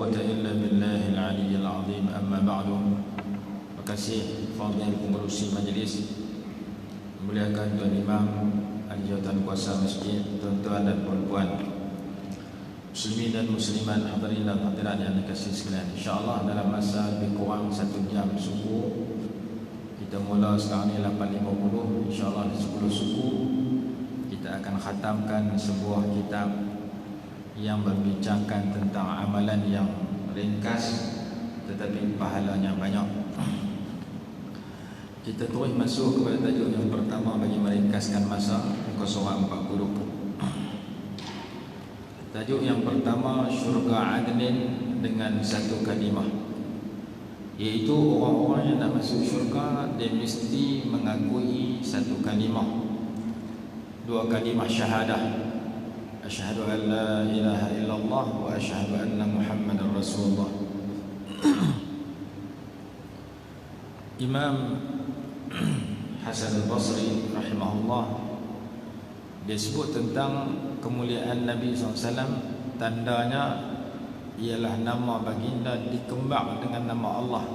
quwwata illa billahil aliyyil azim. Amma ba'du. Terima kasih fadhil pengurusi majlis, memuliakan Tuan Imam, ahli jawatan kuasa masjid, tuan-tuan dan puan-puan, muslimin dan muslimat, hadirin dan hadirat yang dikasihi sekalian. InsyaAllah dalam masa lebih kurang 1 jam suku. Kita mula sekarang ni 8.50. InsyaAllah di 10 suku kita akan khatamkan sebuah kitab yang berbincangkan tentang amalan yang ringkas tetapi pahalanya banyak. Kita terus masuk kepada tajuk yang pertama bagi meringkaskan masa, muka surat 40. Tajuk yang pertama, syurga adnin dengan satu kalimah, iaitu orang-orang yang nak masuk syurga dia mesti mengakui satu kalimah, 2 kalimah syahadah. Asyhadu an la ilaha illallah wa asyhadu anna Muhammadar Rasulullah. Imam Hasan al-Basri rahimahullah dia sebut tentang kemuliaan Nabi SAW, tandanya ialah nama baginda dikembang dengan nama Allah.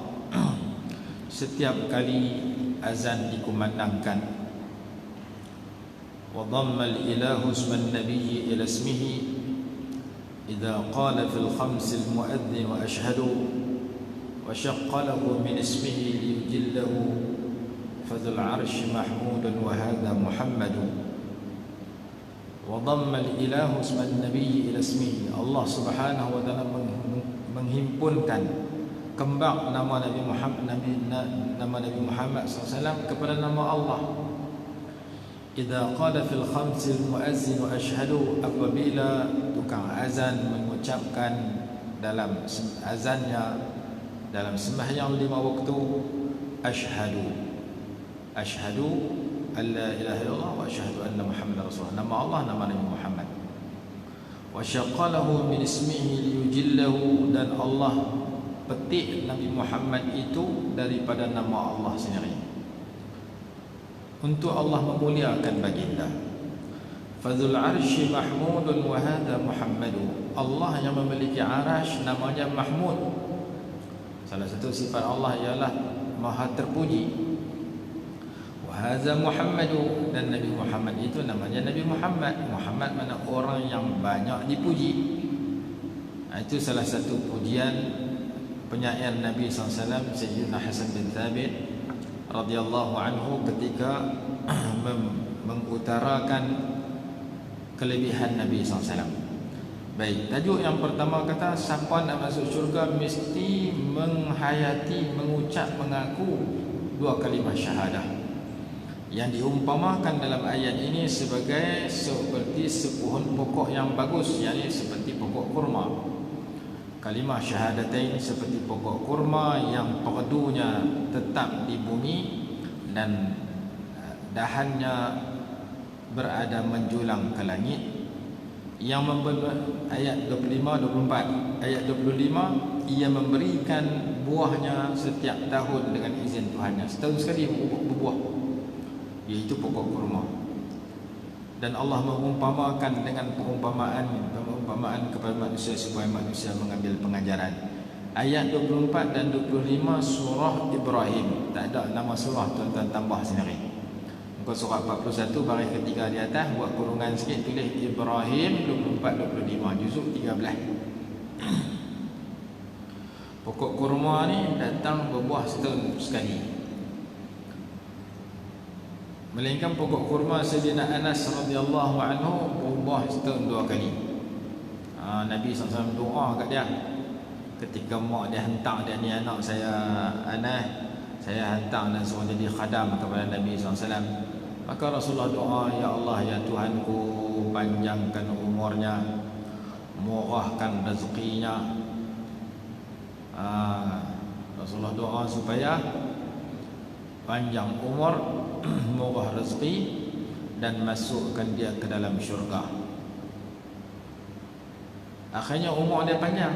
Setiap kali azan dikumandangkan, وضم الإله اسم النبي إلى اسمه إذا قال في الخمس المؤذن أشهد وشق له من اسمه ليجله فذو العرش محمود وهذا محمد. وضم الإله اسم النبي إلى اسمه, Allah Subhanahu wa taala menghimpunkan, kembang nama Nabi Muhammad SAW kepada nama Allah. Idza qala fil khamsil muazzin asyhadu, apabila tukang azan mengucapkan dalam azannya dalam sembahyang 5 waktu, asyhadu an la ilaha illallah wa asyhadu anna Muhammadar Rasulullah, nama Allah, nama Nabi Muhammad. Wa syaqalahu min ismihi liyujillahu, dan Allah petik Nabi Muhammad itu daripada nama Allah sendiri untuk Allah memuliakan baginda. Fadzul arsy mahmudun wa hadha Muhammadu, Allah yang memiliki arash namanya Mahmud. Salah satu sifat Allah ialah maha terpuji. Wa hadha Muhammadu, dan Nabi Muhammad itu namanya Nabi Muhammad. Muhammad mana orang yang banyak dipuji. Itu salah satu pujian penyair Nabi SAW, Sayyidina Hasan bin Thabit radhiyallahu anhu, ketika mengutarakan kelebihan Nabi SAW. Baik, tajuk yang pertama kata, siapa nak masuk syurga mesti menghayati, mengucap, mengaku 2 kalimah syahadah, yang diumpamakan dalam ayat ini sebagai seperti sepohon pokok yang bagus, yakni seperti pokok kurma. Kalimah syahadatain seperti pokok kurma yang perdunya tetap di bumi dan dahannya berada menjulang ke langit. Yang ayat 25-24, ayat 25, ia memberikan buahnya setiap tahun dengan izin Tuhannya, setahun sekali berbuah, iaitu pokok kurma. Dan Allah mengumpamakan dengan perumpamaan kepada manusia supaya manusia mengambil pengajaran. Ayat 24 dan 25 surah Ibrahim, tak ada nama surah, tuan-tuan tambah sendiri. Muka surah 41 baris ketiga di atas, buat kurungan sikit, tulis Ibrahim 24-25, juzuk 13. Pokok kurma ni datang berbuah setahun sekali, melainkan pokok kurma Sayyidina Anas radhiyallahu anhu berbuah setahun 2 kali. Nabi SAW doa kat dia ketika mak dia hantar dia, ni anak saya Anas, saya hantar dan suruh jadi khadam kepada Nabi SAW. Maka Rasulullah doa, ya Allah, ya Tuhanku, panjangkan umurnya, murahkan rezekinya. Rasulullah doa supaya panjang umur, murah rezeki, dan masukkan dia ke dalam syurga. Akhirnya umur dia panjang,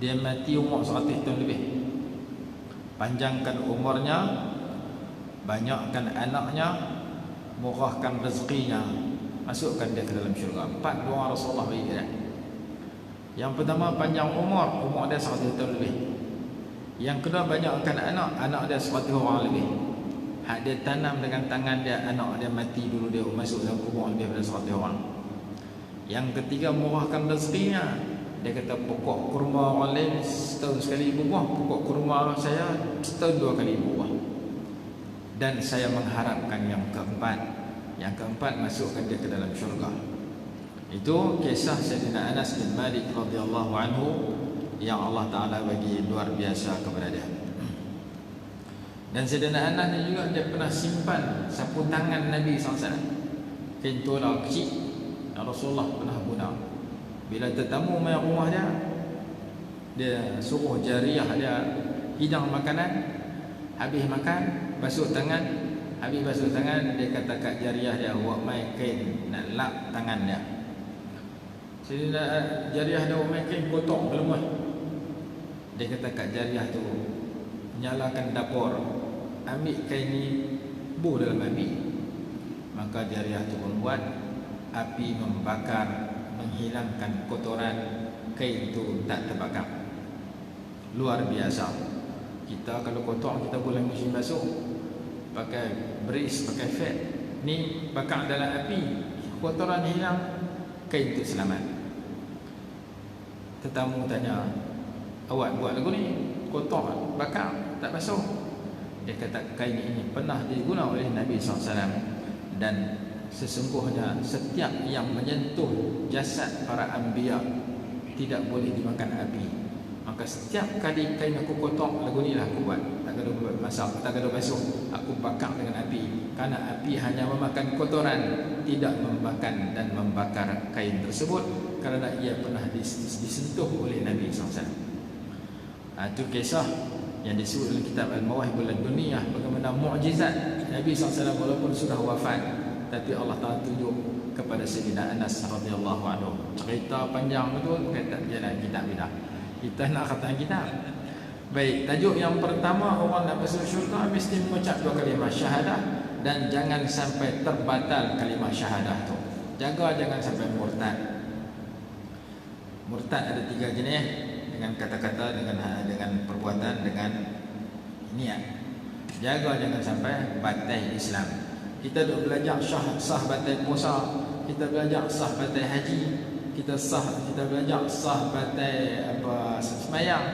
dia mati umur 100 tahun lebih. Panjangkan umurnya, banyakkan anaknya, murahkan rezekinya, masukkan dia ke dalam syurga. 4 doa Rasulullah bagi dia. Yang pertama panjang umur, umur dia 100 tahun lebih. Yang kedua banyakkan anak, anak dia 100 orang lebih. Hak dia tanam dengan tangan dia, anak dia mati dulu, dia masuk dalam kubur lebih daripada 100 orang. Yang ketiga murahkan rezekinya. Dia kata pokok kurma orang lain setahun sekali berbuah, pokok kurma saya setahun 2 kali berbuah. Dan saya mengharapkan yang keempat. Yang keempat masukkan dia ke dalam syurga. Itu kisah Sayyidina Anas bin Malik radhiyallahu anhu yang Allah Ta'ala bagi luar biasa kepada dia. Dan Sayyidina Anas ni juga dia pernah simpan sapu tangan Nabi SAW. Kain tola kecil yang Rasulullah pernah guna. Bila tetamu main rumah dia, dia suruh jariah dia hidang makanan. Habis makan, basuh tangan. Habis basuh tangan, dia kata kat jariah dia, buat main kain nak lap tangan dia. Sayyidina jariah dia buat main kain kotor lemah. Dia kata kat jariah tu, nyalakan dapur, ambil kain ni, buh dalam api. Maka jariah tu pun buat, api membakar, menghilangkan kotoran, kain tu tak terbakar. Luar biasa. Kita kalau kotor, kita boleh mesin basuh, pakai beris, pakai fat. Ni bakar dalam api, kotoran hilang, kain tu selamat. Tetamu tanya, awak buat lagu ni kotor, bakar, tak basuh. Dia kata kain ini pernah digunakan oleh Nabi SAW. Dan sesungguhnya setiap yang menyentuh jasad para anbiya tidak boleh dimakan api. Maka setiap kali kain aku kotor, lagu ni lah aku buat. Tak kena buat masak, tak kena basuh, aku bakar dengan api. Karena api hanya memakan kotoran, tidak memakan dan membakar kain tersebut. Kerana ia pernah disentuh oleh Nabi SAW. Itu kisah yang disebut dalam kitab Al-Mawahibul Laduniyah, bagaimana mukjizat Nabi SAW walaupun sudah wafat, tapi Allah Ta'ala tunjuk kepada Sayyidina Anas radhiyallahu anhu. Cerita panjang betul, kata jalan kitab kita. Kita nak kata kitab. Baik, tajuk yang pertama, orang nak masuk syurga mesti mengucap 2 kalimah syahadah. Dan jangan sampai terbatal kalimah syahadah tu. Jaga jangan sampai murtad. Murtad ada 3 jenis, dengan kata-kata, dengan perbuatan, dengan niat. Jaga jangan sampai batal Islam. Kita duk belajar sah batal puasa, kita belajar sah batal haji, kita belajar sah batal apa sembahyang,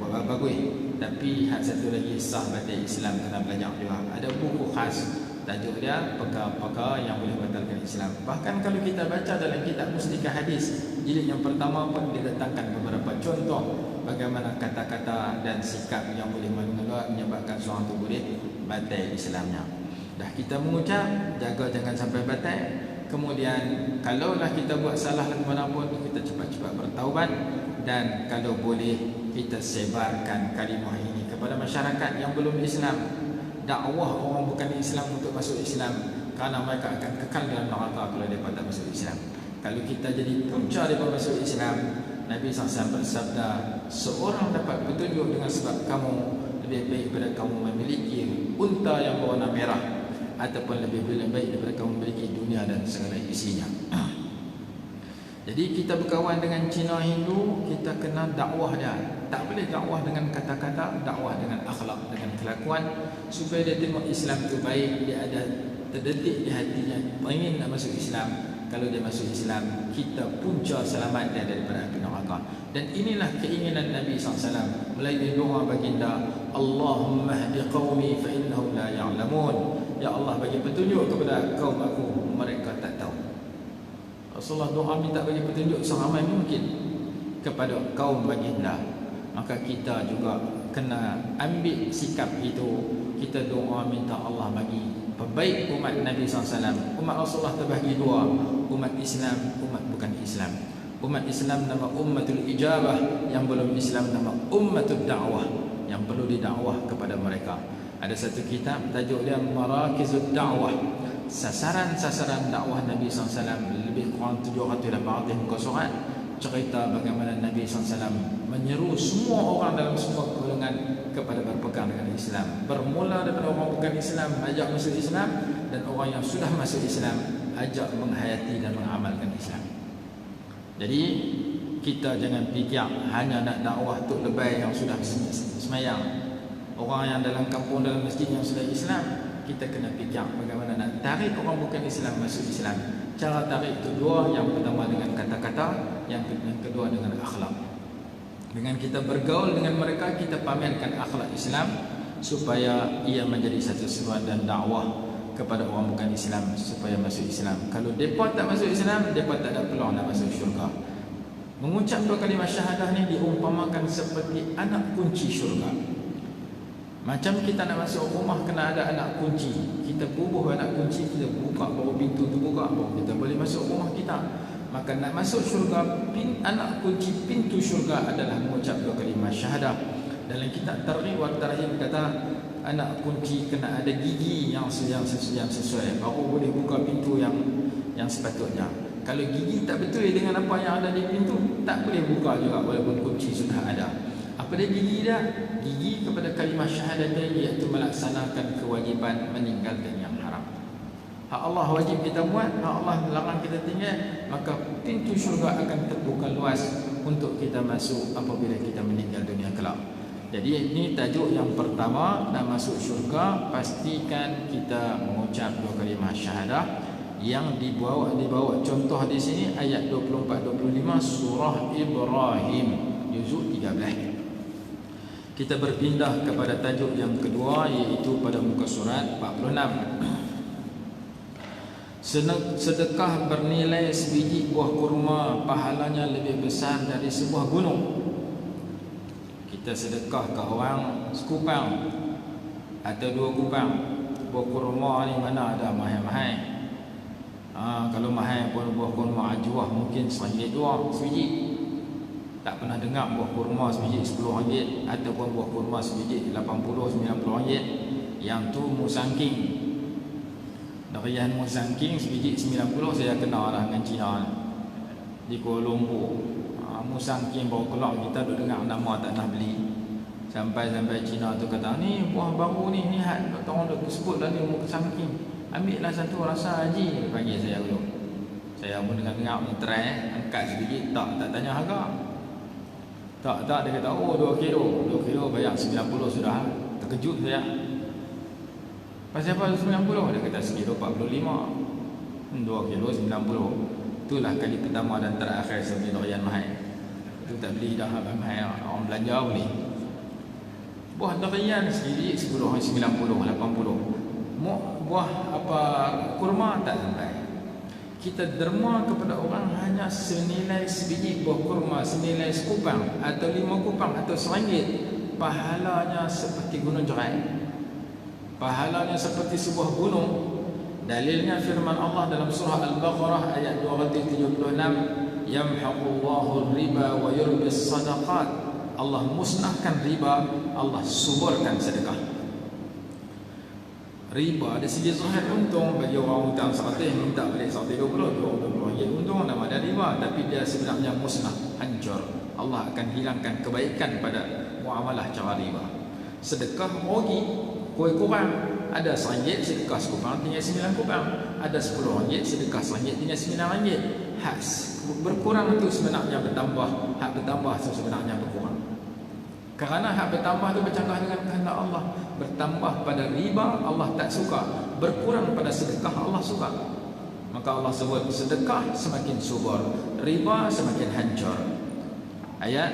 buat bagus. Tapi hak satu lagi sah batal Islam kena belajar juga. Ada buku khas, tajuk dia perkara-perkara yang boleh batalkan Islam. Bahkan kalau kita baca dalam kitab Mustikah Hadis, jilid yang pertama pun didatangkan beberapa contoh bagaimana kata-kata dan sikap yang boleh menyebabkan seorang itu boleh batal Islamnya. Dah kita mengucap, jaga jangan sampai batal. Kemudian kalaulah kita buat salah lagu manapun, kita cepat-cepat bertaubat. Dan kalau boleh, kita sebarkan kalimah ini kepada masyarakat yang belum Islam. Dakwah orang bukan Islam untuk masuk Islam, kerana mereka akan kekal dalam neraka kalau mereka tak masuk Islam. Kalau kita jadi punca mereka masuk Islam, Nabi SAW bersabda, seorang dapat petunjuk dengan sebab kamu, lebih baik daripada kamu memiliki unta yang berwarna merah, ataupun lebih baik daripada kamu memiliki dunia dan segala isinya. Jadi kita berkawan dengan Cina Hindu, kita kena dakwah dia. Tak boleh dakwah dengan kata-kata, dakwah dengan akhlak, dengan kelakuan, supaya dia tengok Islam tu baik, dia ada terdetik di hatinya ingin nak masuk Islam. Kalau dia masuk Islam, kita punca selamat dia daripada api neraka. Dan inilah keinginan Nabi SAW melalui doa baginda, Allahumma hdi qaumi fa innahum la ya'lamun. Ya Allah, bagi petunjuk kepada kaum aku, mereka tak tahu. Rasulullah doa minta bagi petunjuk seramai mungkin kepada kaum baginda. Maka kita juga kena ambil sikap itu. Kita doa minta Allah bagi pebaik umat Nabi SAW. Umat Rasulullah terbahagi 2, umat Islam, umat bukan Islam. Umat Islam nama ummatul ijabah, yang belum Islam nama ummatul da'wah, yang perlu didakwah kepada mereka. Ada satu kitab tajuk dia Marakizud Da'wah, sasaran-sasaran dakwah Nabi SAW, lebih kurang 780 muka surat, cerita bagaimana Nabi SAW menyeru semua orang dalam semua golongan kepada berpegang dengan Islam. Bermula daripada orang bukan Islam, ajak masuk Islam, dan orang yang sudah masuk Islam, ajak menghayati dan mengamalkan Islam. Jadi Kita jangan fikir hanya nak dakwah tok lebay yang sudah semayang, orang yang dalam kampung, dalam masjid yang sudah Islam. Kita kena fikir bagaimana nak tarik orang bukan Islam masuk Islam. Cara tarik itu dua. Yang pertama dengan kata-kata, yang kedua dengan akhlak. Dengan kita bergaul dengan mereka, kita pamerkan akhlak Islam supaya ia menjadi satu seruan dan dakwah kepada orang bukan Islam supaya masuk Islam. Kalau mereka tak masuk Islam, mereka tak ada peluang nak masuk syurga. Mengucap dua kalimah syahadah ni diumpamakan seperti anak kunci syurga. Macam kita nak masuk rumah kena ada anak kunci. Kita bubuh anak kunci, kita buka baru pintu tu buka, baru kita boleh masuk rumah kita. Maka nak masuk syurga, anak kunci pintu syurga adalah mengucap dua kalimah syahadah. Dalam kitab Targhib kata anak kunci kena ada gigi yang sesuai, baru boleh buka pintu yang sepatutnya. Kalau gigi tak betul dengan apa yang ada di pintu, tak boleh buka juga walaupun kunci sudah ada. Apa dia gigi dia? Gigi kepada kalimah syahadatain, iaitu melaksanakan kewajipan meninggalkan yang haram. Hak Allah wajib kita buat, hak Allah larang kita tinggal, maka pintu syurga akan terbuka luas untuk kita masuk apabila kita meninggal dunia kelak. Jadi ini tajuk yang pertama, nak masuk syurga pastikan kita mengucap dua kalimah syahadah yang dibawa contoh di sini ayat 24-25 surah Ibrahim juzuk 13. Kita berpindah kepada tajuk yang kedua, iaitu pada muka surat 46. Sedekah bernilai sebiji buah kurma, pahalanya lebih besar dari sebuah gunung. Kita sedekah ke orang sekupang atau dua kupang. Buah kurma ni mana ada mahal-mahal. Kalau mahal pun buah kurma ajwah mungkin RM1 sebiji. Tak pernah dengar buah kurma sebiji RM10 ataupun buah kurma sebiji RM80-90. Yang tu musangking. Darian musangking sebiji RM90 saya kenal lah dengan Cina di Kuala Lumpur. Musangking baru keluar kita duk dengar nama tak nak beli. Sampai Cina tu kata ni buah baru ni hat orang duk sebut dah ni musangking. Ambil lah satu rasa haji, panggil saya dulu. Saya pun dengar try angkat sebiji, tak tanya harga. Tak dia kata oh 2 kilo bayar 90 sudah. Terkejut saya. Pasal apa 90? Dia kata sekilo 45. 2 kilo 90. Itulah kali pertama dan terakhir saya beli durian mahal. Itu tak beli dah mahal. Orang belanja boleh. Buah durian sendiri 10, 90, 80. Buah apa kurma tak sampai. Kita derma kepada orang hanya senilai sebiji buah kurma, senilai sekupang atau 5 kupang atau RM1, pahalanya seperti gunung jerai, pahalanya seperti sebuah gunung. Dalilnya firman Allah dalam surah Al-Baqarah ayat 276, yamhaqullahu riba wa yurbis sadaqat. Allah musnahkan riba, Allah suburkan sedekah. Riba dari segi zahir untung, bagi orang hutang 100 minta balik 120, RM20 untung, nama dia riba. Tapi dia sebenarnya musnah, hancur. Allah akan hilangkan kebaikan pada muamalah cara riba. Sedekah rugi, kue kurang. Ada RM1 sedekah sekupang tinggal 9 kupang. Ada RM10 sedekah RM1 tinggal RM9. Hak berkurang itu sebenarnya bertambah, hak bertambah itu sebenarnya berkurang. Kerana hak bertambah itu bercanggah dengan kehendak Allah. Bertambah pada riba Allah tak suka, berkurang pada sedekah Allah suka. Maka Allah sebut sedekah semakin subur, riba semakin hancur. Ayat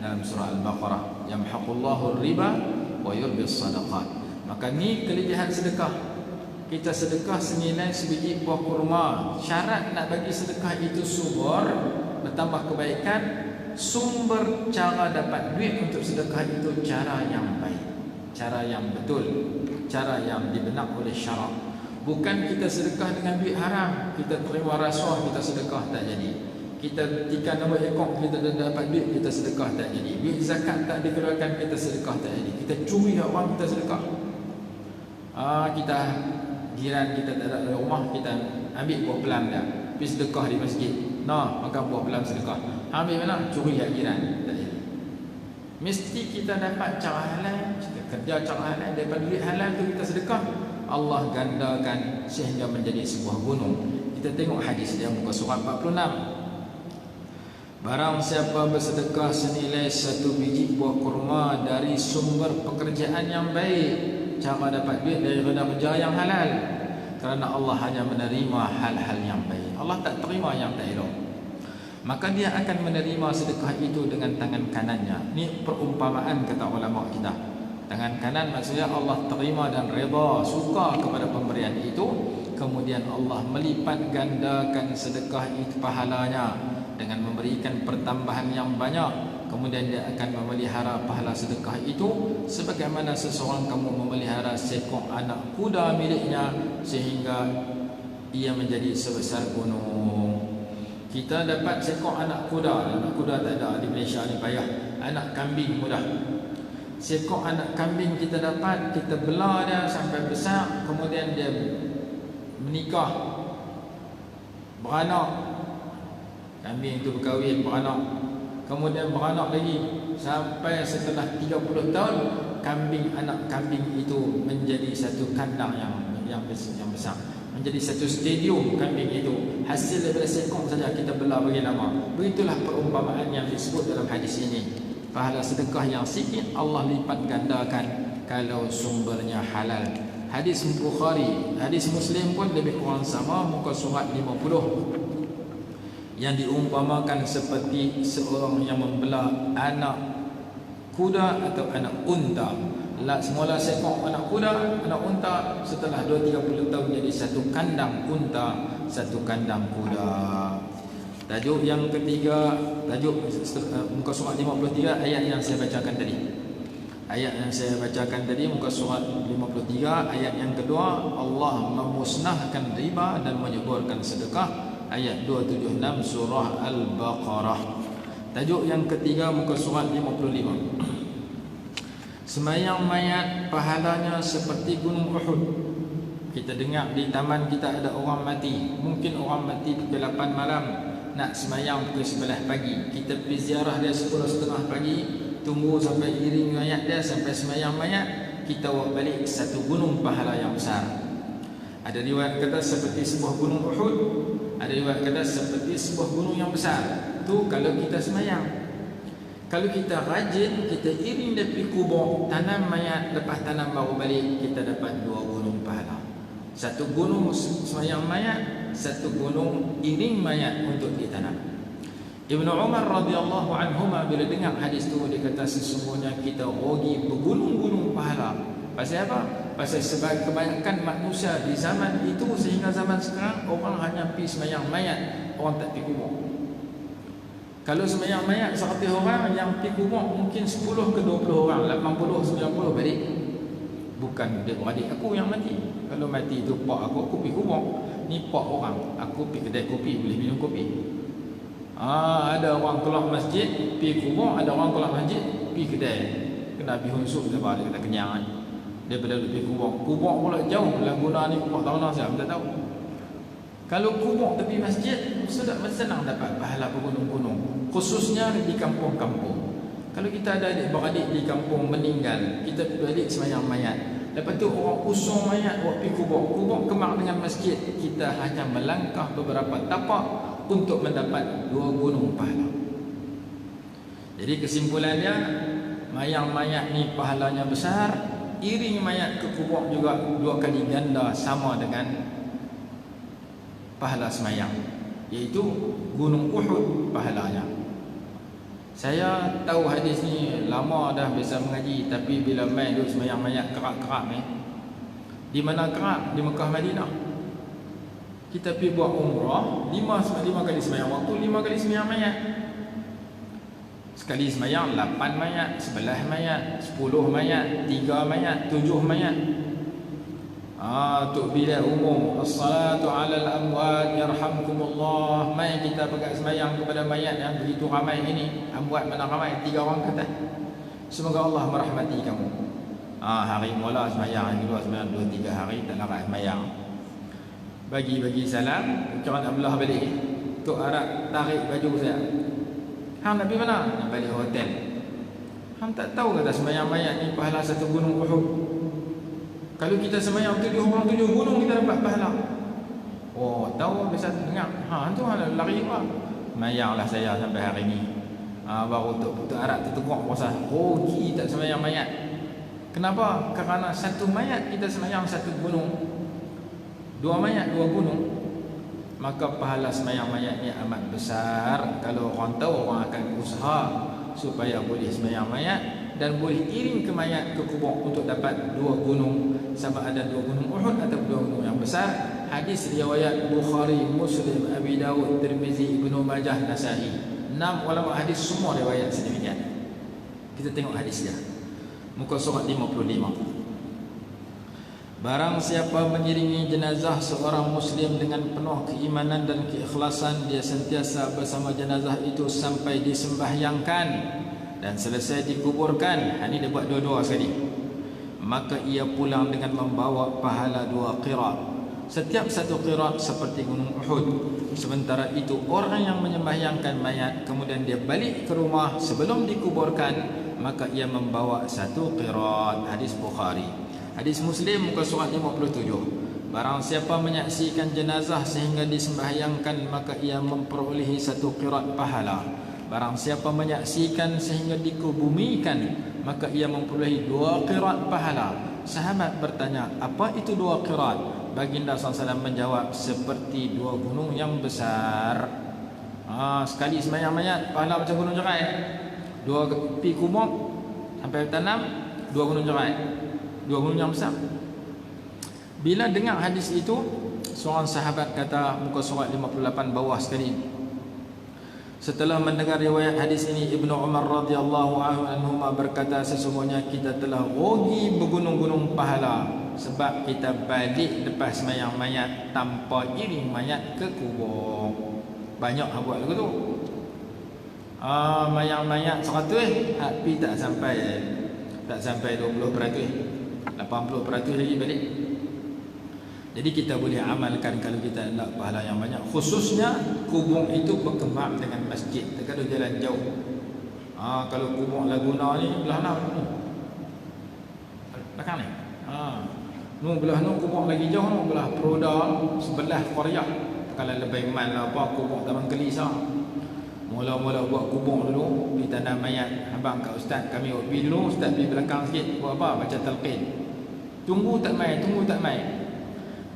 dalam surah Al-Baqarah, yamhaqullahu riba wa yurbis sadaqat. Maka ni kelebihan sedekah. Kita sedekah senilai sebiji buah kurma. Syarat nak bagi sedekah itu subur, bertambah kebaikan, sumber cara dapat duit untuk sedekah itu cara yang baik, cara yang betul, cara yang dibenak oleh syarak. Bukan kita sedekah dengan duit haram, kita terima rasuah, kita sedekah tak jadi. Kita ikan nombor ekor, kita dapat duit, kita sedekah tak jadi. Duit zakat tak dikeluarkan, kita sedekah tak jadi. Kita curi orang, kita sedekah. Kita jiran kita tak ada rumah, kita ambil buah pelam dia, pergi sedekah di masjid. Nah, makan buah pelam sedekah. Ambil mana? Curi hak jiran. Tak jadi. Mesti kita dapat cara halal, kita kerja cara halal, daripada duit halal tu kita sedekah, Allah gandakan sehingga menjadi sebuah gunung. Kita tengok hadis dia muka surat 46. Barang siapa bersedekah senilai 1 biji buah kurma dari sumber pekerjaan yang baik, cara dapat duit daripada kerja yang halal, kerana Allah hanya menerima hal-hal yang baik, Allah tak terima yang tak elok, maka dia akan menerima sedekah itu dengan tangan kanannya. Ini perumpamaan kata ulama kita. Tangan kanan maksudnya Allah terima dan redha, suka kepada pemberian itu. Kemudian Allah melipat gandakan sedekah itu pahalanya dengan memberikan pertambahan yang banyak. Kemudian dia akan memelihara pahala sedekah itu sebagaimana seseorang kamu memelihara seekor anak kuda miliknya sehingga ia menjadi sebesar gunung. Kita dapat seekor anak kuda tak ada di Malaysia ni, payah. Anak kambing mudah. Seekor anak kambing kita dapat, kita belah dia sampai besar, kemudian dia menikah, beranak, kambing itu berkahwin, beranak, kemudian beranak lagi sampai setelah 30 tahun kambing, anak kambing itu menjadi satu kandang yang besar, menjadi satu stadium kambing itu. Hasil daripada seekor saja kita belah bagi nama. Begitulah perumpamaan yang disebut dalam hadis ini. Pahala sedekah yang sikit Allah lipat gandakan kalau sumbernya halal. Hadis Bukhari, hadis Muslim pun lebih kurang sama, muka surat 50, yang diumpamakan seperti seorang yang membelah anak kuda atau anak unta. Semula seekor anak kuda, anak unta, setelah 2-30 tahun jadi satu kandang unta, satu kandang kuda. Tajuk yang ketiga, tajuk muka surat 53, ayat yang saya bacakan tadi. Ayat yang saya bacakan tadi, muka surat 53, ayat yang kedua, Allah memusnahkan riba dan menyuburkan sedekah. Ayat 276 surah Al-Baqarah. Tajuk yang ketiga, muka surat 55. Semayang mayat pahalanya seperti gunung Uhud. Kita dengar di taman kita ada orang mati. Mungkin orang mati pukul 8 malam, nak semayang pukul 11 pagi. Kita pergi ziarah dia 10.30 pagi, tunggu sampai iring mayat dia sampai semayang mayat, kita bawa balik satu gunung pahala yang besar. Ada riwayat kata seperti sebuah gunung Uhud, ada riwayat kata seperti sebuah gunung yang besar. Tu kalau kita semayang. Kalau kita rajin, kita iring dia pergi kubur, tanam mayat, lepas tanam baru balik, kita dapat 2 gunung pahala. Satu gunung semayang mayat, satu gunung iring mayat untuk ditanam. Ibnu Umar radhiyallahu anhuma bila dengar hadis tu, dia kata sesungguhnya kita rugi bergunung-gunung pahala. Pasal apa? Pasal sebab kebanyakan manusia di zaman itu sehingga zaman sekarang, orang hanya pergi semayang mayat, orang tak pergi kubur. Kalau semayang mayat 100 orang, yang pergi kubur mungkin 10 ke 20 orang, 80, 90 balik. Bukan adik aku yang mati. Kalau mati itu pak aku pergi kubur. Ni pak orang, aku pergi kedai kopi, boleh minum kopi. Ada orang keluar masjid pergi kubur, ada orang keluar masjid pergi kedai. Kena bihun sup dia balik, kena kenyang kan. Daripada pergi kubur. Kubur pula jauh, Laguna ni kubur tahun saya tak tahu. Kalau kubur tepi masjid, sudah senang dapat pahala bergunung-gunung, khususnya di kampung-kampung. Kalau kita ada adik-beradik di kampung meninggal, kita balik semayang mayat, lepas tu orang usung mayat buat pergi kubur. Kubur kemar dengan masjid, kita hanya melangkah beberapa tapak untuk mendapat 2 gunung pahala. Jadi kesimpulannya, mayang mayat ni pahalanya besar, iring mayat ke kubur juga 2 kali ganda sama dengan pahala semayang, iaitu gunung Uhud pahalanya. Saya tahu hadis ni lama dah biasa mengaji, tapi bila main duduk semayang mayat kerak-kerak ni. Di mana kerak? Di Mekah Madinah. Kita pergi buat umrah, 5 kali semayang waktu, 5 kali semayang mayat. Sekali semayang 8 mayat, 11 mayat, 10 mayat, 3 mayat, 7 mayat. Untuk bila umum, as-salatu ala al-amwat yarhamkumullah. Mai kita pegang semayang kepada mayat yang begitu ramai ini. Amwat mana ramai? 3 orang kata. Semoga Allah merahmati kamu. Hari mula semayang, hari kedua semayang, 2-3 hari tak larat semayang. Bagi salam, macam nak belah balik. Tok Arab tarik baju saya. Hang nak pergi mana? Nak balik hotel. Hang tak tahu kata semayang mayat ni pahala satu gunung Uhud. Kalau kita semayang 7 orang 7 gunung, kita dapat pahala. Oh, tahu biasa dengar. Tu lari apa? mayanglah saya sampai hari ni. Baru Tok Arab tertengok puasa. Rugi tak semayang mayat. Kenapa? Kerana satu mayat kita semayang satu gunung. Dua mayat dua gunung. Maka pahala semayang mayat ni amat besar. Kalau orang tahu, orang akan usaha supaya boleh semayang mayat dan boleh iring ke mayat ke kubur untuk dapat dua gunung, sama ada dua gunung Uhud atau dua gunung yang besar. Hadis riwayat Bukhari, Muslim, Abi Dawud, Tirmizi, Ibnu Majah, Nasa'i. 6 ulama hadis semua riwayat sedemikian. Kita tengok hadis dia. Muka surat 55. Barang siapa mengiringi jenazah seorang Muslim dengan penuh keimanan dan keikhlasan, dia sentiasa bersama jenazah itu sampai disembahyangkan dan selesai dikuburkan. Ini dia buat dua-dua sekali. Maka ia pulang dengan membawa pahala 2 qirat. Setiap satu qirat seperti gunung Uhud. Sementara itu orang yang menyembahyangkan mayat kemudian dia balik ke rumah sebelum dikuburkan, maka ia membawa 1 qirat. Hadis Bukhari. Hadis Muslim muka surat 57. Barang siapa menyaksikan jenazah sehingga disembahyangkan, maka ia memperolehi 1 qirat pahala. Barang siapa menyaksikan sehingga dikubumikan, maka ia memperolehi 2 qirat pahala. Sahabat bertanya, apa itu 2 qirat? Baginda SAW menjawab, seperti 2 gunung yang besar. Sekali sembahyang mayat pahala macam gunung Jerai. 2 pi kubur sampai tanam 2 gunung Jerai, 2 gunung yang besar. Bila dengar hadis itu, seorang sahabat kata, muka surat 58 bawah sekali, setelah mendengar riwayat hadis ini, Ibnu Umar radhiyallahu anhu berkata, sesungguhnya kita telah rugi bergunung-gunung pahala sebab kita balik lepas sembahyang mayat tanpa iring mayat ke kubur. Banyak hang buat lagu tu. Mayang mayat 100, api tak sampai 20%, 80% lagi balik. Jadi kita boleh amalkan kalau kita nak pahala yang banyak. Khususnya kubur itu berkembang dengan masjid. Kalau jalan jauh. Kalau kubur Laguna ni belah mana ni? Belakang ni. Belah ni kubur lagi jauh ni, belah Peroda, sebelah Korea. Kalau lebih mal apa kubur Taman Kelisa. Mula-mula buat kubur dulu, ditanam mayat. Abang kat ustaz kami pergi dulu, ustaz pergi belakang sikit buat apa? Baca talqin. Tunggu tak mai.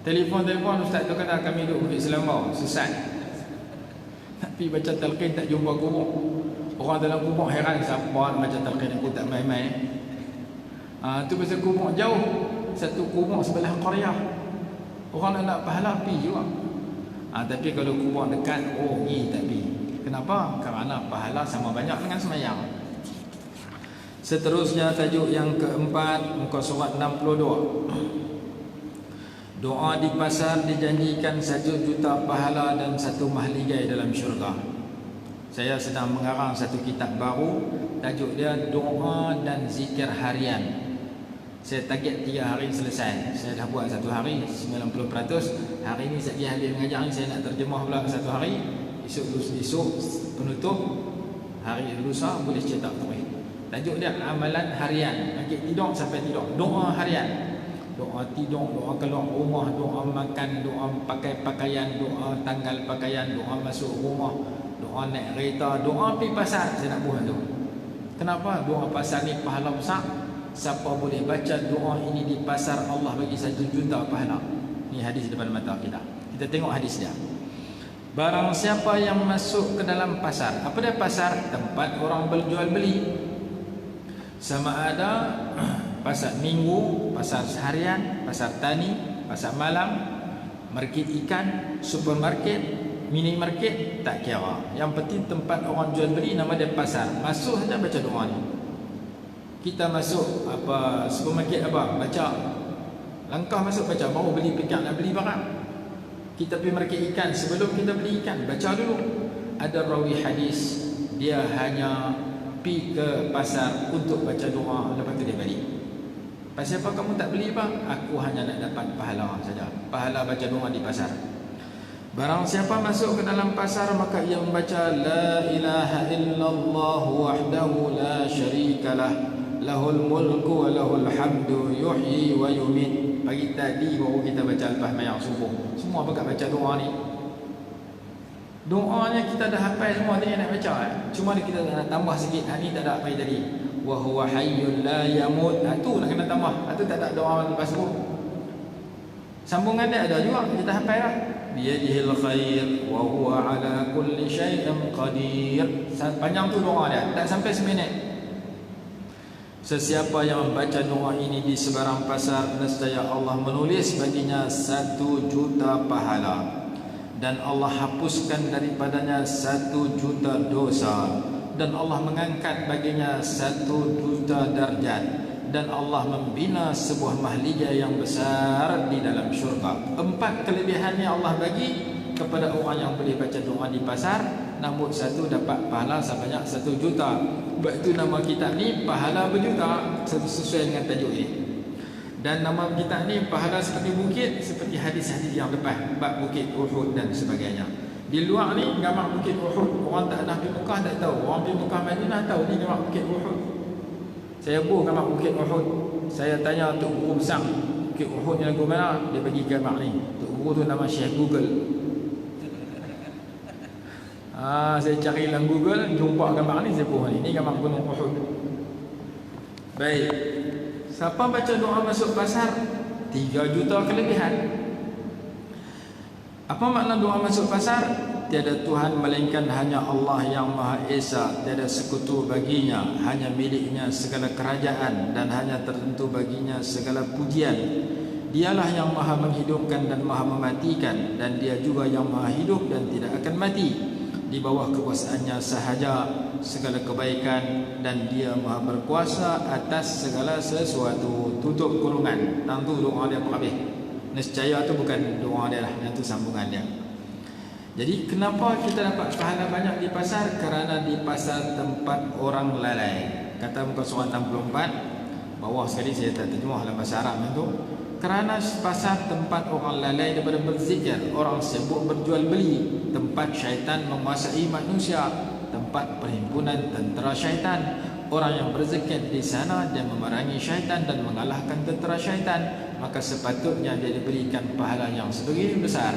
Telefon ustaz tu kata kami duduk Bukit Selangor, sesat. Tapi baca talqin tak jumpa kubur. Orang dalam kubur heran, siapa baca talqin aku tak mai-mai. Tu pasal kubur jauh. Satu kubur sebelah Korea. Orang nak pahala pergi juga. Tapi kalau kubur dekat, pergi tak pergi. Kenapa? Kerana pahala sama banyak dengan sembahyang. Seterusnya tajuk yang keempat, muka surat 62. Doa di pasar dijanjikan 1 juta pahala dan 1 mahligai dalam syurga. Saya sedang mengarang satu kitab baru, tajuk dia Doa dan Zikir Harian. Saya target 3 hari selesai. Saya dah buat 1 hari 90%. Hari ni saya habis mengajar ni, saya nak terjemah pula 1 hari. Esok penutup. Hari lusa boleh cetak terus. Tajuk dia amalan harian. Bagi tidur sampai tidur. Doa harian. Doa tidur, doa keluar rumah, doa makan, doa pakai pakaian, doa tanggal pakaian, doa masuk rumah, doa naik kereta, doa pergi pasar. Saya nak buat tu. Kenapa? Doa pasar ni pahala besar. Siapa boleh baca doa ini di pasar, Allah bagi 1 juta pahala. Ini hadis depan mata kita. Kita tengok hadis dia. Barang siapa yang masuk ke dalam pasar. Apa dia pasar? Tempat orang berjual beli. Sama ada pasar minggu, pasar seharian, pasar tani, pasar malam, market ikan, supermarket, minimarket, tak kira. Yang penting tempat orang jual beli, nama dia pasar. Masuk saja baca doa ni. Kita masuk apa supermarket apa, baca. Langkah masuk baca, baru beli pikir nak beli barang. Kita pergi market ikan, sebelum kita beli ikan, baca dulu. Ada rawi hadis, dia hanya pergi ke pasar untuk baca doa, lepas tu dia balik. Pasal apa kamu tak beli apa? Aku hanya nak dapat pahala saja. Pahala baca doa di pasar. Barang siapa masuk ke dalam pasar, maka ia membaca La ilaha illallah wahdahu la syarikalah, lahul mulku wa lahul hamdu yuhyi wa yumit. Pagi tadi baru kita baca lepas mayang subuh. Semua pakat baca doa ni. Doanya kita dah hafal semua tadi nak baca cuma kita nak tambah sikit. Ni tak ada apa tadi. Wa huwa hayyul la yamut. Tu nak kena tambah. Tu tak ada doa lepas tu. Sambungan dia ada juga kita hafal lah. Biyadihil khair wa huwa ala kulli syai'in qadir. Panjang tu doa dia, tak sampai seminit. Sesiapa yang membaca doa ini di sebarang pasar, nescaya Allah menulis baginya 1 juta pahala, dan Allah hapuskan daripadanya 1 juta dosa, dan Allah mengangkat baginya 1 juta darjat, dan Allah membina sebuah mahliga yang besar di dalam syurga. 4 kelebihan yang Allah bagi kepada orang yang boleh baca doa di pasar. Nombor 1, dapat pahala sebanyak 1 juta. Sebab itu nama kitab ni pahala berjuta, sesuai dengan tajuk ni. Dan nama kitab ni pahala seperti bukit, seperti hadis-hadis yang lepas, bab bukit Uhud dan sebagainya. Di luar ni gambar bukit Uhud, orang tak pernah pergi Mekah tak tahu. Orang pergi Mekah Madinah tahu ni gambar bukit Uhud. Saya buh gambar bukit Uhud. Saya tanya Tok Guru besar, bukit Uhud ni lagu mana? Dia bagi gambar ni. Tok Guru tu nama Syekh Google. Saya cari dalam Google, jumpa gambar ni, saya buh ni. Ni gambar gunung Uhud. Baik. Siapa baca doa masuk pasar, 3 juta kelebihan. Apa makna doa masuk pasar? Tiada Tuhan melainkan hanya Allah yang Maha Esa, tiada sekutu baginya, hanya miliknya segala kerajaan dan hanya tertentu baginya segala pujian. Dialah yang Maha menghidupkan dan Maha mematikan, dan Dia juga yang Maha hidup dan tidak akan mati. Di bawah kekuasaannya sahaja segala kebaikan, dan Dia Maha berkuasa atas segala sesuatu. Tutup kurungan. Tentu doa dia apa habis. Nescaya tu bukan doa dia lah, yang tu sambungan dia. Jadi kenapa kita dapat pahala banyak di pasar? Kerana di pasar tempat orang lalai. Kata muka surat 64 bawah sekali, saya tak terjemah dalam bahasa Arab itu. Kerana pasar tempat orang lalai daripada berzikir, orang sibuk berjual beli, tempat syaitan menguasai manusia, tempat perhimpunan tentera syaitan. Orang yang berzikir di sana, dia memerangi syaitan dan mengalahkan tentera syaitan, maka sepatutnya dia diberikan pahala yang sebegini besar.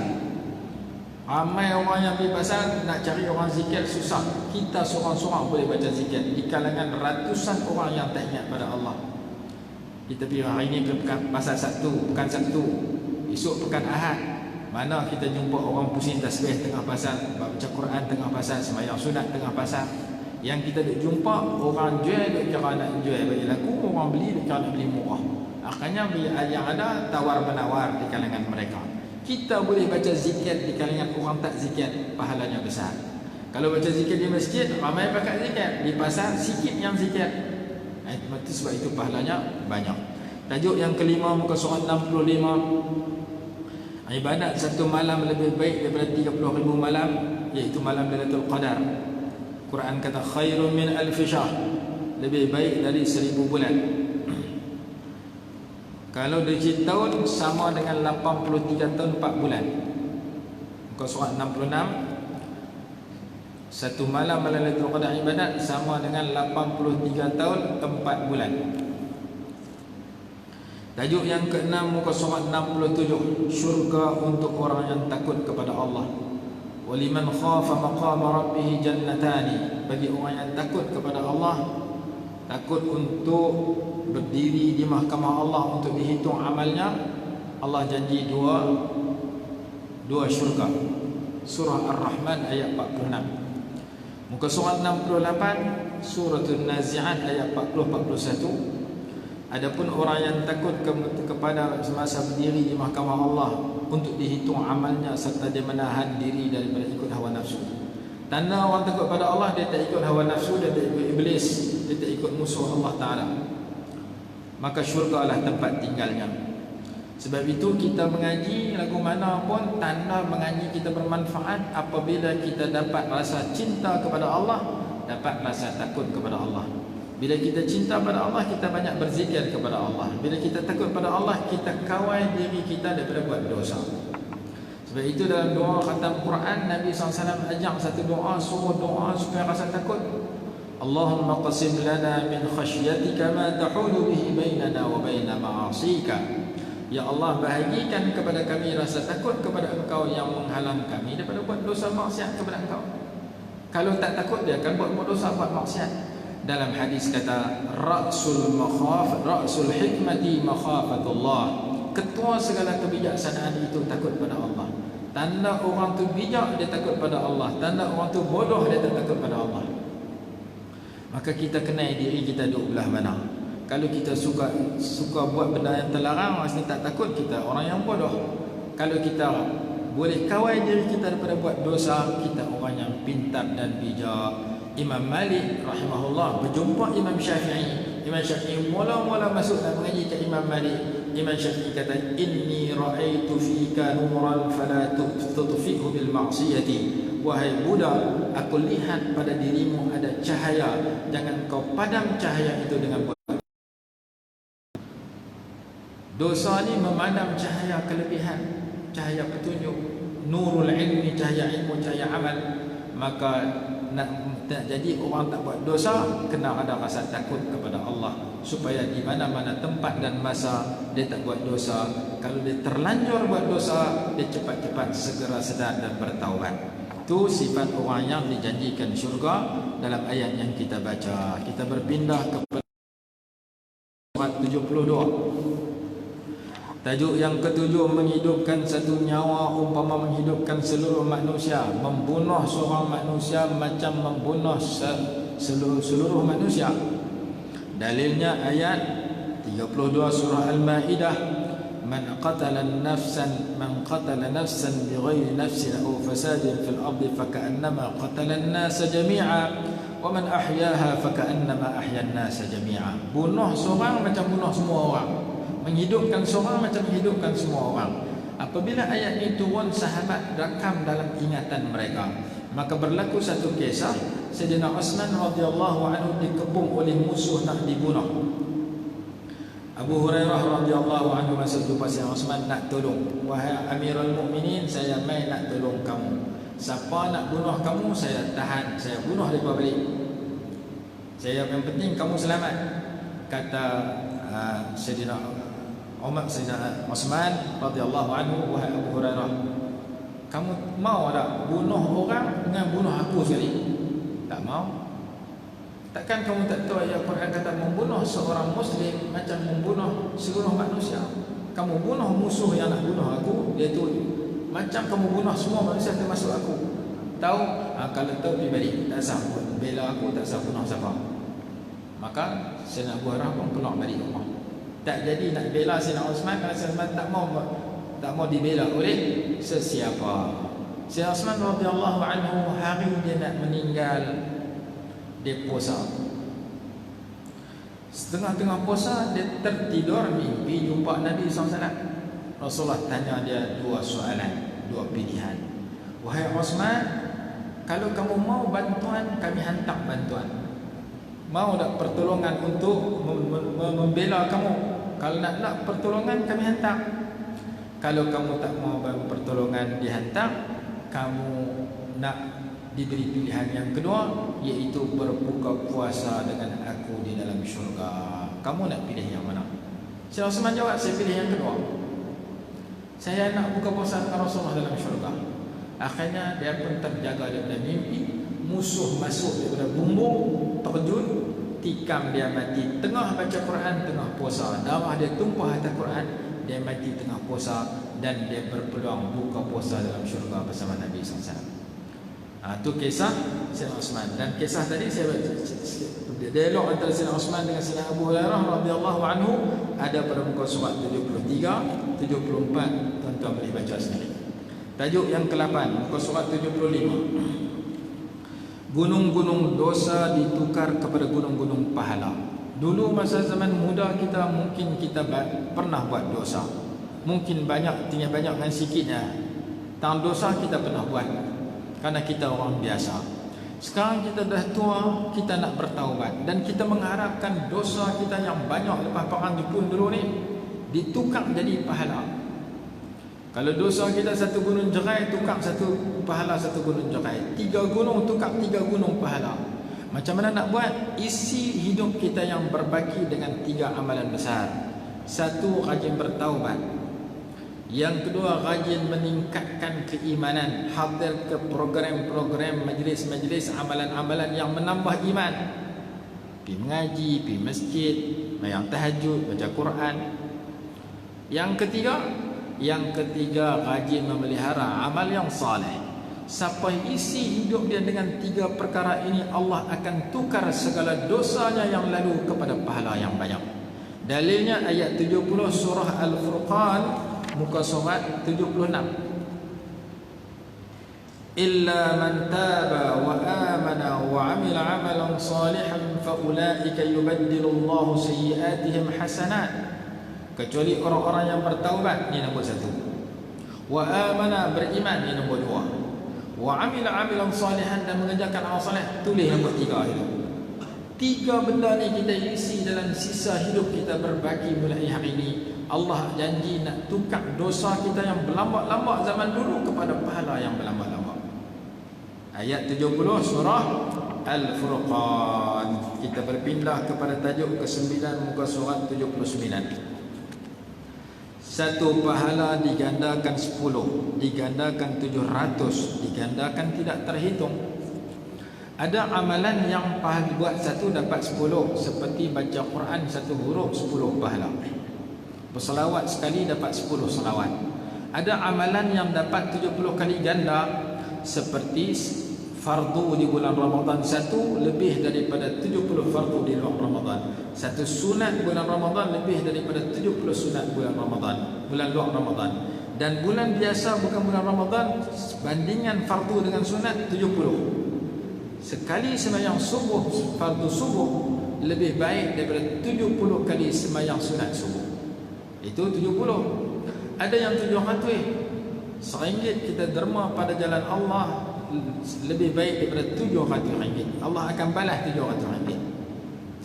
Ramai orang yang pergi pasar nak cari orang zikir susah. Kita seorang-seorang boleh baca zikir di kalangan ratusan orang yang tak ingat pada Allah. Kita pergi hari ini pekan pasar Sabtu, pekan Sabtu, esok pekan Ahad. Mana kita jumpa orang pusing tasbih tengah pasar, baca Quran tengah pasar, sembahyang sunat tengah pasar. Yang kita duk jumpa orang jual duk kira nak jual bagi laku, orang beli duk kira nak beli murah. Akhirnya yang ada tawar-menawar di kalangan mereka. Kita boleh baca zikir di kalangan orang tak zikir, pahalanya besar. Kalau baca zikir di masjid, ramai pakai zikir. Di pasar, sikit yang zikir. Sebab itu pahalanya banyak. Tajuk yang kelima, muka surat 65. Ibadat satu malam lebih baik daripada 30,000 malam, iaitu malam Lailatul Qadar. Quran kata khairun min alfi syahr, lebih baik dari 1000 bulan. Kalau dari tahun sama dengan 83 tahun 4 bulan. Muka surat 66. Satu malam Lailatul Qadar ibadat sama dengan 83 tahun 4 bulan. Tajuk yang ke-6, muka surat 67. Syurga untuk orang yang takut kepada Allah. Waliman khafa maqama rabbih jannatani. Bagi orang yang takut kepada Allah, takut untuk berdiri di mahkamah Allah untuk dihitung amalnya, Allah janji dua syurga. Surah Ar-Rahman ayat 46. Muka surat 68, Suratul Nazi'at ayat 40-41. Adapun orang yang takut kepada semasa berdiri di mahkamah Allah untuk dihitung amalnya, serta dia menahan diri daripada ikut hawa nafsu. Tanda orang takut pada Allah, dia tak ikut hawa nafsu, dia tak ikut iblis, dia tak ikut musuh Allah Ta'ala. Maka syurga lah tempat tinggalnya. Sebab itu kita mengaji lagu mana pun, tanda mengaji kita bermanfaat apabila kita dapat rasa cinta kepada Allah, dapat rasa takut kepada Allah. Bila kita cinta pada Allah, kita banyak berzikir kepada Allah. Bila kita takut pada Allah, kita kawal diri kita daripada buat dosa. Sebab itu dalam doa khatam Quran, Nabi SAW ajak satu doa, suruh doa supaya rasa takut. Allahumma qasim lana min khasyatika ma tahulu bihi bainana wa baina ma'asika. Ya Allah, bahagikan kepada kami rasa takut kepada Engkau yang menghalang kami daripada buat dosa maksiat kepada Engkau. Kalau tak takut, dia akan buat dosa, buat maksiat. Dalam hadis kata, Ra'sul hikmati makhafatullah. Ketua segala kebijaksanaan itu takut pada Allah. Tanda orang tu bijak, dia takut pada Allah. Tanda orang tu bodoh, dia tak takut pada Allah. Maka kita kenal diri kita duduk belah mana. Kalau kita suka buat benda yang terlarang, maksudnya tak takut, kita orang yang bodoh. Kalau kita boleh kawal diri kita daripada buat dosa, kita orang yang pintar dan bijak. Imam Malik rahimahullah berjumpa Imam Syafi'i. Imam Syafi'i mula-mula masuk dan mengaji ke Imam Malik. Imam Syafi'i kata, inni ra'aitu fika nuran fala tutfi'hu bil ma'siyati. Wahai budak, aku lihat pada dirimu ada cahaya, jangan kau padam cahaya itu dengan buat dosa. Ni memadam cahaya kelebihan, cahaya petunjuk, nurul ilmi, cahaya ilmu, cahaya amal. Maka nak jadi orang tak buat dosa, kena ada rasa takut kepada Allah, supaya di mana-mana tempat dan masa dia tak buat dosa. Kalau dia terlanjur buat dosa, dia cepat-cepat segera sedar dan bertaubat. Itu sifat orang yang dijanjikan syurga dalam ayat yang kita baca. Kita berpindah kepada surat 72. Tajuk yang ketujuh, menghidupkan satu nyawa umpama menghidupkan seluruh manusia. Membunuh seorang manusia macam membunuh seluruh manusia. Dalilnya ayat 32 surah Al-Maidah. Man qatala nafsan bighairi nafsin aw fasadin fil ardi faka'annama qatala an-nasa jami'a wa man ahyaha faka'annama ahya an-nasa jami'a. Bunuh seorang macam bunuh semua orang. Menghidupkan seorang macam menghidupkan semua orang. Apabila ayat ini turun, sahabat rakam dalam ingatan mereka. Maka berlaku satu kisah, Sayyidina Uthman radhiyallahu anhu dikepung oleh musuh nak dibunuh. Abu Hurairah radhiyallahu anhu masuk jumpa Sayyidina Uthman nak tolong. Wahai Amirul Mukminin, saya mai nak tolong kamu. Siapa nak bunuh kamu, saya tahan, saya bunuh dia balik. Saya yang penting kamu selamat. Kata Sayyidina Uthman radhiyallahu anhu, wahai Abu Hurairah, kamu mau tak bunuh orang dengan bunuh aku sekali? Tak mau. Takkan kamu tak tahu ayat Quran kata membunuh seorang Muslim macam membunuh seluruh manusia. Kamu bunuh musuh yang nak bunuh aku, dia tu macam kamu bunuh semua manusia termasuk aku. Tahu? Kalau tahu pergi balik, tak sah bela aku, tak sah bunuh siapa. Maka Sayyidina Abu Hurairah pun keluar balik rumah. Tak jadi nak bela Sayyidina Uthman, kerana Sayyidina Uthman tak mau dibela oleh sesiapa. Sayyidina Uthman radhiyallahu anhu, hari dia nak meninggal, dia puasa. Setengah-tengah puasa, dia tertidur, mimpi jumpa Nabi SAW. Rasulullah tanya dia dua soalan, dua pilihan. Wahai Uthman, kalau kamu mau bantuan, kami hantar bantuan. Mau tak pertolongan untuk membela kamu? Kalau nak pertolongan, kami hantar. Kalau kamu tak mau pertolongan dihantar, kamu nak diberi pilihan yang kedua, iaitu berbuka puasa dengan aku di dalam syurga. Kamu nak pilih yang mana? Sayyidina Uthman jawab, saya pilih yang kedua. Saya nak buka puasa dengan Rasulullah dalam syurga. Akhirnya dia pun terjaga daripada mimpi. Musuh masuk daripada bumbung, terjun, tikam dia mati tengah baca Quran, tengah puasa. Darah dia tumpah atas Quran, dia mati tengah puasa, dan dia berpeluang buka puasa dalam syurga bersama Nabi SAW. Itu kisah Sayyidina Uthman. Dan kisah tadi saya dialog antara Sayyidina Uthman dengan Sayyidina Abu Hurairah radhiyallahu anhu ada pada muka surat 73, 74. Tuan-tuan boleh baca sendiri. Tajuk yang ke-8, muka surat 75. Gunung-gunung dosa ditukar kepada gunung-gunung pahala. Dulu masa zaman muda kita, mungkin kita pernah buat dosa. Mungkin banyak, tinggal banyak dengan sikitnya. Tang dosa kita pernah buat, kerana kita orang biasa. Sekarang kita dah tua, kita nak bertaubat, dan kita mengharapkan dosa kita yang banyak lepas perang Jepun dulu ni ditukar jadi pahala. Kalau dosa kita satu gunung jerai, tukar satu pahala satu gunung jerai. 3 gunung tukar 3 gunung pahala. Macam mana nak buat? Isi hidup kita yang berbaki dengan 3 amalan besar. Satu, rajin bertaubat. Yang kedua, rajin meningkatkan keimanan, hadir ke program-program majlis-majlis amalan-amalan yang menambah iman. Pergi mengaji, pergi masjid, bayang tahajud, baca Quran. Yang ketiga, rajin memelihara amal yang saleh. Siapa isi hidup dia dengan tiga perkara ini, Allah akan tukar segala dosanya yang lalu kepada pahala yang banyak. Dalilnya ayat 70 surah Al-Furqan, muka surat 76. Illa man taba wa amana wa amila amalan salihan fa ulaika yubaddilullahu sayyi'atihim hasanat. Kecuali orang-orang yang bertaubat, ini nombor satu. Wa amana, beriman, ini nombor dua. Wa amila amalan salihan, dan mengerjakan amal saleh, tulis nombor tiga itu. Tiga benda ni kita isi dalam sisa hidup kita berbagi mulai hari ini. Allah janji nak tukar dosa kita yang berlambak-lambak zaman dulu kepada pahala yang berlambak-lambak. Ayat 70 surah Al-Furqan. Kita berpindah kepada tajuk ke-9 muka surat 79. Satu pahala digandakan 10, digandakan 700, digandakan tidak terhitung. Ada amalan yang pahala buat satu dapat 10, seperti baca Quran satu huruf 10 pahala. Berselawat sekali dapat 10 selawat. Ada amalan yang dapat 70 kali ganda, seperti fardu di bulan Ramadan satu lebih daripada 70 fardu di luar Ramadan. Satu sunat bulan Ramadan lebih daripada 70 sunat bulan Ramadan, bulan luar Ramadan. Dan bulan biasa bukan bulan Ramadan, bandingan fardu dengan sunat 70. Sekali sembahyang subuh, fardu subuh, lebih baik daripada 70 kali sembahyang sunat subuh. Itu 70. Ada yang 700. RM1 kita derma pada jalan Allah lebih baik daripada RM700. Allah akan balas RM700.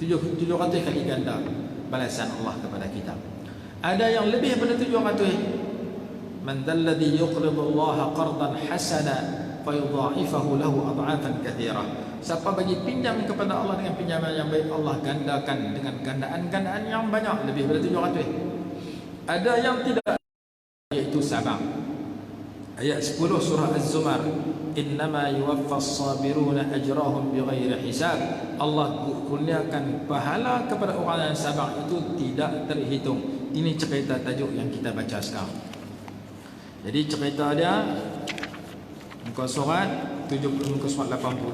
700 kali ganda balasan Allah kepada kita. Ada yang lebih daripada 700. Man dzalladzi yuqridu Allah qardan hasana fayudha'ifahu lahu ad'afan katsira. Siapa bagi pinjam kepada Allah dengan pinjaman yang baik, Allah gandakan dengan gandaan-gandaan yang banyak, lebih daripada 700. Ada yang tidak, iaitu sabar. Ayat 10 surah Az-Zumar, innama yuwaffas sabiruna ajrahum bighairi hisab. Allah kurniakan pahala kepada orang yang sabar itu tidak terhitung. Ini cerita tajuk yang kita baca sekarang. Jadi cerita dia muka surat 70, muka surat 80.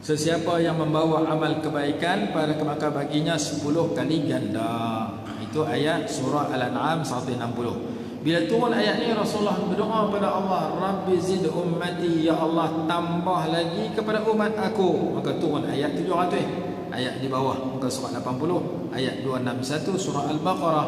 Sesiapa yang membawa amal kebaikan, maka baginya 10 kali ganda. Itu ayat surah Al-An'am 160. Bila turun ayat ni, Rasulullah berdoa kepada Allah, Rabbi zid ummati, ya Allah tambah lagi kepada umat aku. Maka turun ayat 700. Ayat di bawah muka surat 80, ayat 261 surah Al-Baqarah.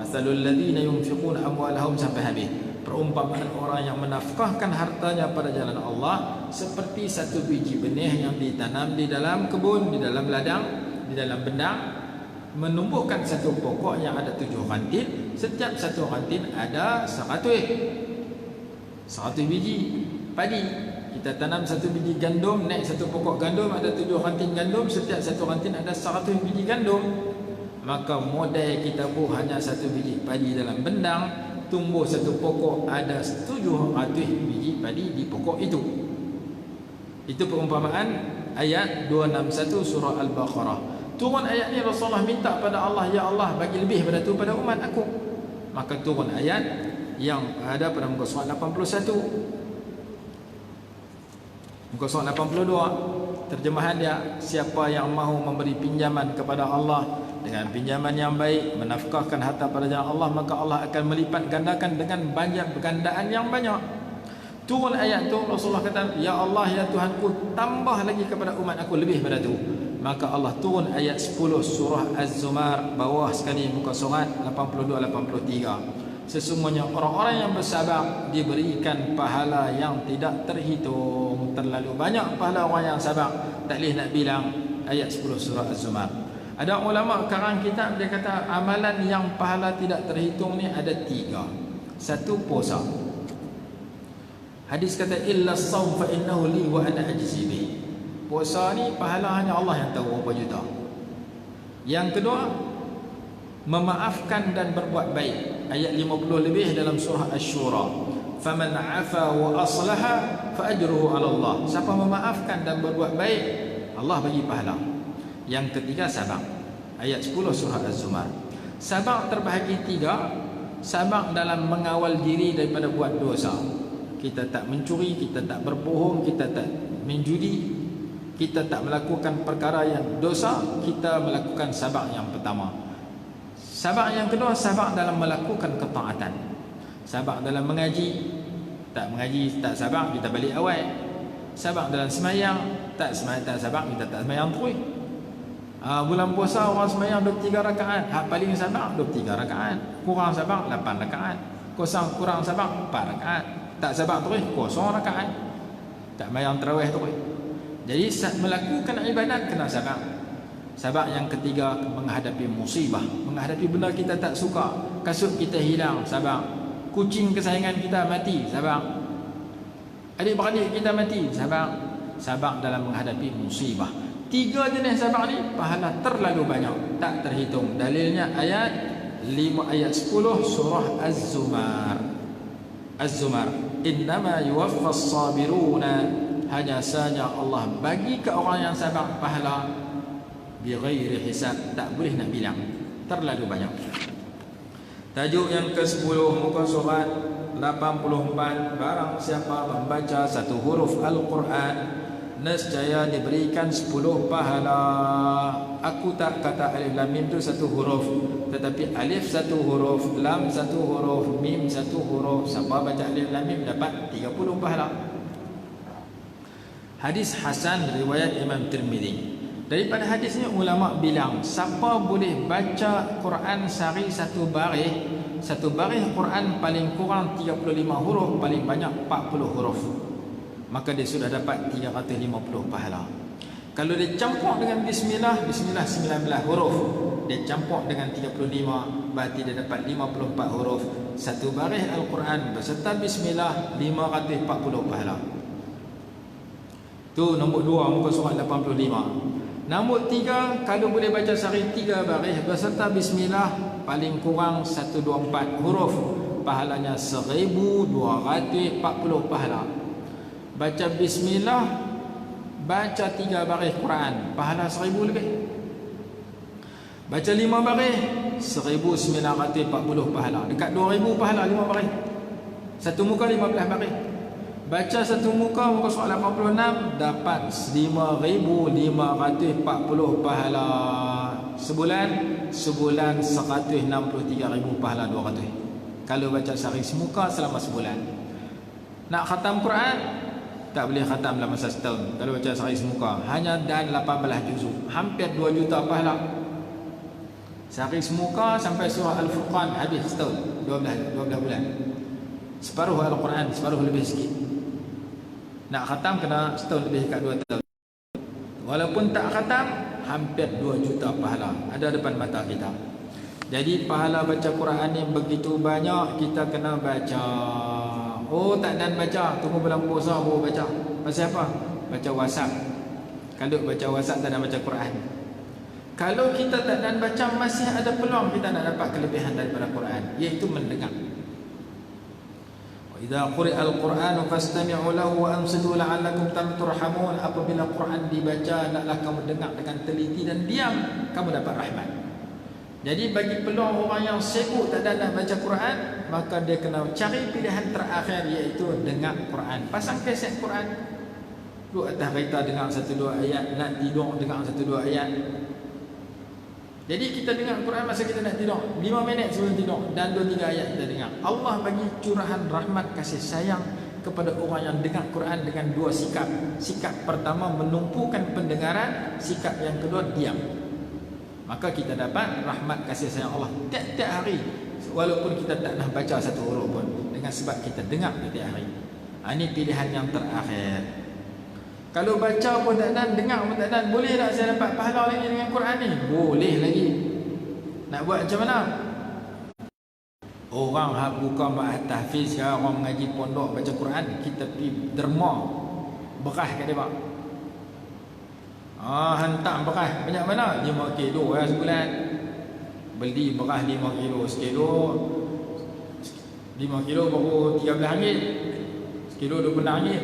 Masalul ladzina yunfiquna amwalahum, sampai habis. Perumpamaan orang yang menafkahkan hartanya pada jalan Allah seperti satu biji benih yang ditanam di dalam kebun, di dalam ladang, di dalam bendang, menumbuhkan satu pokok yang ada 7 ranting. Setiap satu ranting ada 100 biji padi. Kita tanam satu biji gandum, naik satu pokok gandum, ada 7 ranting gandum. Setiap satu ranting ada 100 biji gandum. Maka modal kita pun hanya satu biji padi dalam bendang, tumbuh satu pokok, ada 700 biji padi di pokok itu. Itu perumpamaan ayat 261 surah Al-Baqarah. Turun ayat ni, Rasulullah minta pada Allah, ya Allah bagi lebih pada tu pada umat aku. Maka turun ayat yang ada pada muka surat 81. Muka surat 82, terjemahan dia, siapa yang mahu memberi pinjaman kepada Allah dengan pinjaman yang baik, menafkahkan harta pada jalan Allah, maka Allah akan melipat gandakan dengan banyak gandaan yang banyak. Turun ayat tu, Rasulullah kata, ya Allah ya Tuhanku, tambah lagi kepada umat aku lebih pada tu. Maka Allah turun ayat 10 surah Az-Zumar, bawah sekali muka surat 82-83. Sesungguhnya orang-orang yang bersabar diberikan pahala yang tidak terhitung. Terlalu banyak pahala orang yang sabar, tak boleh nak bilang. Ayat 10 surah Az-Zumar. Ada ulama karang kitab, dia kata amalan yang pahala tidak terhitung ni ada 3. Satu, puasa. Hadis kata illa as-sawm fa innahu li wa ana ajzi bih. Puasa ni pahala hanya Allah yang tahu berapa juta. Yang kedua, memaafkan dan berbuat baik. Ayat 50 lebih dalam surah Asy-Syura. Faman 'afa wa aslaha fa ajruhu 'ala Allah. Siapa memaafkan dan berbuat baik, Allah bagi pahala. Yang ketiga sabar. Ayat 10 surah Az-Zumar. Sabar terbahagi tiga. Sabar dalam mengawal diri daripada buat dosa. Kita tak mencuri, kita tak berbohong, kita tak menjudi, kita tak melakukan perkara yang dosa, kita melakukan sabar yang pertama. Sabar yang kedua, sabar dalam melakukan ketaatan. Sabar dalam mengaji, tak mengaji tak sabar, kita balik awal. Sabar dalam semayang, tak sabar, kita tak semayang terus. Bulan puasa orang semayang 23 rakaat, hak paling sabar 23 rakaat, kurang sabar 8 rakaat, kurang sabar 4 rakaat, tak sabar terus kosong rakaat, tak semayang tarawih terus. Jadi melakukan ibadat kena sabar. Sabar yang ketiga, menghadapi musibah, menghadapi benda kita tak suka, kasut kita hilang, sabar. Kucing kesayangan kita mati, sabar. Adik-beradik kita mati, sabar. Sabar dalam menghadapi musibah. Tiga jenis sabar ni pahala terlalu banyak, tak terhitung. Dalilnya ayat 10 surah Az-Zumar. Az-Zumar, innama yuwaffas sabiruna, hanya saja Allah bagi ke orang yang sabar pahala bighairi hisab, tak boleh nak bilang, terlalu banyak. Tajuk yang ke-10 muka surat 84, barang siapa membaca satu huruf Al-Quran nescaya diberikan 10 pahala. Aku tak kata alif lam mim tu satu huruf, tetapi alif satu huruf, lam satu huruf, mim satu huruf. Siapa baca alif lam mim dapat 30 pahala. Hadis hasan riwayat Imam Tirmizi. Daripada hadis ni ulama bilang, siapa boleh baca Quran sehari satu baris Quran paling kurang 35 huruf, paling banyak 40 huruf, maka dia sudah dapat 350 pahala. Kalau dia campur dengan bismillah, bismillah 19 huruf, dia campur dengan 35, berarti dia dapat 54 huruf. Satu baris Al-Quran beserta bismillah 540 pahala. Tu nombor 2 muka surat 85. Nombor 3, kalau boleh baca sehari 3 baris beserta bismillah paling kurang 124 huruf, pahalanya 1240 pahala. Baca bismillah, baca 3 baris Quran, pahala 1000 lebih. Baca 5 baris 1940 pahala, dekat 2000 pahala 5 baris. Satu muka 15 baris. Baca satu muka surat 86 dapat 5540 pahala. Sebulan 163,000 pahala 200. Kalau baca sehari semuka selama sebulan. Nak khatam Quran tak boleh khatam dalam masa setahun. Kalau baca sehari semuka hanya dan 18 juzuk, hampir 2 juta pahala. Sehari semuka sampai surah Al-Furqan habis setahun, 12 bulan. Separuh Al-Quran, separuh lebih sikit. Nak khatam kena setahun lebih, dekat 2 tahun. Walaupun tak khatam, hampir 2 juta pahala ada depan mata kita. Jadi pahala baca Quran ni begitu banyak, kita kena baca. Oh tak dan baca, tunggu bulan puasa baru baca. Pasal apa? Baca WhatsApp. Kalau baca WhatsApp tak dan baca Quran. Kalau kita tak dan baca, masih ada peluang kita nak dapat kelebihan daripada Quran, iaitu mendengar. Idza quri'al Qur'anu fastami'u lahu wa ansitu la'allakum turhamun. Apabila Quran dibaca, hendaklah kamu dengar dengan teliti dan diam, kamu dapat rahmat. Jadi bagi peluang orang yang sibuk tak ada nak baca Quran, maka dia kena cari pilihan terakhir, iaitu dengar Quran. Pasang kaset Quran, duduk atas kereta dengar 1-2 ayat, nak tidur dengar 1-2 ayat. Jadi kita dengar Quran masa kita nak tidur, 5 minit sebelum tidur, dan 2-3 ayat kita dengar. Allah bagi curahan rahmat kasih sayang kepada orang yang dengar Quran dengan 2 sikap. Sikap pertama menumpukan pendengaran, sikap yang kedua diam. Maka kita dapat rahmat kasih sayang Allah tiap-tiap hari, walaupun kita tak nak baca satu huruf pun, dengan sebab kita dengar tiap hari. Ini pilihan yang terakhir. Kalau baca pun tak dan, dengar pun tak dan, boleh tak saya dapat pahala lagi dengan Quran ni? Boleh lagi. Nak buat macam mana? Orang yang buka ma'at tahfiz, sekarang orang mengaji pondok baca Quran, kita pergi derma beras kat dia. Hantar beras banyak mana? 5 kilo lah sebulan. Beli beras 5 kilo, sekilo 5 kilo baru RM13, sekilo RM20.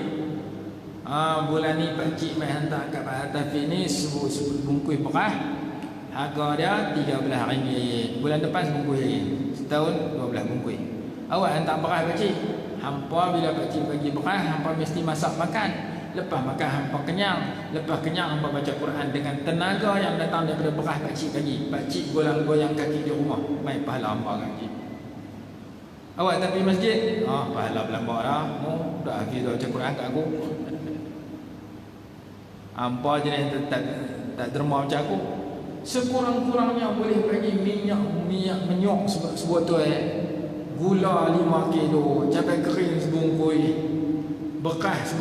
Bulan ni pakcik mai hantar kat Pak Hatafi ni sebungkus beras, harga dia RM13. Bulan depan sebungkus lagi, setahun 12 bungkus. Awak hantar beras pakcik, hampa bila pakcik bagi beras, hampa mesti masak makan. Lepas makan hampa kenyang, lepas kenyang hampa baca Quran dengan tenaga yang datang daripada beras pakcik bagi. Pakcik goyang-goyang kaki di rumah, mai pahala hampa pakcik. Awak tak pergi masjid, pahala berlambak dah. Dah hafiz baca Quran kat aku. Hampa jenis tak derma macam aku. Sekurang-kurangnya boleh bagi minyak menyok sebotol, gula 5 kilo, cabai kering sebungkus, bekas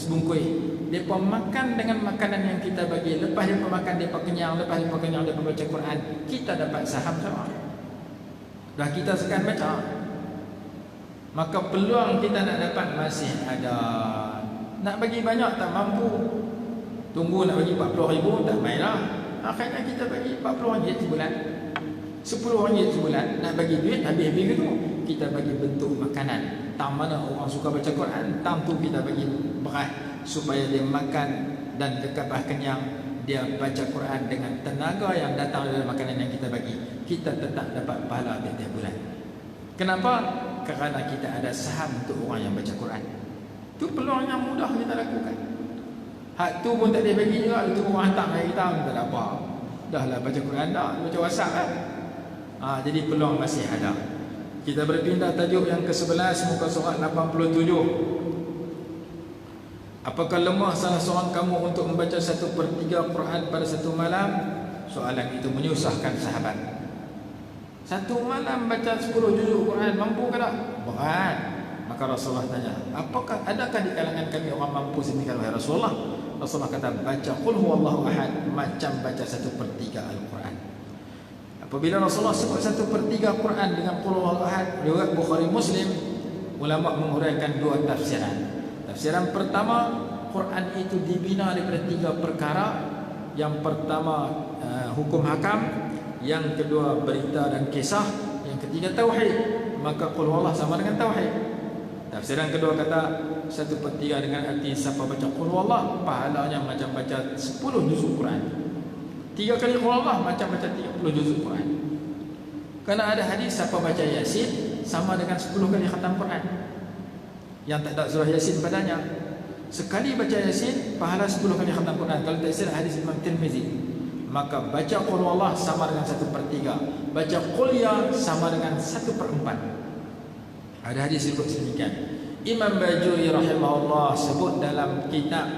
sebungkus. Mereka makan dengan makanan yang kita bagi. Lepas mereka makan, mereka kenyang. Lepas mereka kenyang, mereka baca Quran. Kita dapat saham sama. Dah kita sekian baca, maka peluang kita nak dapat masih ada. Nak bagi banyak tak mampu, tunggu nak bagi 40 ribu tak main lah. Akhirnya kita bagi 40 ringgit sebulan, 10 ringgit sebulan. Nak bagi duit habis-habis gitu. Kita bagi bentuk makanan. Tam mana orang suka baca Quran, tam tu kita bagi beras supaya dia makan dan lepas kenyang dia baca Quran dengan tenaga yang datang dari makanan yang kita bagi. Kita tetap dapat pahala tiap-tiap bulan. Kenapa? Kerana kita ada saham untuk orang yang baca Quran. Itu peluang yang mudah kita lakukan. Hak tu pun tak boleh bagi juga. Itu orang hantar mai kita, tak ada apa. Dah lah baca Quran dah, baca WhatsApp kan. Jadi peluang masih ada. Kita berpindah tajuk yang ke-11, muka surat 87. Apakah lemah salah seorang kamu untuk membaca 1/3 Quran pada satu malam? Soalan itu menyusahkan sahabat. Satu malam baca 10 juzuk Quran, mampu ke tak? Berat. Maka Rasulullah tanya, apakah adakah di kalangan kami orang mampu sedemikian wahai Rasulullah? Rasulullah kata, baca qul huwallahu ahad macam baca 1/3 Al-Quran. Apabila Rasulullah sebut 1/3 Quran dengan qul huwallahu ahad, riwayat Bukhari Muslim, ulama menguraikan dua tafsiran. Tafsiran pertama, Quran itu dibina daripada 3 perkara. Yang pertama hukum hakam, yang kedua berita dan kisah, yang ketiga tauhid. Maka qul huwallahu sama dengan tauhid. Tafsiran kedua kata 1/3 dengan arti siapa baca qul huwallahu pahalanya macam baca 10 juzuk Quran. 3 kali qul huwallahu macam baca 30 juzuk Quran. Kerana ada hadis siapa baca Yasin sama dengan 10 kali khatam Quran. Yang tak ada surah Yasin padanya, sekali baca Yasin pahala 10 kali khatam Quran. Kalau tak silap hadis Imam Tirmizi. Maka baca qul huwallahu sama dengan 1/3. Baca qul ya sama dengan 1/4. Ada hadis sebut sedemikian. Imam Bajuri rahimahullah sebut dalam kitab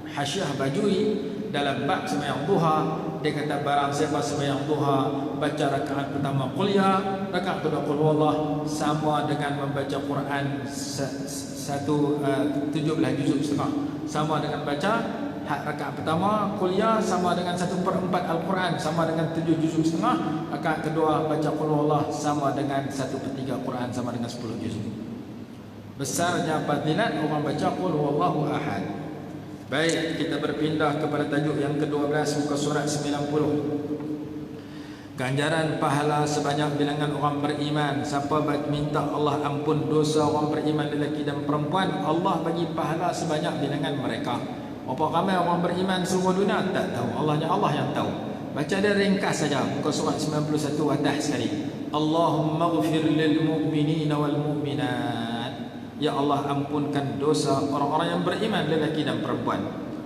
Hasyiah Bajuri dalam bab sembahyang duha, dia kata barang siapa sembahyang duha baca rakaat pertama qul ya, rakaat kedua qul huwallahu sama dengan membaca Quran 17 juzuk setengah. Sama dengan baca rakaat pertama qul ya sama dengan 1/4 Al-Quran, sama dengan 7 juzuk setengah. Rakaat kedua baca qul huwallahu sama dengan 1/3 Quran, sama dengan 10 juzuk. Besarnya fadilat orang baca qul huwallahu ahad. Baik, kita berpindah kepada tajuk yang ke-12, muka surat 90. Ganjaran pahala sebanyak bilangan orang beriman. Siapa minta Allah ampun dosa orang beriman lelaki dan perempuan, Allah bagi pahala sebanyak bilangan mereka. Berapa ramai orang beriman seluruh dunia tak tahu, Allah yang tahu. Baca dia ringkas saja, muka surat 91 atas sekali. Allahumma ghfir lil mu'minina wal mu'minat. Ya Allah, ampunkan dosa orang-orang yang beriman lelaki dan perempuan.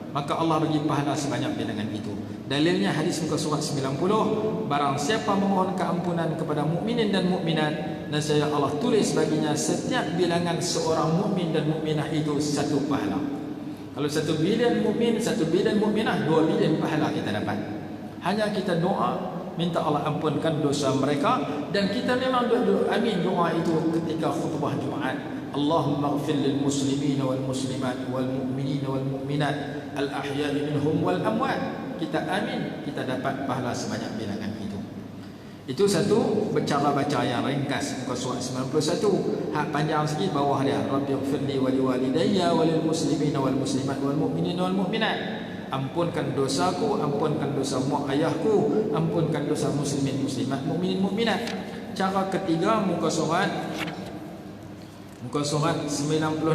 Maka Allah bagi pahala sebanyak bilangan itu. Dalilnya hadis muka surat 90, barang siapa memohon keampunan kepada mukminin dan mukminat, nescaya Allah tulis baginya setiap bilangan seorang mukmin dan mukminah itu satu pahala. Kalau 1 bilion mukmin, 1 bilion mukminah, 2 bilion pahala kita dapat. Hanya kita doa minta Allah ampunkan dosa mereka, dan kita memang doa amin doa itu ketika khutbah Jumaat. Allahumma ighfir lil muslimin wal muslimat wal mu'minin wal mu'minat al ahya'i minhum wal amwat. Kita amin, kita dapat pahala sebanyak bilangan itu. Itu satu cara baca yang ringkas, muka surat 91. Hak panjang sikit bawah dia, Rabbi ighfirli wa liwalidayya wa lil muslimin wal muslimat wal mu'minin wal mu'minat. ampunkan dosaku, ampunkan dosa mak ayahku, ampunkan dosa muslimin muslimat, mukminin mukminat. Cara ketiga, muka surat 96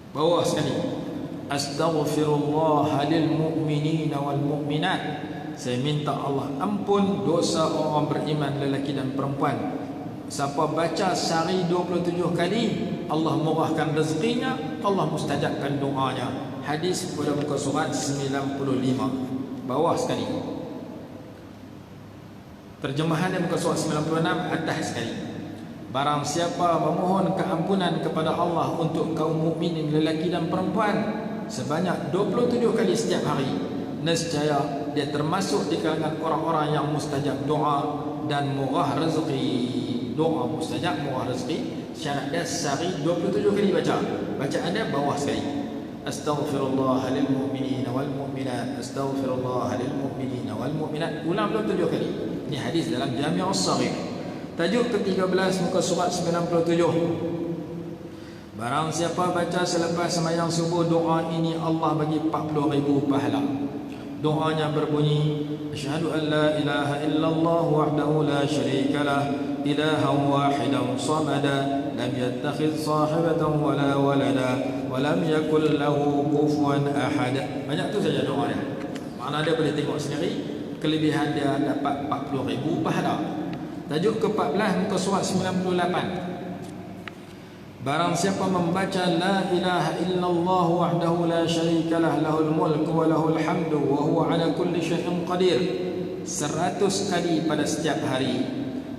bawah sekali. Astaghfirullah lil mu'minina wal mu'minat. Saya minta Allah ampun dosa orang beriman lelaki dan perempuan. Siapa baca sehari 27 kali, Allah murahkan rezekinya, Allah mustajabkan doanya. Hadis pada muka surat 95 bawah sekali. Terjemahan di muka surat 96 atas sekali. Barang siapa memohon keampunan kepada Allah untuk kaum mukminin lelaki dan perempuan sebanyak 27 kali setiap hari, nescaya dia termasuk di kalangan orang-orang yang mustajab doa dan murah rezeki. Doa mustajab, murah rezeki. Syarat dia sehari 27 kali baca. Bacaan dia bawah sekali. Astaghfirullah lil mu'minina wal mu'minat. Astaghfirullah lil mu'minina wal mu'minat. Ulang 27 kali. Ini hadis dalam Jami' As-Saghir. Tajuk ke-13 muka surat 97. Barang siapa baca selepas sembahyang subuh doa ini, Allah bagi 40,000 pahala. Doanya berbunyi, asyhadu an la ilaha illallah wahdahu la syarika lah, ilahan wahidan samada, lam yattakhidh sahibatan wala walada, wa lam yakul lahu kufuwan ahad. Banyak tu saja doanya. Makna dia boleh tengok sendiri, kelebihan dia dapat 40,000 pahala. Tajuk ke-14 muka surat 98. Barang siapa membaca la ilaha illallah wahdahu la syarika lah, lahul mulku wa lahul hamdu wa huwa ala kulli syai'in qadir 100 kali pada setiap hari,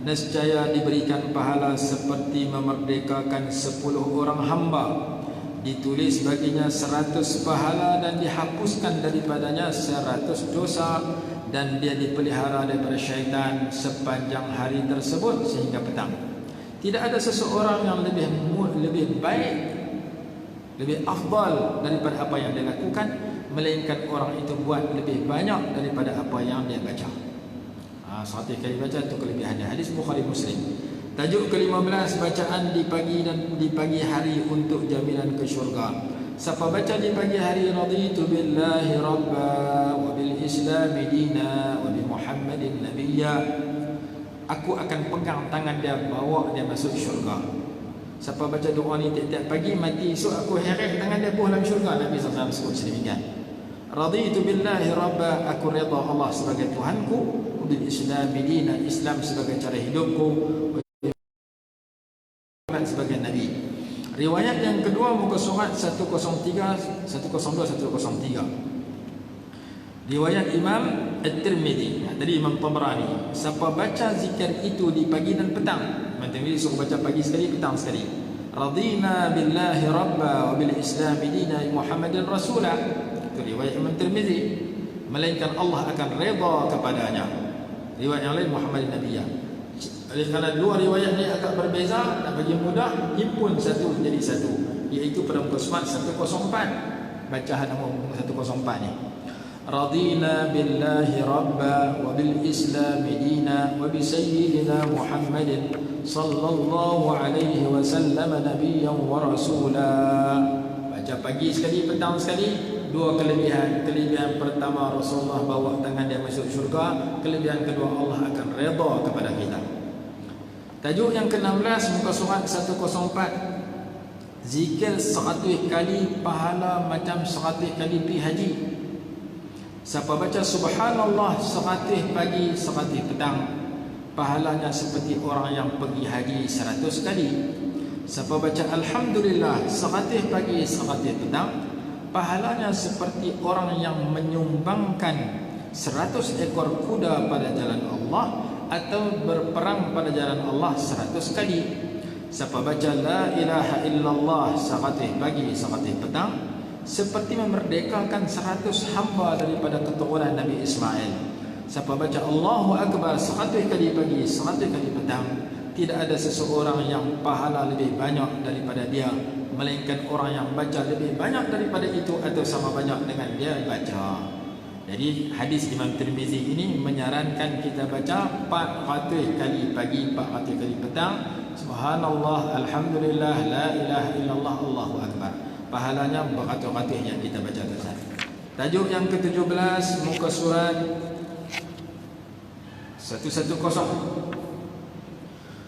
nescaya diberikan pahala seperti memerdekakan 10 orang hamba. Ditulis baginya 100 pahala dan dihapuskan daripadanya 100 dosa, dan dia dipelihara daripada syaitan sepanjang hari tersebut sehingga petang. Tidak ada seseorang yang lebih baik, lebih afdal daripada apa yang dia lakukan, melainkan orang itu buat lebih banyak daripada apa yang dia baca. 100 kali baca itu kelebihannya. Hadis Bukhari Muslim. Tajuk ke-15, bacaan di pagi dan di pagi hari untuk jaminan ke syurga. Siapa baca di pagi hari, raditu billahi rabba wa bil islami dina wa bi muhammadin nabiyya, aku akan pegang tangan dia, bawa dia masuk syurga. Siapa baca doa ni tiap-tiap pagi, mati esok aku heret tangan dia buah dalam syurga. Nabi SAW sebut sedemikian. Raditu billahi rabba, aku redha Allah sebagai Tuhanku, bil islami dina, Islam sebagai cara hidupku, sebagai Nabi. Riwayat yang kedua muka surat 103, 102, 103. Riwayat Imam At-Tirmidzi. Tadi Imam Tabrani. Siapa baca zikir itu di pagi dan petang, Imam Tirmidzi suruh baca pagi sekali, petang sekali. Radina billahi rabba wa bil islam dina Muhammadin rasula. Itu riwayat Imam Tirmidzi. Melainkan Allah akan redha kepadanya. Riwayat yang lain Muhammadin nabiyya. Oleh kerana dua riwayat ni agak berbeza, nak bagi mudah, himpun satu jadi satu, iaitu pada muka surat 104. Bacaan nombor 104 ni. Radina billahi rabba wa bil islam dina wa bi sayyidina Muhammadin sallallahu alaihi wasallam nabiyyan wa rasula. Baca pagi sekali, petang sekali. Dua kelebihan. Kelebihan pertama, Rasulullah bawa tangan dia masuk syurga. Kelebihan kedua, Allah akan redha kepada kita. Tajuk yang ke-16 muka surat 104. Zikir 100 kali pahala macam 100 kali pergi haji. Siapa baca subhanallah 100 pagi 100 petang, pahalanya seperti orang yang pergi haji 100 kali. Siapa baca alhamdulillah 100 pagi 100 petang, pahalanya seperti orang yang menyumbangkan 100 ekor kuda pada jalan Allah atau berperang pada jalan Allah 100 kali. Siapa baca la ilaha illallah 100 pagi 100 petang, seperti memerdekakan 100 hamba daripada keturunan Nabi Ismail. Siapa baca Allahu Akbar 100 kali pagi 100 kali petang, tidak ada seseorang yang pahala lebih banyak daripada dia, melainkan orang yang baca lebih banyak daripada itu atau sama banyak dengan dia baca. Jadi hadis Imam Tirmizi ini menyarankan kita baca 400 kali pagi, 400 kali petang. Subhanallah, alhamdulillah, la ilaha illallah, Allahu Akbar. Pahalanya beratus-ratus yang kita baca tersebut. Tajuk yang ke-17 muka surat 110.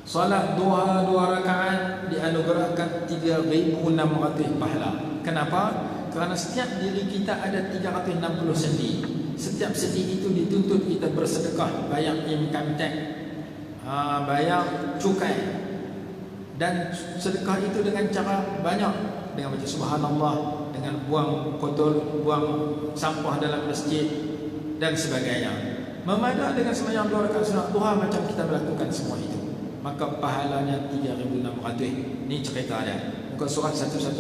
Salat duha 2 rakaat dianugerahkan 3,600 pahala. Kenapa? Kerana setiap diri kita ada 360 sendi. Setiap sendi itu dituntut kita bersedekah, bayar income tax, bayar cukai. Dan sedekah itu dengan cara banyak, dengan baca subhanallah, dengan buang kotor, buang sampah dalam masjid dan sebagainya. Memadah dengan sembahyang 2 rakaat sunat duha macam kita melakukan semua itu, maka pahalanya 3,600. Ini cerita dia. Muka surat 110.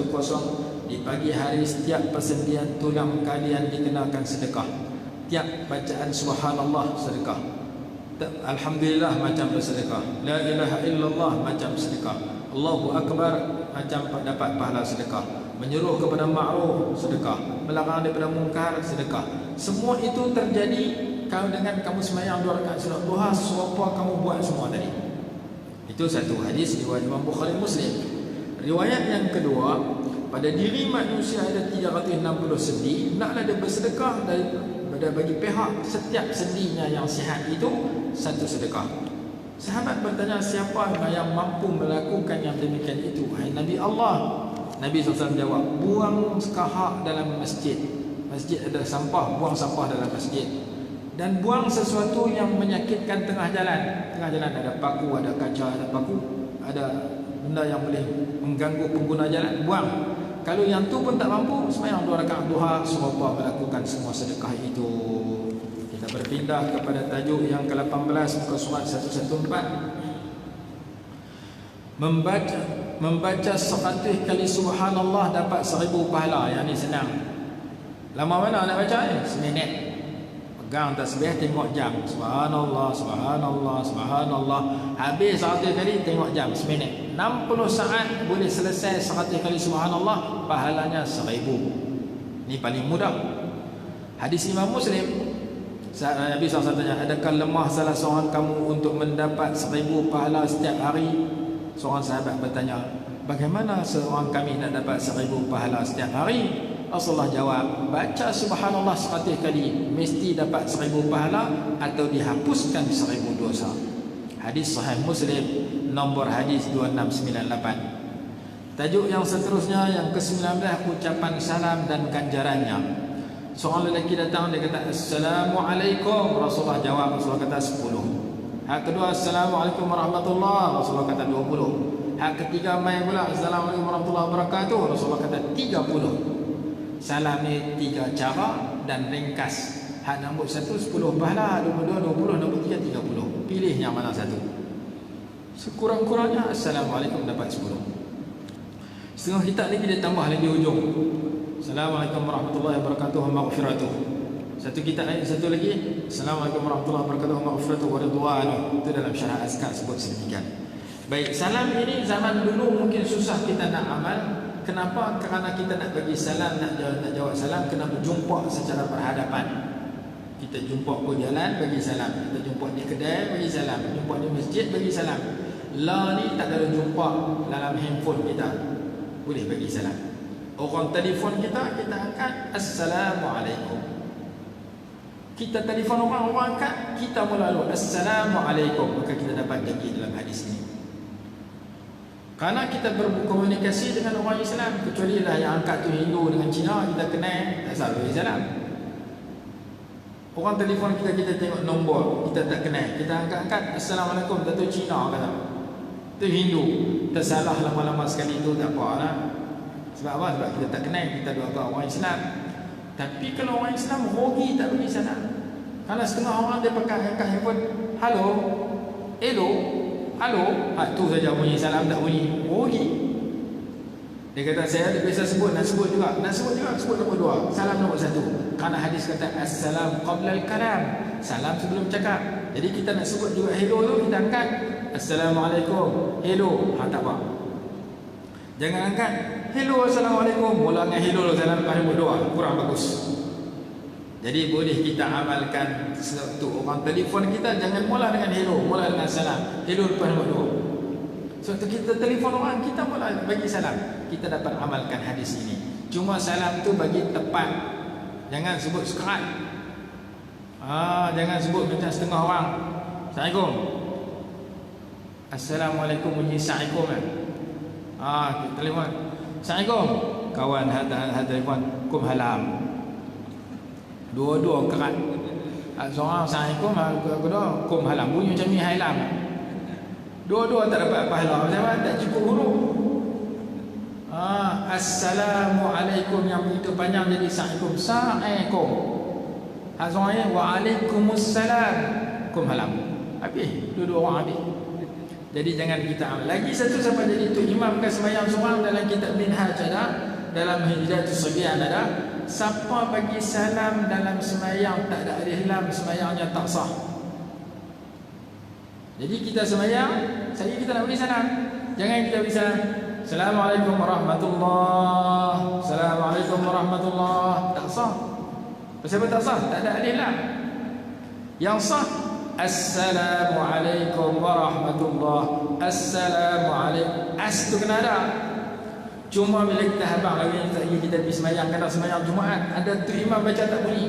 Di pagi hari setiap persendian tulang kalian dikenakan sedekah. Tiap bacaan subhanallah sedekah, alhamdulillah macam bersedekah, la ilaha illallah macam sedekah, Allahu akbar macam dapat pahala sedekah, menyuruh kepada ma'ruf sedekah, melarang daripada mungkar sedekah. Semua itu terjadi kalau dengan kamu sembahyang 2 rakaat sunat duha serupa kamu buat semua tadi. Itu satu hadis riwayat Imam Bukhari Muslim. Riwayat yang kedua, pada diri manusia ada 360 sendi, naklah dia bersedekah daripada bagi pihak setiap sendinya yang sihat itu satu sedekah. Sahabat bertanya, siapa yang mampu melakukan yang demikian itu? Hai Nabi Allah. Nabi SAW jawab, buang kahak dalam masjid. Masjid ada sampah, buang sampah dalam masjid. Dan buang sesuatu yang menyakitkan tengah jalan. Tengah jalan ada paku, ada kaca, ada paku, ada benda yang boleh mengganggu pengguna jalan, buang. Kalau yang tu pun tak mampu, sembahyang 2 rakaat duha serupa melakukan semua sedekah itu. Kita berpindah kepada tajuk yang ke-18 muka surat 114. Membaca 100 kali subhanallah dapat 1000 pahala. Yang ni senang. Lama mana nak baca ni? Seminit. Pegang tasbih, tengok jam. Subhanallah, subhanallah, subhanallah. Habis 100 kali, tengok jam. Seminit. 60 saat boleh selesai 100 kali subhanallah, pahalanya 1000. Ini paling mudah. Hadis Imam Muslim, Nabi SAW tanya, adakah lemah salah seorang kamu untuk mendapat 1000 pahala setiap hari? Seorang sahabat bertanya, bagaimana seorang kami nak dapat 1000 pahala setiap hari? Rasulullah jawab, baca subhanallah 100 kali mesti dapat 1000 pahala atau dihapuskan 1000 dosa. Hadis Sahih Muslim, nombor hadis 2698. Tajuk yang seterusnya yang ke-19, ucapan salam dan ganjarannya. Seorang lelaki datang, dia kata Assalamualaikum. Rasulullah jawab, Rasulullah kata 10. Hak kedua, Assalamualaikum warahmatullahi, Rasulullah kata 20. Hak ketiga mai pula, Assalamualaikum warahmatullahi wabarakatuh, Rasulullah kata 30. Salam ni 3 cara dan ringkas. Hak nombor 1 10 pahala, nombor 2 20, nombor 3 30. Pilih yang mana satu. Sekurang-kurangnya Assalamualaikum dapat 10. Setengah kitab lagi dia tambah lagi hujung, Assalamualaikum warahmatullahi wabarakatuh wa maghfiratuh. Satu kitab lain, satu lagi, Assalamualaikum warahmatullahi wabarakatuh wa maghfiratuh wa ridwanuh. Itu dalam syarah azkar sebut sedemikian. Baik, salam ini zaman dulu mungkin susah kita nak amal. Kenapa? Kerana kita nak bagi salam, nak jawab salam, kena berjumpa secara berhadapan. Kita jumpa pun jalan, bagi salam. Kita jumpa di kedai, bagi salam. Jumpa di masjid, bagi salam. La ni tak ada jumpa dalam handphone kita, boleh bagi salam. Orang telefon kita, kita angkat, Assalamualaikum. Kita telefon orang, orang angkat, kita mula lalu Assalamualaikum. Maka kita dapat janji dalam hadis ini. Kerana kita berkomunikasi dengan orang Islam, kecuali lah yang angkat tu Hindu dengan Cina, kita kenal, tak selalu salam. Orang telefon kita, kita tengok nombor, kita tak kenal, kita angkat-angkat, Assalamualaikum, tak tahu Cina kata, tu Hindu, tersalah lama-lama sekali tu tak apa lah. Sebab apa? Sebab kita tak kenal, kita doa orang Islam. Tapi kalau orang Islam rugi tak bagi salam. Kerana setengah orang dia pakai angkat handphone, halo, hello, halo, tu saja bunyi, salam tak bunyi, rugi. Dia kata saya ada biasa sebut, nak sebut juga sebut nombor 2, salam nombor 1. Kerana hadis kata assalam qabla al-kalam, salam sebelum cakap. Jadi kita nak sebut juga hello tu, kita angkat Assalamualaikum, hello, tak apa. Jangan angkat hello Assalamualaikum, mula dengan hello salam lepas nombor 2, kurang bagus. Jadi boleh kita amalkan untuk orang telefon kita, jangan mula dengan hello, mula dengan salam. Hello lepas nombor 2. Sebab tu kita telefon orang, kita mula bagi salam. Kita dapat amalkan hadis ini. Cuma salam tu bagi tepat. Jangan sebut sekerat. Jangan sebut macam setengah orang. Assalamualaikum. Assalamualaikum bunyi Assalamualaikum kan. Kita telefon. Assalamualaikum. Kawan hada telefon kum halam. Dua-dua kerat. Seorang Assalamualaikum, kedua kum halam. Bunyi macam ni halam. Dua-dua tak dapat pahala. Macam tak cukup huruf. Assalamualaikum yang begitu panjang jadi Assalamualaikum. Assalamualaikum. Hazranya waalaikumsalam. Kum halam. Habis. Dua-dua orang habis. Jadi jangan kita amal. Lagi satu sampai jadi itu imam ke sembahyang seorang dalam kitab Minhaj ada, dalam Hidayatus Sabian ada, siapa bagi salam dalam sembahyang tak ada ihram, sembahyangnya tak sah. Jadi kita sembahyang, kita nak beri salam. Jangan kita beri salam. Assalamualaikum warahmatullahi. Assalamualaikum warahmatullahi. Tak sah. Kenapa tak sah? Tak ada ihram. Yang sah Assalamualaikum warahmatullahi. Assalamualaikum. As tu kena ada. Cuma bila kita habang lagi kita pergi sembahyang, kata sembahyang Jumaat, ada tu imam baca tak bunyi,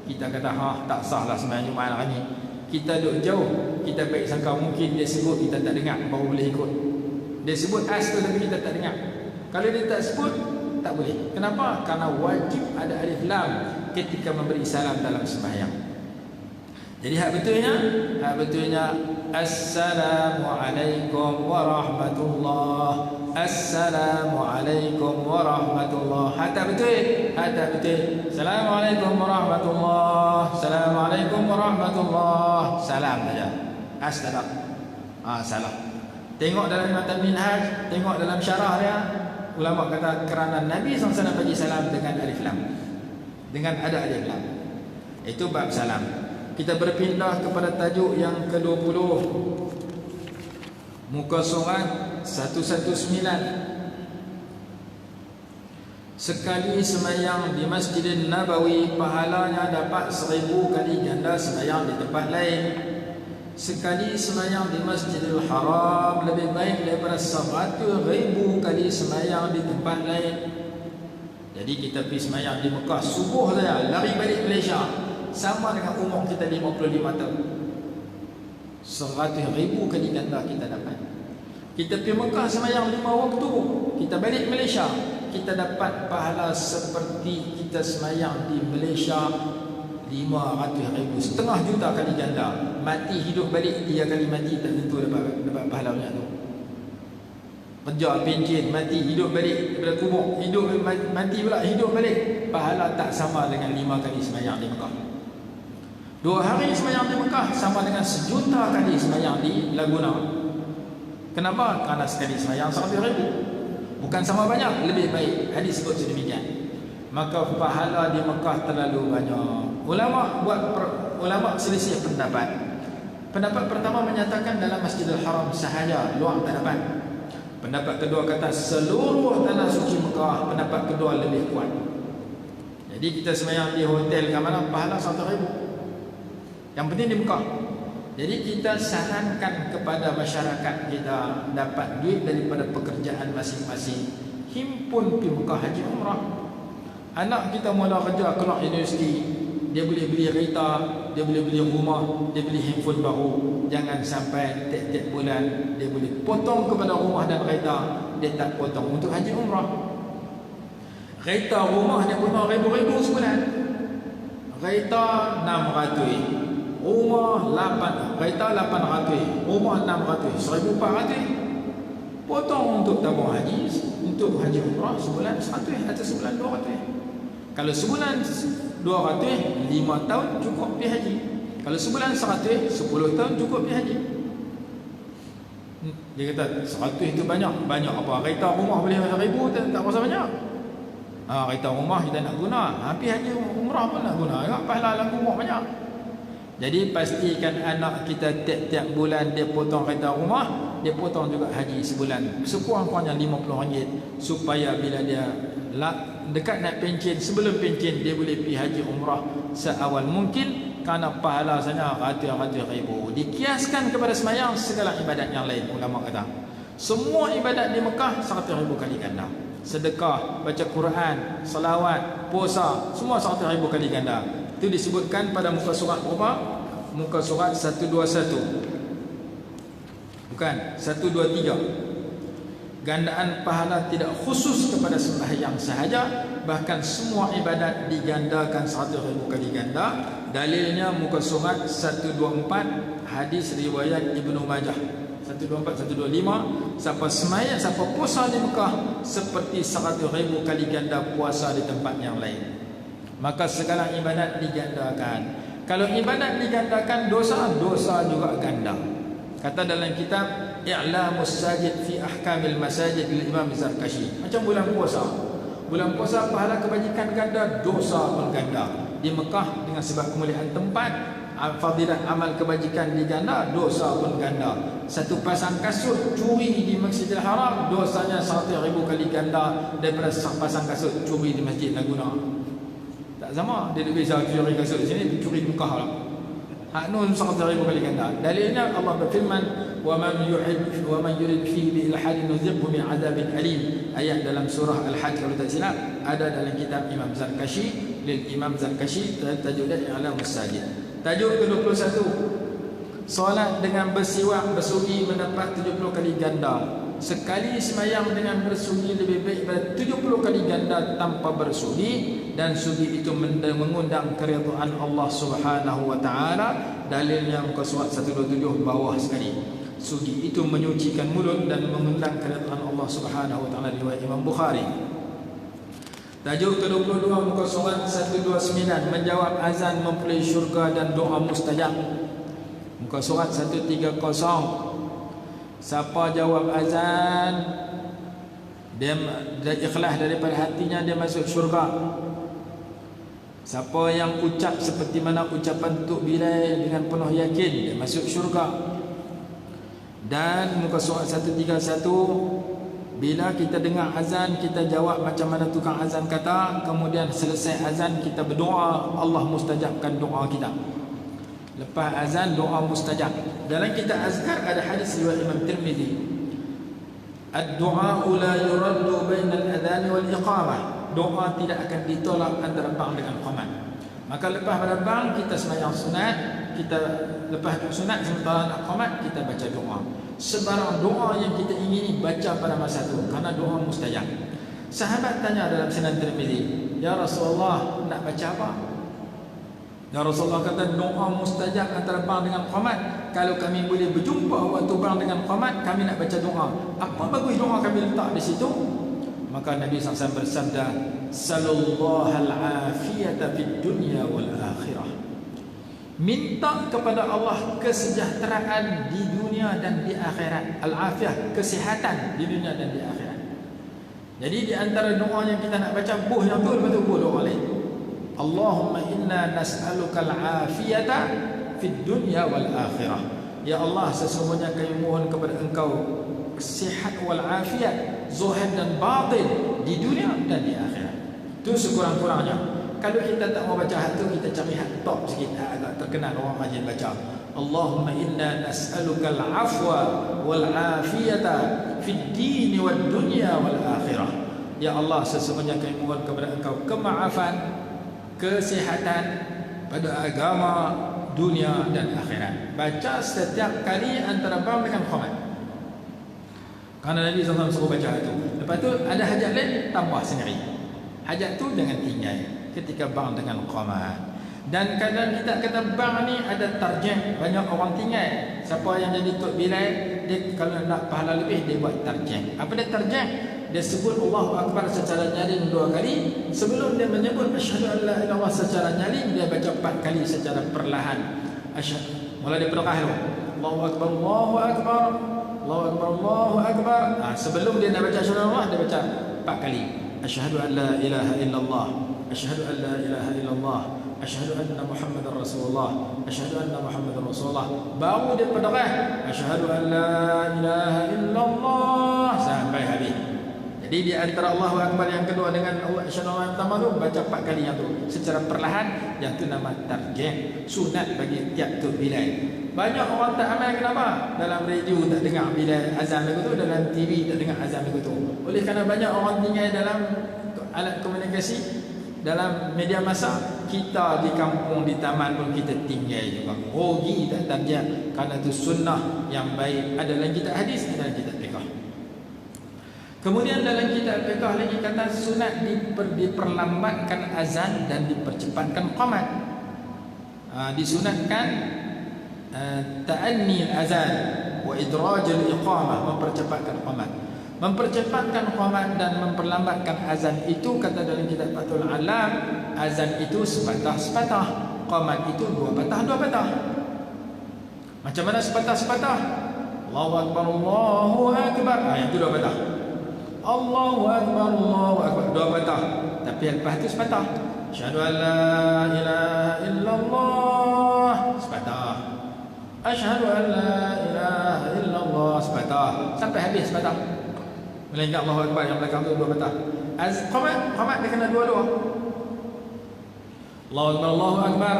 kita kata tak sah lah sembahyang Jumaat hari ni. Kita duduk jauh, kita baik sangka mungkin dia sebut kita tak dengar baru boleh ikut. Dia sebut as tu tapi kita tak dengar. Kalau dia tak sebut tak boleh. Kenapa? Karena wajib ada alif lam ketika memberi salam dalam sembahyang. Jadi hak betulnya Assalamualaikum warahmatullahi. Assalamualaikum warahmatullahi. Hak betul. Assalamualaikum warahmatullahi. Assalamualaikum warahmatullahi. Salam saja. As-salam. Salam. Tengok dalam matan Minhaj, tengok dalam syarah dia, ulama kata kerana Nabi SAW bagi salam dengan alif lam. Dengan ada alif lam. Itu bab salam. Kita berpindah kepada tajuk yang ke-20. Muka surat 119. Sekali sembahyang di Masjidin Nabawi pahalanya dapat 1000 kali ganda sembahyang di tempat lain. Sekali sembahyang di Masjidil Haram lebih baik daripada 100,000 kali sembahyang di tempat lain. Jadi kita pergi sembahyang di Mekah subuh saja, lari balik Malaysia, sama dengan umur kita 55 tahun. 100,000 kali ganda kita dapat. Kita pergi Mekah sembahyang 5 waktu, kita balik Malaysia, kita dapat pahala seperti kita sembahyang di Malaysia 500,000, setengah juta kali ganda. Mati hidup balik 3 kali mati tak tentu dapat pahala banyak tu. Kerja pencen mati hidup balik daripada kubur, hidup mati pula hidup balik, pahala tak sama dengan 5 kali sembahyang di Mekah. 2 hari sembahyang di Mekah sama dengan 1,000,000 kali sembahyang di Laguna. Kenapa? Kerana sekali sembahyang 100,000. Bukan sama banyak, lebih baik. Hadis sebut sedemikian. Maka pahala di Mekah terlalu banyak. Ulama selisih pendapat. Pendapat pertama menyatakan dalam Masjidil Haram sahaja, luar tak dapat. Pendapat kedua kata seluruh tanah suci Mekah. Pendapat kedua lebih kuat. Jadi kita sembahyang di hotel ke mana, pahala 100,000. Yang penting di Mekah. Jadi kita sarankan kepada masyarakat kita dapat duit daripada pekerjaan masing-masing, himpun pergi Mekah haji umrah. Anak kita mula kerja keluar universiti, dia boleh beli kereta, dia boleh beli rumah, dia beli handphone baru. Jangan sampai tiap-tiap bulan dia boleh potong kepada rumah dan kereta, dia tak potong untuk haji umrah. Kereta rumah dia potong ribu-ribu sebulan. Kereta 600, rumah 8, kereta 800, rumah 600, 1,400. Potong untuk tabung haji, untuk haji umrah sebulan 100 atau sebulan 200. Kalau sebulan 200, 5 tahun cukup pergi haji. Kalau sebulan 100, 10 tahun cukup pergi haji. Dia kata 100 itu banyak. Banyak apa? Kereta rumah boleh 1,000, tak rasa banyak. Kereta rumah kita nak guna, pergi haji umrah pun nak guna. Pahala dalam rumah banyak. Jadi pastikan anak kita tiap-tiap bulan dia potong kereta rumah, dia potong juga haji sebulan. Sekurang-kurangnya RM50 supaya bila dia dekat nak pencen, sebelum pencen dia boleh pergi haji umrah seawal mungkin, kerana pahala sana ratus-ratus ribu. Dikiaskan kepada sembahyang segala ibadat yang lain. Ulama kata semua ibadat di Mekah 100,000 kali ganda. sedekah, baca Quran, salawat, puasa, semua 100,000 kali ganda. Itu disebutkan pada muka surat berapa? Muka surat 121. Bukan, 123. Gandaan pahala tidak khusus kepada sembahyang sahaja, bahkan semua ibadat digandakan 100,000 kali ganda. Dalilnya muka surat 124, hadis riwayat Ibnu Majah 124, 125. Siapa sembahyang, siapa puasa di Mekah seperti 100,000 kali ganda puasa di tempat yang lain. Maka segala ibadat digandakan. Kalau ibadat digandakan, dosa juga ganda. Kata dalam kitab I'lamus Sajid fi Ahkamil Masajid lil Imam Zarkashi. Macam bulan puasa. Bulan puasa pahala kebajikan ganda, dosa pun ganda. Di Mekah dengan sebab kemuliaan tempat, fadilat amal kebajikan diganda, dosa pun ganda. Satu pasang kasut curi di Masjidil Haram, dosanya 100,000 kali ganda daripada pasang kasut curi di Masjid Laguna. Tak sama, dia lebih bisa curi kasut di sini, curi di Mekah lah. Hak nun 100,000 kali ganda. Dalilnya Allah berfirman, "Wa man yurid fihi bi ilhadin nuziqhu min 'adzabin alim." Ayat dalam surah Al-Hajj kalau tak silap, ada dalam kitab Imam Zarkashi, lil Imam Zarkashi, tajuknya I'lamus Sajid. Tajuk ke-21, solat dengan bersiwak bersugi mendapat 70 kali ganda. Sekali sembahyang dengan bersugi lebih baik daripada 70 kali ganda tanpa bersugi, dan sugi itu mengundang keridhaan Allah Subhanahu wa taala. Dalilnya muka surat 127 bawah sekali. Sugi itu menyucikan mulut dan mengundang keridhaan Allah Subhanahu wa taala, riwayat Imam Bukhari. Tajuk ke-22 muka surat 129, menjawab azan memperoleh syurga dan doa mustajab. Muka surat 130, siapa jawab azan dia ikhlas daripada hatinya, dia masuk syurga. Siapa yang ucap seperti mana ucapan Tok Bilal dengan penuh yakin, dia masuk syurga. Dan muka surat 131, bila kita dengar azan, kita jawab macam mana tukang azan kata, kemudian selesai azan kita berdoa, Allah mustajabkan doa kita. Lepas azan doa mustajab. Dalam kitab Azkar ada hadis riwayat Imam Tirmizi, ad-du'a la yuraddu bainal adhan wal iqamah. Doa tidak akan ditolak antara bang dengan qamat. Maka lepas pada bang kita sembahyang sunat, kita lepas sunat sementara nak qamat kita baca doa. Sebarang doa yang kita ingini baca pada masa itu, karena doa mustajab. Sahabat tanya dalam Sunan Tirmizi, "Ya Rasulullah, nak baca apa?" Ya Rasulullah kata, doa mustajab antara bang dengan qamat. Kalau kami boleh berjumpa waktu bang dengan qamat, kami nak baca doa. Apa bagus doa kami letak di situ? Maka Nabi SAW bersabda, "Sallallahu al-afiyata fid dunya wal akhirah." Minta kepada Allah kesejahteraan di dunia dan di akhirat. Al-afiyah, kesihatan di dunia dan di akhirat. Jadi di antara doa yang kita nak baca, buh yang tu lepas tu buh doa lain. Allahumma inna nas'aluka al-afiyata fid dunya wal akhirah. Ya Allah, sesungguhnya kami mohon kepada Engkau sihat wal afiat, zahir dan batin di dunia dan di akhirat. Itu sekurang-kurangnya. Kalau kita tak mau baca hal tu, kita cari hal top sikit, agak terkenal orang rajin baca. Allahumma inna nas'aluka al-afwa wal afiyata fid din wad dunya wal akhirah. Ya Allah, sesungguhnya kami mohon kepada Engkau kemaafan, kesihatan pada agama, dunia dan akhirat. Baca setiap kali antara bang dengan qamat. Karena Nabi SAW suruh baca itu. Lepas tu ada hajat lain, tambah sendiri. Hajat tu jangan tinggal ketika bang dengan qamat. Dan kadang kita kata bang ni ada tarjih, banyak orang tinggal. Siapa yang jadi Tok Bilal, dia kalau nak pahala lebih, dia buat tarjih. Apa dia tarjih? Dia sebut Allahu Akbar secara nyaring 2 kali. Sebelum dia menyebut asyhadu an la ilaha illallah secara nyaring, dia baca 4 kali secara perlahan. Mula dia perlahan. Allahu Akbar, Allahu Akbar, Allahu Akbar, Allahu Akbar. Sebelum dia nak baca asyhadu an la, dia baca 4 kali. Asyhadu an la ilaha illallah, asyhadu an la ilaha illallah, asyhadu anna Muhammadar Rasulullah, asyhadu anna Muhammadar Rasulullah. Baru dia perlahan, asyhadu an la ilaha illallah sampai habis. Jadi di antara Allahu Akbar yang kedua dengan Allah asyhadu an la ilaha illallah yang pertama tu baca 4 kali yang tu secara perlahan. Yang tu nama tarjih, sunat bagi tiap Tok Bilal. Banyak orang tak amal kenapa? Dalam radio tak dengar bila azan lagu tu, dalam TV tak dengar azan lagu tu. Oleh kerana banyak orang tinggal dalam alat komunikasi, dalam media massa. Kita di kampung, di taman pun kita tinggal juga. Rugi tak terjak. Kerana itu sunnah yang baik. Ada dalam kitab hadis, ada dalam kitab fiqh. Kemudian dalam kitab fiqh lagi kata sunat diperlambatkan azan dan dipercepatkan qamat. Disunatkan ta'anni al-azan wa idraj al-iqamah, mempercepatkan qamat. Mempercepatkan qamat dan memperlambatkan azan itu kata dalam kitab Fathul Alam, azan itu sepatah-sepatah, qamat itu dua patah. Macam mana sepatah-sepatah? Allahu akbar, Allahu akbar. Yang itu dua patah. Allahu akbar, Allahu akbar, dua patah. Tapi lepas itu sepatah. Asyhadu an la ilaha illallah, sepatah. Asyhadu an la ilaha illallah, sepatah. Sampai habis sepatah. Melainkan Allahu akbar yang belakang tu dua patah. Qamat dia kena dua-dua. Allahu akbar, Allahu akbar.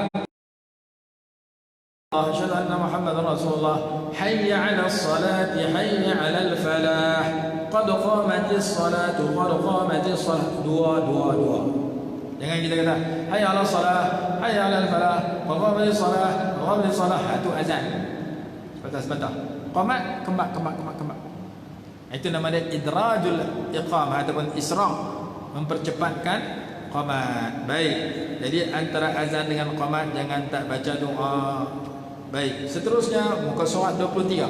Asyhadu anna Muhammadar Rasulullah. Hayya 'alas salati, hayya 'alal falah. Qad qamatis salatu, qad qamatis salah. Dua. Jangan kita kata hayya 'alas salah, hayya 'alal falah, qad qamatis salah, qad qamatis salah. Itu azan. Sepatah. Qamat, kembak. Itu nama dia idrajul iqamah ataupun isra', mempercepatkan qamat. Baik. Jadi antara azan dengan qamat jangan tak baca doa. Baik. Seterusnya muka surat 23.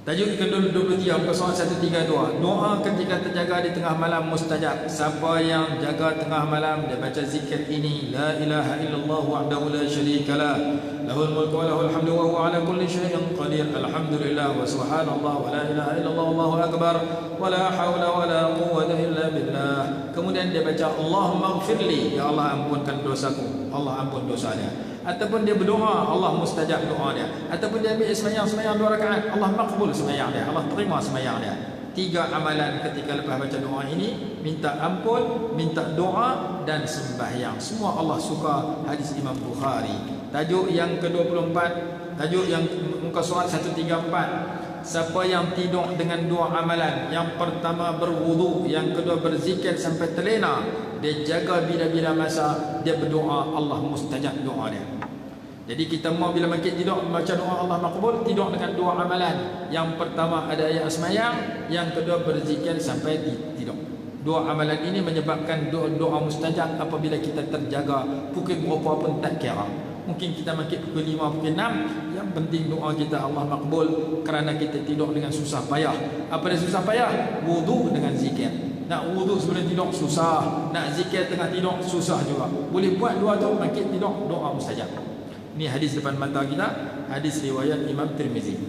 Tajuk kedua 23, muka surat 132. Doa ketika terjaga di tengah malam mustajab. Siapa yang jaga tengah malam, dia baca zikir ini, la ilaha illallah wahdahu la syarikalah, lahul mulku wa lahul hamdu wa huwa ala kulli syai'in qadir. Alhamdulillah wa subhanallah wa la ilaha illallah wallahu akbar wa la hawla wa la quwwata illa billah. Kemudian dia baca Allahumma ighfirli, ya Allah ampunkan dosaku, Allah ampun dosanya. Ataupun dia berdoa, Allah mustajab doa dia. Ataupun dia ambil sembahyang 2 rakaat, Allah makbul sembahyang dia, Allah terima sembahyang dia. 3 amalan ketika lepas baca doa ini, minta ampun, minta doa dan sembahyang. Semua Allah suka. Hadis Imam Bukhari. Tajuk yang ke-24, tajuk yang muka surat 134. Siapa yang tidur dengan 2 amalan, yang pertama berwudu, yang kedua berzikir sampai terlena, dia jaga bila-bila masa dia berdoa, Allah mustajab doa dia. Jadi kita mau bila makin tidur baca doa Allah makbul, tidur dengan 2 amalan. Yang pertama ada ayat sembahyang, yang kedua berzikir sampai tidur. 2 amalan ini menyebabkan doa mustajab apabila kita terjaga. Pukul berapa pun tak kira. Mungkin kita makin pukul 5, pukul 6, yang penting doa kita Allah makbul kerana kita tidur dengan susah payah. Apa dia susah payah? Wudu dengan zikir. Nak wudu sebelum tidur susah, nak zikir tengah tidur susah juga. Boleh buat 2 tu, makin tidur doa mustajab. Ini hadis depan mata kita, hadis riwayat Imam Tirmizi.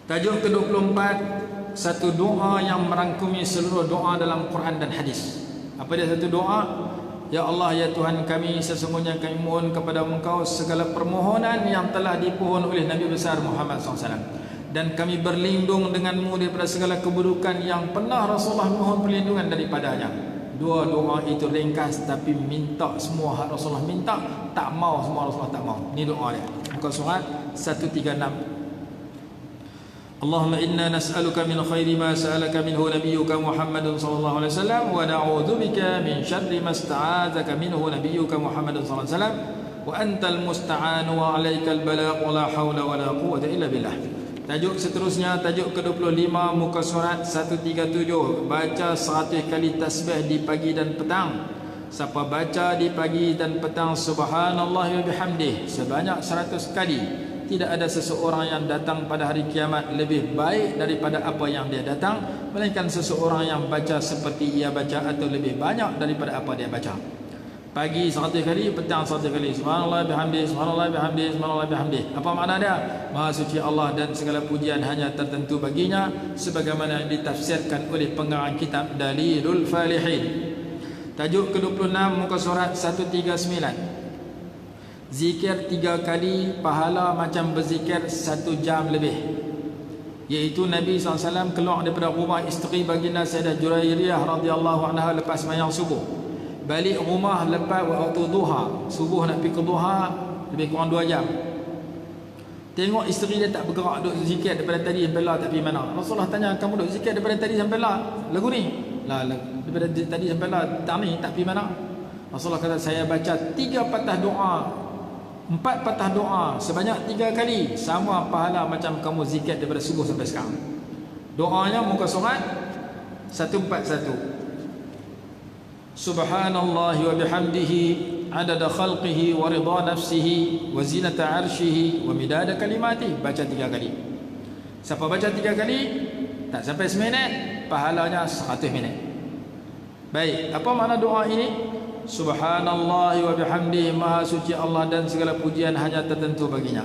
Tajuk ke-24, satu doa yang merangkumi seluruh doa dalam Quran dan hadis. Apa dia satu doa? Ya Allah, ya Tuhan kami, sesungguhnya kami mohon kepada Engkau segala permohonan yang telah dipohon oleh Nabi besar Muhammad SAW. Dan kami berlindung denganmu daripada segala keburukan yang pernah Rasulullah mohon perlindungan daripadanya. 2 doa itu ringkas, tapi minta semua hak Rasulullah minta, tak mau semua Rasulullah tak mau. Ini doa dia. Muka surat 136. Allahumma inna nas'aluka min khairi ma sa'alaka minhu nabiyyuka Muhammadun sallallahu alaihi wasallam wa na'udzubika min syarri ma sta'adzaka minhu nabiyyuka Muhammadun sallallahu alaihi wasallam wa antal musta'an wa 'alaikal balagh wa la haula wa la quwwata illa billah. Tajuk seterusnya, tajuk ke-25, muka surat 137. Baca 100 kali tasbih di pagi dan petang. Siapa baca di pagi dan petang subhanallah wa bihamdih sebanyak 100 kali, tidak ada seseorang yang datang pada hari kiamat lebih baik daripada apa yang dia datang, melainkan seseorang yang baca seperti ia baca atau lebih banyak daripada apa dia baca. Pagi 100 kali, petang 100 kali. Subhanallah bihamdih, subhanallah bihamdih, subhanallah bihamdih. Apa makna dia? Maha suci Allah dan segala pujian hanya tertentu baginya, sebagaimana ditafsirkan oleh pengarang kitab Dalilul Falihin. Tajuk ke-26, muka surat 139. Zikir 3 kali, pahala macam berzikir 1 jam lebih. Iaitu Nabi SAW keluar daripada rumah isteri baginda Sayyidah Jurairiyah radhiyallahu anha lepas sembahyang subuh. Balik rumah lepas waktu duha, subuh nak pergi ke duha, lebih kurang 2 jam. Tengok isteri dia tak bergerak, duduk zikir daripada tadi sampai lah tak pergi mana. Rasulullah tanya, kamu duduk zikir daripada tadi sampai lah lagu ni? Lah daripada tadi sampai lah tak pergi mana? Rasulullah kata, saya baca 3 patah doa, 4 patah doa sebanyak 3 kali, sama pahala macam kamu zikir daripada subuh sampai sekarang. Doanya muka surat 141. Subhanallahi wa bihamdihi adada khalqihi wa ridha nafsihi wa zinata arshihi wa midada kalimatihi. Baca 3 kali. Siapa baca 3 kali tak sampai seminit, pahalanya 100 minit. Baik, apa makna doa ini? Subhanallah wa bihamdihi, maha suci Allah dan segala pujian hanya tertentu baginya.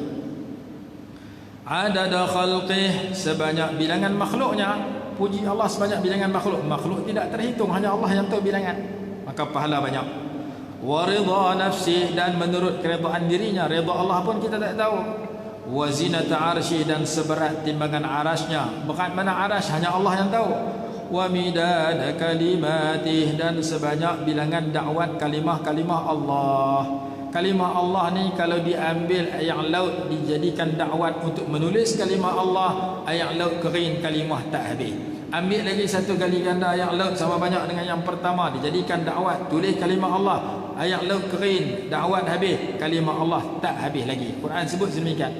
Adada khalqih, sebanyak bilangan makhluknya. Puji Allah sebanyak bilangan makhluk. Makhluk tidak terhitung, hanya Allah yang tahu bilangan, maka pahala banyak. Wa ridha nafsih, dan menurut keredaan dirinya. Redha Allah pun kita tak tahu. Wa zinata arsyih, dan seberat timbangan arasnya. Berat mana aras, hanya Allah yang tahu. Wa midada kalimatih, dan sebanyak bilangan dakwat kalimah-kalimah Allah. Kalimah Allah ni kalau diambil air laut dijadikan dakwat untuk menulis kalimah Allah, air laut kering, kalimah tak habis. Ambil lagi satu kali ganda air laut sama banyak dengan yang pertama, dijadikan dakwat, tulis kalimah Allah, air laut kering, dakwat habis, kalimah Allah tak habis lagi. Quran sebut sedemikian.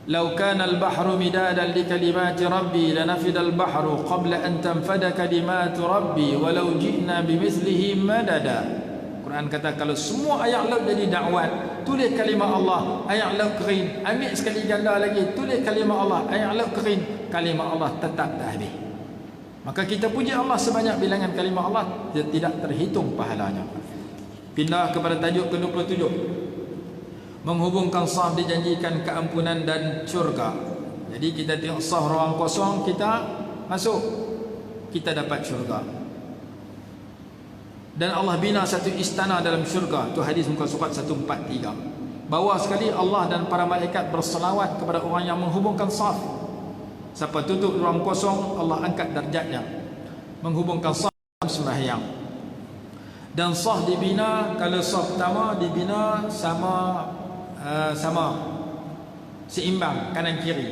Lau kana al-bahru midadan li kalimati rabbi lanafida al-bahru qabla an tanfada kalimatu rabbi walau ji'na bimithlihi madada. Quran kata kalau semua ayat laut jadi dakwat, tulis kalimah Allah, ayat laut kering, ambil sekali ganda lagi, tulis kalimah Allah, ayat laut kering, kalimah Allah tetap tak habis. Maka kita puji Allah sebanyak bilangan kalimah Allah, dia tidak terhitung pahalanya. Pindah kepada tajuk ke-27. Menghubungkan saf dijanjikan keampunan dan syurga. Jadi kita tengok saf ruang kosong, kita masuk, kita dapat syurga. Dan Allah bina satu istana dalam syurga. Itu hadis muka surat 143. Bawah sekali Allah dan para malaikat berselawat kepada orang yang menghubungkan saf. Siapa tutup ruang kosong, Allah angkat darjatnya. Menghubungkan saf sembahyang. Dan saf dibina, kalau saf pertama dibina sama seimbang kanan kiri.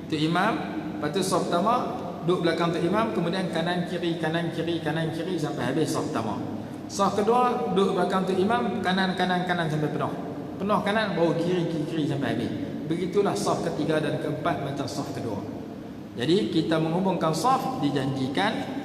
Tu imam, lepas tu saf pertama duduk belakang tu imam, kemudian kanan kiri kanan kiri kanan kiri sampai habis saf pertama. Saf kedua duduk belakang tu imam, kanan kanan kanan sampai penuh. Penuh kanan, baru kiri kiri kiri sampai habis. Begitulah saf ketiga dan keempat macam saf kedua. Jadi kita menghubungkan saf dijanjikan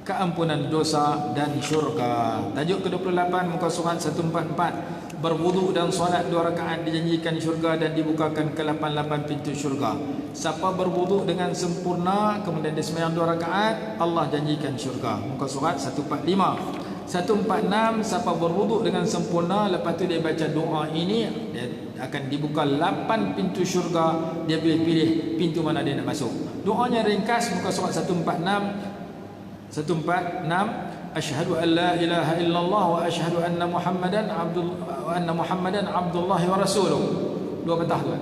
keampunan dosa dan syurga. Tajuk ke-28 muka surat 144. Berwudu dan solat 2 rakaat dijanjikan syurga dan dibukakan ke-88 pintu syurga. Siapa berwudu dengan sempurna kemudian dia sembahyang 2 rakaat, Allah janjikan syurga. Muka surat 145. 146, siapa berwuduk dengan sempurna, lepas tu dia baca doa ini, dia akan dibuka 8 pintu syurga. Dia boleh pilih pintu mana dia nak masuk. Doanya ringkas, muka surat 146. Asyhadu an la ilaha illallah wa asyhadu anna Muhammadan abdullah wa rasuluh. 2 patah tu.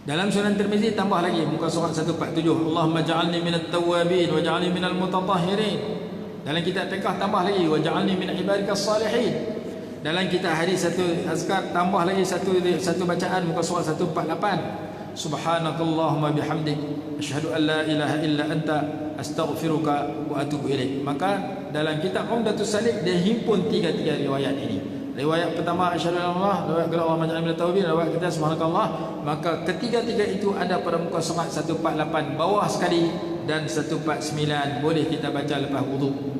Dalam Sunan Tirmizi tambah lagi, muka surat 147. Allahumma ja'alni minat tawwabin wa ja'alni minal mutatahhirin. Dalam kitab fiqh tambah lagi, waj'alni min ibadikas salihin. Dalam kitab hadis satu azkar tambah lagi satu bacaan, muka surat 148. Subhanakallahumma bihamdik asyhadu an la ilaha illa anta astaghfiruka wa atubu ilaik. Maka dalam kitab Umdatus Salik dia himpun 3 riwayat ini. Riwayat pertama asyhadu an la ilaha illallah, riwayat kedua Allahumma ja'alni minat tawwabin, riwayat ketiga subhanakallah. Maka ketiga-tiga itu ada pada muka surat 148 bawah sekali dan 149 boleh kita baca lepas wudu.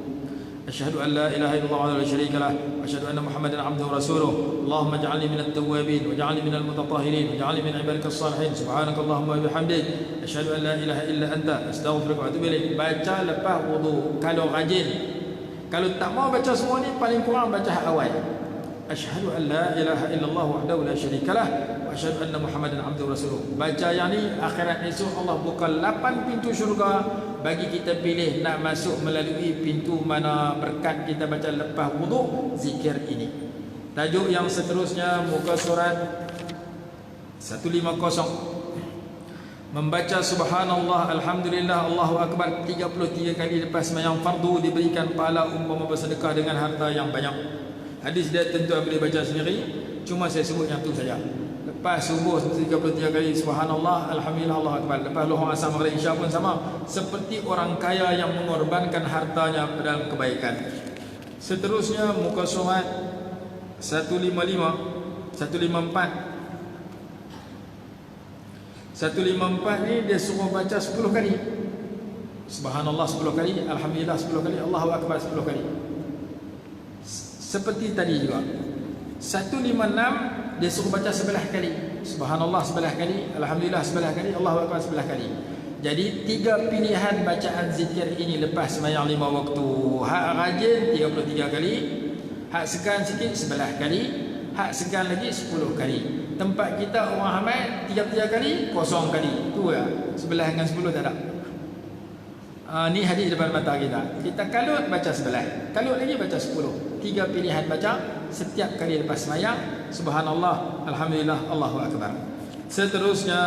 Asyhadu an la ilaha illallah wa la syarika lah wa asyhadu anna Muhammadan abduhu wa rasuluh. Allahumma ij'alni minat tawwabin wa ij'alni minal mutatahhirin wa ij'alni min ibadikas salihin. Subhanakallahumma wa bihamdik asyhadu an la ilaha illa anta astaghfiruka wa atubu ilaik. Baca lepas wudu kalau rajin. Kalau tak mau baca semua ni, paling kurang baca hak awal. Asyhadu an la ilaha illallah wahdahu la syarika lah wa asyhadu anna Muhammadan abduhu wa rasuluh. Baca yang ni, akhirat esok Allah buka 8 pintu syurga bagi kita pilih nak masuk melalui pintu mana. Berkat kita baca lepas wudu zikir ini. Tajuk yang seterusnya muka surat 150. Membaca subhanallah, alhamdulillah, Allahu akbar 33 kali lepas sembahyang fardu diberikan pahala umpama bersedekah dengan harta yang banyak. Hadis dia tentu boleh baca sendiri. Cuma saya sebut yang tu saja. Lepas subuh 33 kali subhanallah, alhamdulillah, Allahu akbar. Lepas luhur, asar, maghrib, isya pun sama. Seperti orang kaya yang mengorbankan hartanya dalam kebaikan. Seterusnya muka surat 155, 154. 154 ni dia suruh baca 10 kali. Subhanallah 10 kali, alhamdulillah 10 kali, Allahu akbar 10 kali. Seperti tadi juga. 156 dia suruh baca 11 kali. Subhanallah 11 kali, alhamdulillah 11 kali, Allahu akbar 11 kali. Jadi 3 pilihan bacaan zikir ini lepas sembahyang 5 waktu. Hak rajin 33 kali, hak segan sikit 11 kali, hak segan lagi 10 kali. Tempat kita orang ramai 33 kali, 0 kali. Tu lah. 11 dengan 10 tak ada. Ni hadis depan mata kita. Kita kalut baca 11, kalut lagi baca 10. 3 pilihan baca setiap kali lepas sembahyang. Subhanallah, alhamdulillah, Allahu akbar. Seterusnya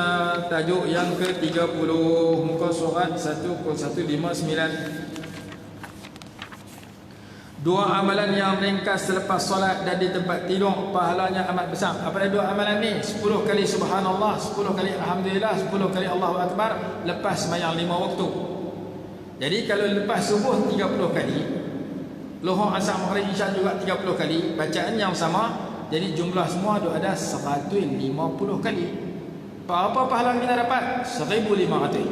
tajuk yang ke-30, muka surat 159. Dua amalan yang ringkas selepas solat dan di tempat tidur, pahalanya amat besar. Apa dia dua amalan ni? 10 kali subhanallah, 10 kali alhamdulillah, 10 kali Allahu akbar lepas sembahyang 5 waktu. Jadi kalau lepas subuh 30 kali, luhur, asar, maghrib, isya juga 30 kali, bacaan yang sama. Jadi jumlah semua ada 150 kali. Apa pahala kita dapat? 1500.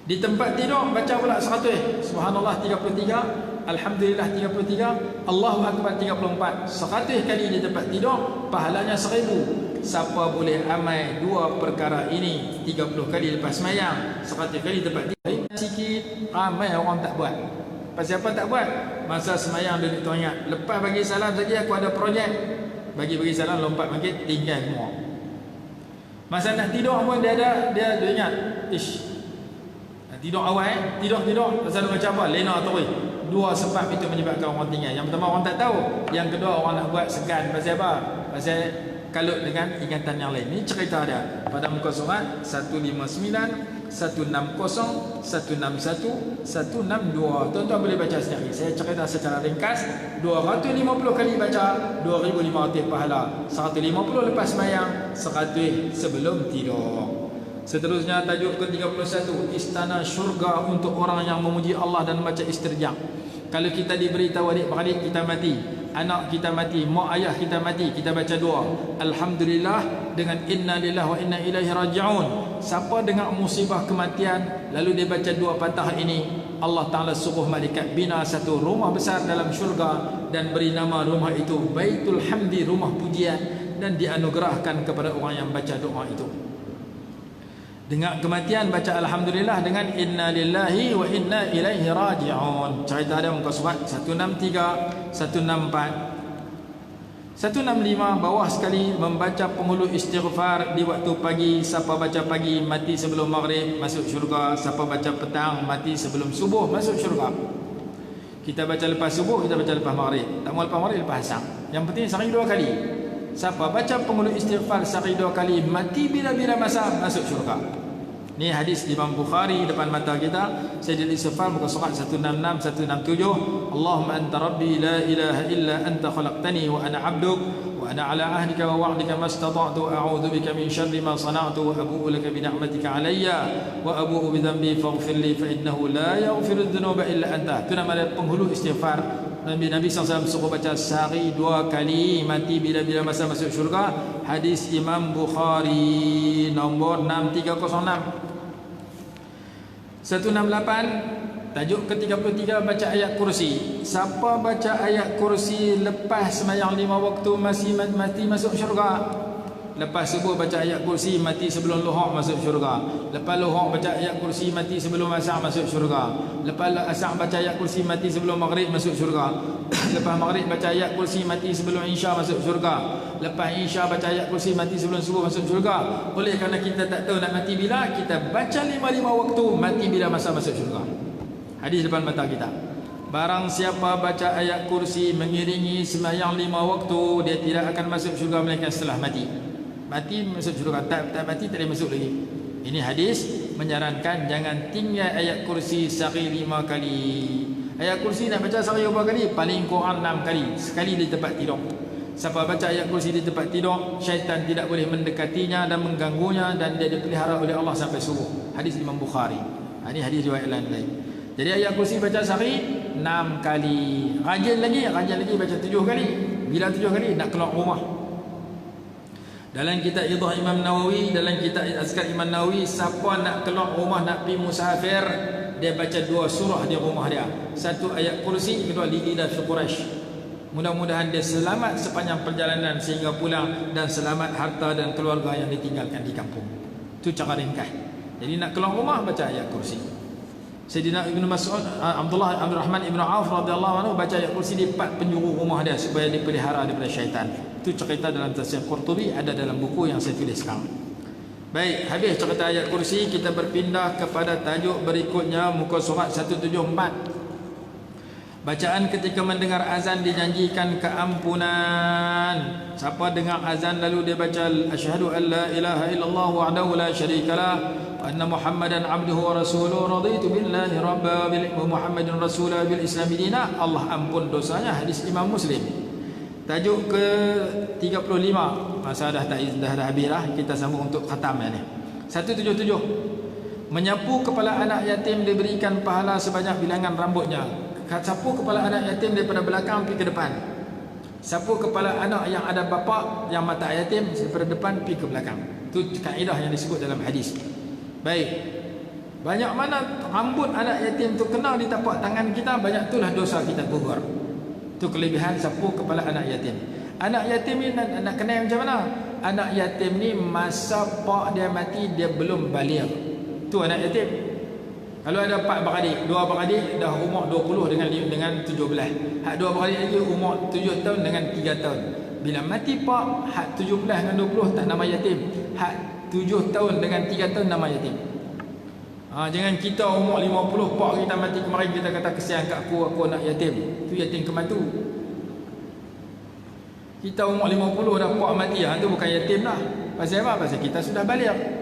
Di tempat tidur baca pula 100. Subhanallah 33, alhamdulillah 33, Allahu akbar 34. 100 kali di tempat tidur, pahalanya 1000. Siapa boleh amal dua perkara ini 30 kali lepas sembahyang, 100 kali tempat tidur, sikit ramai orang tak buat. Pasal apa tak buat? Masa sembahyang dia teringat, lepas bagi salam saja aku ada projek. Bagi salam lompat bangkit, tinggal semua. Masa nak tidur pun dia ingat, tidur awal tidur pasal macam apa? Lena terus. Dua sebab itu menyebabkan orang tinggal. Yang pertama orang tak tahu, yang kedua orang nak buat segan. Pasal apa? Pasal kalut dengan ingatan yang lain. Ini cerita dia pada muka surat 159, 160, 161, 162. Tuan-tuan boleh baca sendiri. Saya cerita secara ringkas. 250 kali baca, 2500 pahala. 150 lepas sembahyang, 100 sebelum tidur. Seterusnya tajuk ke-31, istana syurga untuk orang yang memuji Allah dan membaca istirja. Kalau kita diberitahu adik-beradik kita mati, anak kita mati, mak ayah kita mati, kita baca doa alhamdulillah dengan inna lillahi wa inna ilaihi raji'un. Siapa dengar musibah kematian lalu dia baca dua patah ini, Allah Ta'ala suruh malaikat bina satu rumah besar dalam syurga dan beri nama rumah itu Baitul Hamdi, rumah pujian, dan dianugerahkan kepada orang yang baca doa itu. Dengar kematian baca alhamdulillah dengan inna lillahi wa inna ilaihi raji'un. Cerita dia muka surat 163, 164, 165. Bawah sekali membaca penghulu istighfar di waktu pagi. Siapa baca pagi mati sebelum maghrib masuk syurga. Siapa baca petang mati sebelum subuh masuk syurga. Kita baca lepas subuh, kita baca lepas maghrib. Tak mau lepas maghrib, lepas asar. Yang penting sehari 2 kali. Siapa baca penghulu istighfar sehari 2 kali mati bila-bila masa masuk syurga. Ini hadis Imam Bukhari depan mata kita. Sayyidul Istighfar muka surat 166, 167. Allahumma anta rabbi la ilaha illa anta khalaqtani wa ana 'abduk wa ana 'ala ahdika wa wa'dika mastata'tu a'udzu bika min syarri ma sana'tu wa abu'u laka bi ni'matika 'alayya wa abu'u bi dhanbi faghfir li fa innahu la yaghfiru dhunuba illa anta. Itu nama penghulu istighfar. Nabi SAW suruh baca sehari 2 kali, mati bila-bila masa masuk syurga. Hadis Imam Bukhari nombor 6306. 168 tajuk ke-33 baca ayat kursi. Siapa baca ayat kursi lepas sembahyang 5 waktu mati masuk syurga. Lepas subuh baca ayat kursi mati sebelum luhur masuk syurga. Lepas luhur baca ayat kursi mati sebelum asar masuk syurga. Lepas asar baca ayat kursi mati sebelum maghrib masuk syurga. Lepas maghrib baca ayat kursi mati sebelum isya masuk syurga. Lepas isya baca ayat kursi mati sebelum subuh masuk syurga. Oleh kerana kita tak tahu nak mati bila, kita baca 5 waktu, mati bila masa masuk syurga. Hadis depan mata kita. Barang siapa baca ayat kursi mengiringi sembahyang 5 waktu, dia tidak akan masuk syurga melainkan setelah mati. Mati masuk syurga, tak mati tak boleh masuk lagi. Ini hadis menyarankan jangan tinggal ayat kursi sehari 5 kali. Ayat kursi nak baca sehari berapa kali? Paling kurang 6 kali. Sekali di tempat tidur. Siapa baca ayat kursi di tempat tidur, syaitan tidak boleh mendekatinya dan mengganggunya, dan dia dipelihara oleh Allah sampai subuh. Hadis Imam Bukhari. Ini hadis riwayat lain. Jadi ayat kursi baca sehari 6 kali. Rajin lagi baca 7 kali. Bila 7 kali nak keluar rumah. Dalam kitab Idah Imam Nawawi, dalam kitab Azkar Imam Nawawi, siapa nak keluar rumah nak pergi musafir, dia baca 2 surah di rumah dia. Satu ayat kursi, kedua Li'ila fi Quraisy. Mudah-mudahan dia selamat sepanjang perjalanan sehingga pulang, dan selamat harta dan keluarga yang ditinggalkan di kampung. Itu cara ringkas. Jadi nak keluar rumah baca ayat kursi. Sayyidina Ibnu Mas'ud, Abdullah Rahman Ibnu Auf radhiyallahu anhu baca ayat kursi di 4 penjuru rumah dia supaya dipelihara daripada syaitan. Itu cerita dalam tafsir Qurtubi, ada dalam buku yang saya tulis sekarang. Baik, habis cerita ayat kursi, kita berpindah kepada tajuk berikutnya, muka surat 174. Bacaan ketika mendengar azan dijanjikan keampunan. Siapa dengar azan lalu dia baca asyhadu an la ilaha illallah wahdahu la syarikalah wa anna Muhammadan abduhu wa rasuluhu, raditu billahi rabba wa Muhammadin rasulah bil Islam dina, Allah ampun dosanya. Hadis Imam Muslim. Tajuk ke 35. Masa dah habis lah, kita sambung untuk khatam ni. 177. Menyapu kepala anak yatim diberikan pahala sebanyak bilangan rambutnya. Sapu kepala anak yatim daripada belakang pergi ke depan. Sapu kepala anak yang ada bapa yang mata yatim daripada depan pergi ke belakang. Itu kaedah yang disebut dalam hadis. Baik. Banyak mana rambut anak yatim tu kena di tapak tangan kita, banyak itulah dosa kita gugur. Itu kelebihan sapu kepala anak yatim. Anak yatim ni nak kena macam mana? Anak yatim ni masa pak dia mati dia belum baligh. Tu anak yatim. Kalau ada 4 beradik, 2 beradik dah umur 20 dengan 17. Hak 2 beradik lagi umur 7 tahun dengan 3 tahun. Bila mati pak, hak 17 dengan 20 tak nama yatim. Hak 7 tahun dengan 3 tahun nama yatim. Jangan kita umur 50, pak kita mati kemarin, kita kata kesian kat aku anak yatim. Tu yatim kematu. Kita umur 50 dah pak mati, tu bukan yatim dah. Pasal apa? Pasal kita sudah baligh.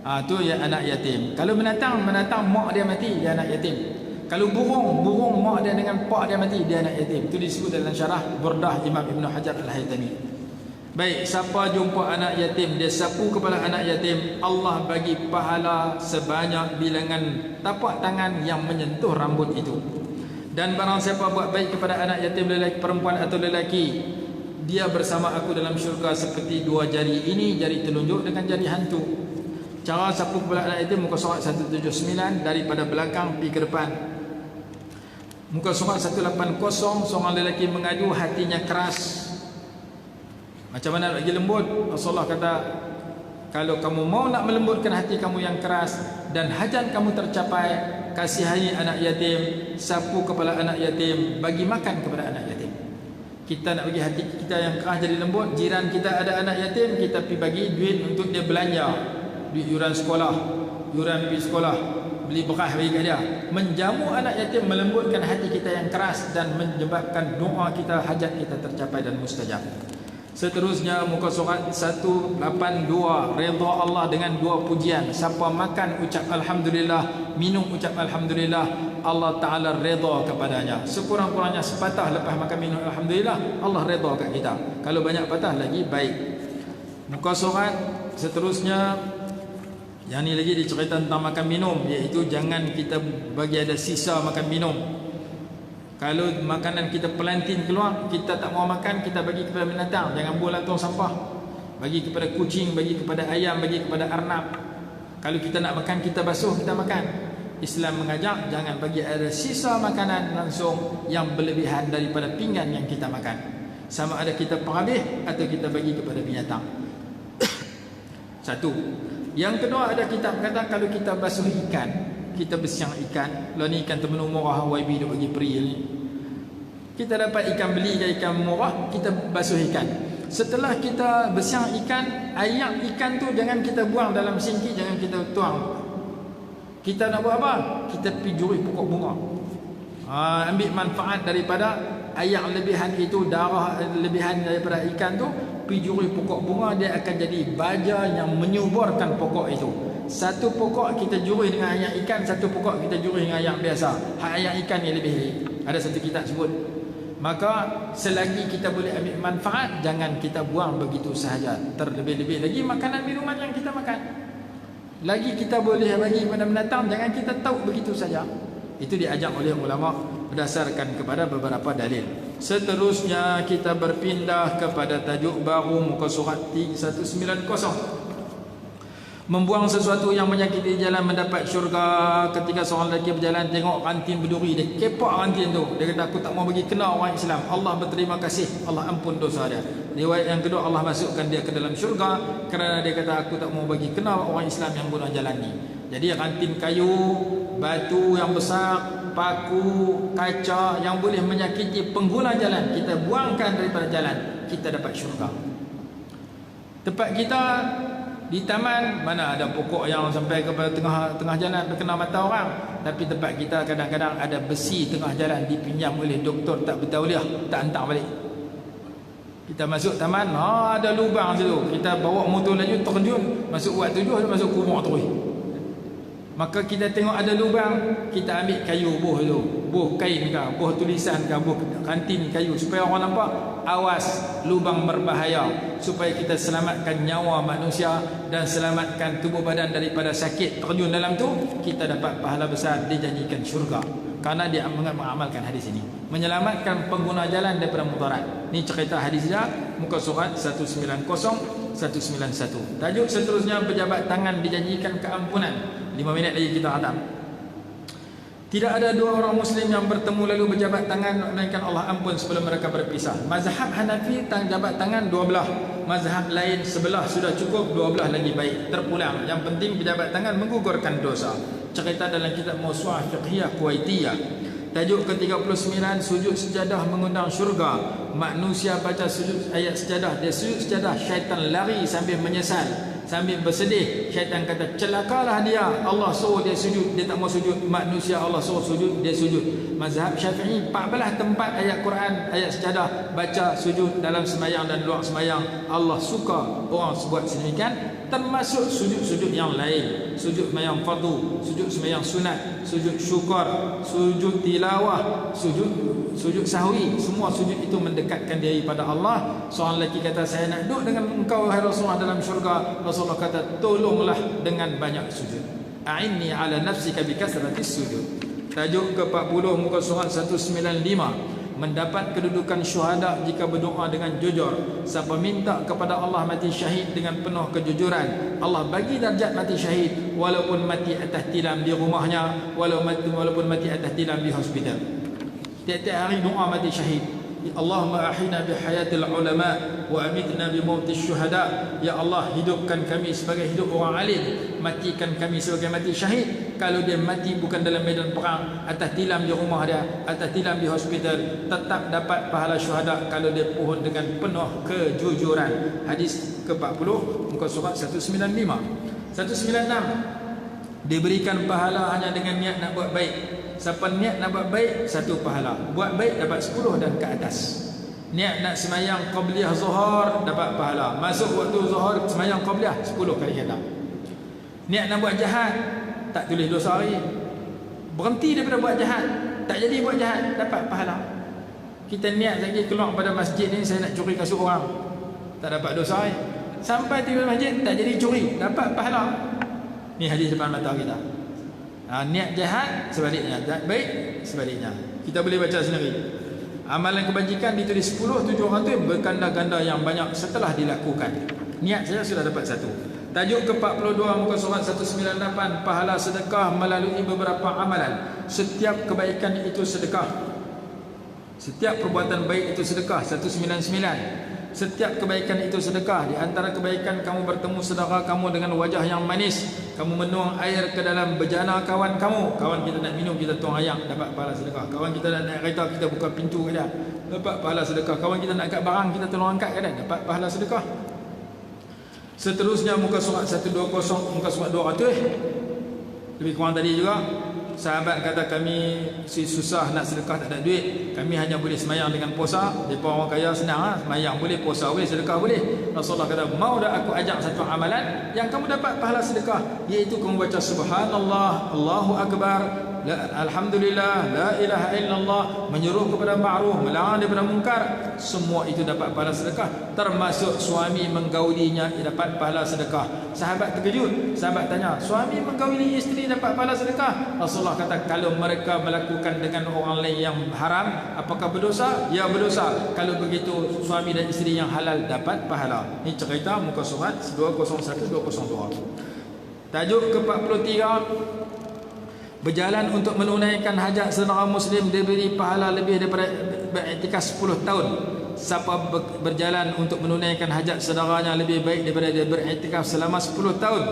Tu ya anak yatim. Kalau menatang mak dia mati, dia anak yatim. Kalau burung mak dia dengan pak dia mati, dia anak yatim. Itu disebut dalam syarah Burdah Imam Ibn Hajar Al-Haytami. Baik, siapa jumpa anak yatim, dia sapu kepala anak yatim, Allah bagi pahala sebanyak bilangan tapak tangan yang menyentuh rambut itu. Dan barang siapa buat baik kepada anak yatim, lelaki, perempuan atau lelaki, dia bersama aku dalam syurga seperti 2 jari ini, jari telunjuk dengan jari hantu. Cara sapu kepala anak yatim, muka surat 179, daripada belakang pergi ke depan. Muka surat 180, seorang lelaki mengadu hatinya keras. Macam mana nak lagi lembut? Rasulullah kata, kalau kamu mau nak melembutkan hati kamu yang keras dan hajat kamu tercapai, kasihani anak yatim, sapu kepala anak yatim, bagi makan kepada anak yatim. Kita nak bagi hati kita yang keras jadi lembut. Jiran kita ada anak yatim, kita pergi bagi duit untuk dia belanja, duit yuran sekolah, yuran pergi sekolah, beli beras bagi kat dia. Menjamu anak yatim melembutkan hati kita yang keras dan menyebabkan doa kita, hajat kita tercapai dan mustajab. Seterusnya muka surat 182, redha Allah dengan 2 pujian. Siapa makan ucap alhamdulillah, minum ucap alhamdulillah, Allah Ta'ala redha kepadanya. Sekurang-kurangnya sepatah lepas makan minum alhamdulillah, Allah redha kat kita. Kalau banyak patah lagi baik. Muka surat seterusnya, yang ni lagi dicerita tentang makan minum, iaitu jangan kita bagi ada sisa makan minum. Kalau makanan kita pelantin keluar, kita tak mau makan, kita bagi kepada binatang. Jangan buang tong sampah. Bagi kepada kucing, bagi kepada ayam, bagi kepada arnab. Kalau kita nak makan, kita basuh, kita makan. Islam mengajak jangan bagi ada sisa makanan langsung yang berlebihan daripada pinggan yang kita makan. Sama ada kita perhabis atau kita bagi kepada binatang. Satu. Yang kedua, ada kitab kata kalau kita basuh ikan, kita bersiang ikan, lalu ni ikan termenung murah, YB dia bagi peri ni, kita dapat ikan beli ke ikan murah, kita basuh ikan. Setelah kita bersiang ikan, air ikan tu jangan kita buang dalam sinki, jangan kita tuang. Kita nak buat apa? Kita pergi juri pokok bunga, ambil manfaat daripada air lebihan itu, darah lebihan daripada ikan tu, pergi juri pokok bunga, dia akan jadi baja yang menyuburkan pokok itu. Satu pokok kita juri dengan air ikan, satu pokok kita juri dengan air biasa. Hak air ikan ni lebih. Ada satu kitab sebut Maka selagi kita boleh ambil manfaat, jangan kita buang begitu sahaja. Terlebih-lebih lagi makanan minuman yang kita makan, lagi kita boleh bagi kepada pendatang, jangan kita tahu begitu saja. Itu diajak oleh ulama berdasarkan kepada beberapa dalil. Seterusnya kita berpindah kepada tajuk baru, muka surat 190. Membuang sesuatu yang menyakiti jalan mendapat syurga. Ketika seorang lelaki berjalan tengok kantin berduri, dia kepak kantin tu, dia kata aku tak mau bagi kena orang Islam. Allah berterima kasih, Allah ampun dosa dia. Riwayat yang kedua, Allah masukkan dia ke dalam syurga kerana dia kata aku tak mau bagi kena orang Islam yang guna jalan ni. Jadi kantin kayu, batu yang besar, paku, kaca yang boleh menyakiti pengguna jalan, kita buangkan daripada jalan, kita dapat syurga. Tempat kita di taman, mana ada pokok yang sampai ke tengah jalan terkena mata orang. Tapi tempat kita kadang-kadang ada besi tengah jalan, dipinjam oleh doktor tak bertauliah, tak hantar balik. Kita masuk taman, ada lubang situ, kita bawa motor laju terjun, masuk buat tujuh, masuk kubur terus. Maka kita tengok ada lubang, kita ambil kayu buh tu, buh kain ke, buh tulisan ke, buh kantin kayu, supaya orang nampak, awas lubang berbahaya, supaya kita selamatkan nyawa manusia dan selamatkan tubuh badan daripada sakit. Terjun dalam tu, kita dapat pahala besar, dijanjikan syurga. Karena dia mengamalkan hadis ini, menyelamatkan pengguna jalan daripada mudarat. Ini cerita hadisnya, muka surat 190, 191. Tajuk seterusnya, pejabat tangan dijanjikan keampunan. 5 minit lagi kita khatam. Tidak ada dua orang Muslim yang bertemu lalu berjabat tangan melainkan Allah ampun sebelum mereka berpisah. Mazhab Hanafi jabat tangan 12, mazhab lain sebelah sudah cukup, 12 lagi baik, terpulang. Yang penting berjabat tangan menggugurkan dosa. Cerita dalam kitab Mawsu'ah Fiqhiyah Kuwaitiyah. Tajuk ke-39, sujud sejadah mengundang syurga. Manusia baca sujud ayat sejadah, dia sujud sejadah, syaitan lari sambil menyesal, sambil bersedih. Syaitan kata celakalah dia, Allah suruh dia sujud, dia tak mau sujud. Manusia Allah suruh sujud, dia sujud. Mazhab Syafi'i 14 tempat ayat Quran, ayat sejadah baca sujud dalam sembahyang dan luar sembahyang. Allah suka orang buat sedemikian, termasuk sujud-sujud yang lain, sujud sembahyang fardu, sujud sembahyang sunat, sujud syukur, sujud tilawah, sujud sahwi. Semua sujud itu mendekatkan diri pada Allah. Seorang lelaki kata, saya nak duduk dengan engkau wahai Rasulullah dalam syurga. Rasulullah kata, tolonglah dengan banyak sujud. A'inni ala nafsika bikasratis sujud. Tajuk ke-40, muka surat 195. Mendapat kedudukan syuhada jika berdoa dengan jujur. Siapa minta kepada Allah mati syahid dengan penuh kejujuran, Allah bagi darjat mati syahid, walaupun mati atas tilam di rumahnya, walaupun mati atas tilam di hospital. Tiap-tiap hari doa mati syahid. Allahumma ahina bihayatil ulama wa amitna bimautis syuhada. Ya Allah, hidupkan kami sebagai hidup orang alim, matikan kami sebagai mati syahid. Kalau dia mati bukan dalam medan perang, atas tilam di rumah dia, atas tilam di hospital, tetap dapat pahala syuhada kalau dia pohon dengan penuh kejujuran. Hadis ke-40, muka surat 195. 196, diberikan pahala hanya dengan niat nak buat baik. Siapa niat nak buat baik, 1 pahala. Buat baik dapat 10 dan ke atas. Niat nak semayang qabliyah zuhur, dapat pahala. Masuk waktu zuhur semayang qabliyah, 10 kali ganda. Niat nak buat jahat, tak tulis dosa hari. Berhenti daripada buat jahat, tak jadi buat jahat, dapat pahala. Kita niat lagi keluar pada masjid ni, saya nak curi kasut orang, tak dapat dosa hari. Sampai tiba masjid, tak jadi curi, dapat pahala. Ni hadis depan mata kita. Niat jahat, sebaliknya. Niat baik, sebaliknya. Kita boleh baca sendiri. Amalan kebajikan ditulis 10, 700, berganda-ganda yang banyak setelah dilakukan. Niat saya sudah dapat 1. Tajuk ke-42, muka surat 198, pahala sedekah melalui beberapa amalan. Setiap kebaikan itu sedekah. Setiap perbuatan baik itu sedekah. 199. Setiap kebaikan itu sedekah. Di antara kebaikan, kamu bertemu saudara kamu dengan wajah yang manis, kamu menuang air ke dalam bejana kawan kamu. Kawan kita nak minum, kita tuang air, dapat pahala sedekah. Kawan kita nak naik kereta, kita buka pintu ke dia, dapat pahala sedekah. Kawan kita nak angkat barang, kita tolong angkat ke dia, dapat pahala sedekah. Seterusnya muka surat 120, muka surat 200. Lebih kurang tadi juga. Sahabat kata, kami si susah nak sedekah, tak ada duit, kami hanya boleh semayang dengan puasa. Mereka orang kaya senang, semayang boleh, puasa boleh, sedekah boleh. Rasulullah kata, mau dah aku ajak satu amalan yang kamu dapat pahala sedekah, iaitu kamu baca subhanallah, Allahu Akbar, alhamdulillah, la ilaha illallah, menyuruh kepada ma'ruf, melarang daripada mungkar, semua itu dapat pahala sedekah. Termasuk suami menggaulinya dapat pahala sedekah. Sahabat terkejut, sahabat tanya, suami menggauli isteri dapat pahala sedekah? Rasulullah kata, kalau mereka melakukan dengan orang lain yang haram, apakah berdosa? Ya, berdosa. Kalau begitu suami dan isteri yang halal dapat pahala. Ini cerita muka surat 201-202. Tajuk ke-43, berjalan untuk menunaikan hajat saudara muslim diberi pahala lebih daripada beriktikaf 10 tahun. Siapa berjalan untuk menunaikan hajat saudaranya lebih baik daripada dia beriktikaf selama 10 tahun.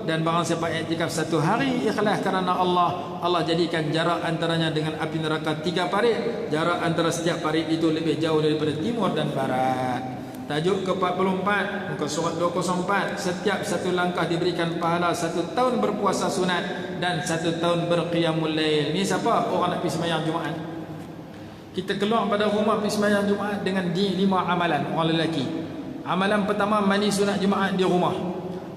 Dan barang siapa iktikaf 1 hari ikhlas kerana Allah, Allah jadikan jarak antaranya dengan api neraka 3 parit. Jarak antara setiap parit itu lebih jauh daripada timur dan barat. Tajuk ke-44, muka surat 204, setiap 1 langkah diberikan pahala 1 tahun berpuasa sunat dan 1 tahun berqiyamul lail. Ni siapa? Orang nak pergi sembahyang Jumaat. Kita keluar pada rumah pergi sembahyang Jumaat dengan 5 amalan orang lelaki. Amalan pertama, mandi sunat Jumaat di rumah.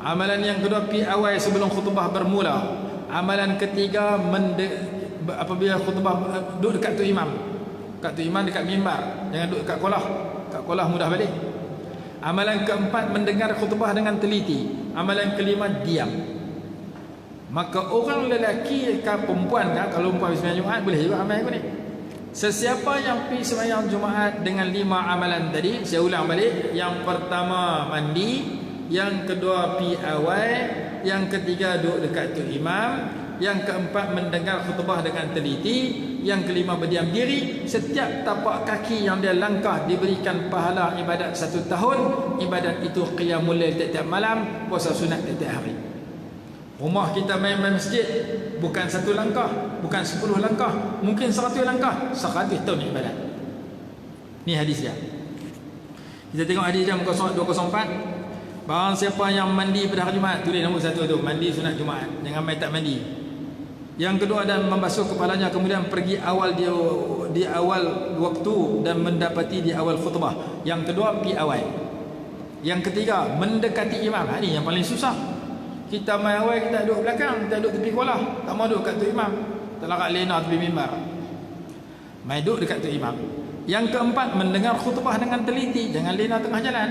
Amalan yang kedua, pergi awal sebelum khutbah bermula. Amalan ketiga, apabila khutbah duduk dekat tu imam. Dekat tu imam, dekat mimbar. Jangan duduk dekat kolah. Dekat kolah mudah balik. Amalan keempat, mendengar khutbah dengan teliti. Amalan kelima, diam. Maka orang lelaki ke perempuan kan, kalau perempuan pergi sembahyang Jumaat boleh juga amal aku ni. Sesiapa yang pergi sembahyang Jumaat dengan 5 amalan tadi, saya ulang balik. Yang pertama mandi, yang kedua pergi awal, yang ketiga duduk dekat tu imam, yang keempat mendengar khutbah dengan teliti, yang kelima berdiam diri. Setiap tapak kaki yang dia langkah diberikan pahala ibadat 1 tahun. Ibadat itu qiyamul lail tiap-tiap malam, puasa sunat tiap-tiap hari. Rumah kita main masjid, bukan 1 langkah, bukan 10 langkah, mungkin 100 langkah, 100 tahun ibadat. Ni hadis dia. Kita tengok hadis dia muka surat 204. Barang siapa yang mandi pada hari Jumaat, tulis nombor 1 tu, mandi sunat Jumaat, jangan main tak mandi. Yang kedua, dan membasuh kepalanya, kemudian pergi awal dia di awal waktu dan mendapati di awal khutbah. Yang kedua, pergi awal. Yang ketiga, mendekati imam. Ini yang paling susah. Kita main awal, kita duduk belakang, kita duduk tepi kolah, tak mau duduk kat tu imam, terlarak lena tepi mimbar, main duduk dekat tu imam. Yang keempat, mendengar khutbah dengan teliti, jangan lena tengah jalan.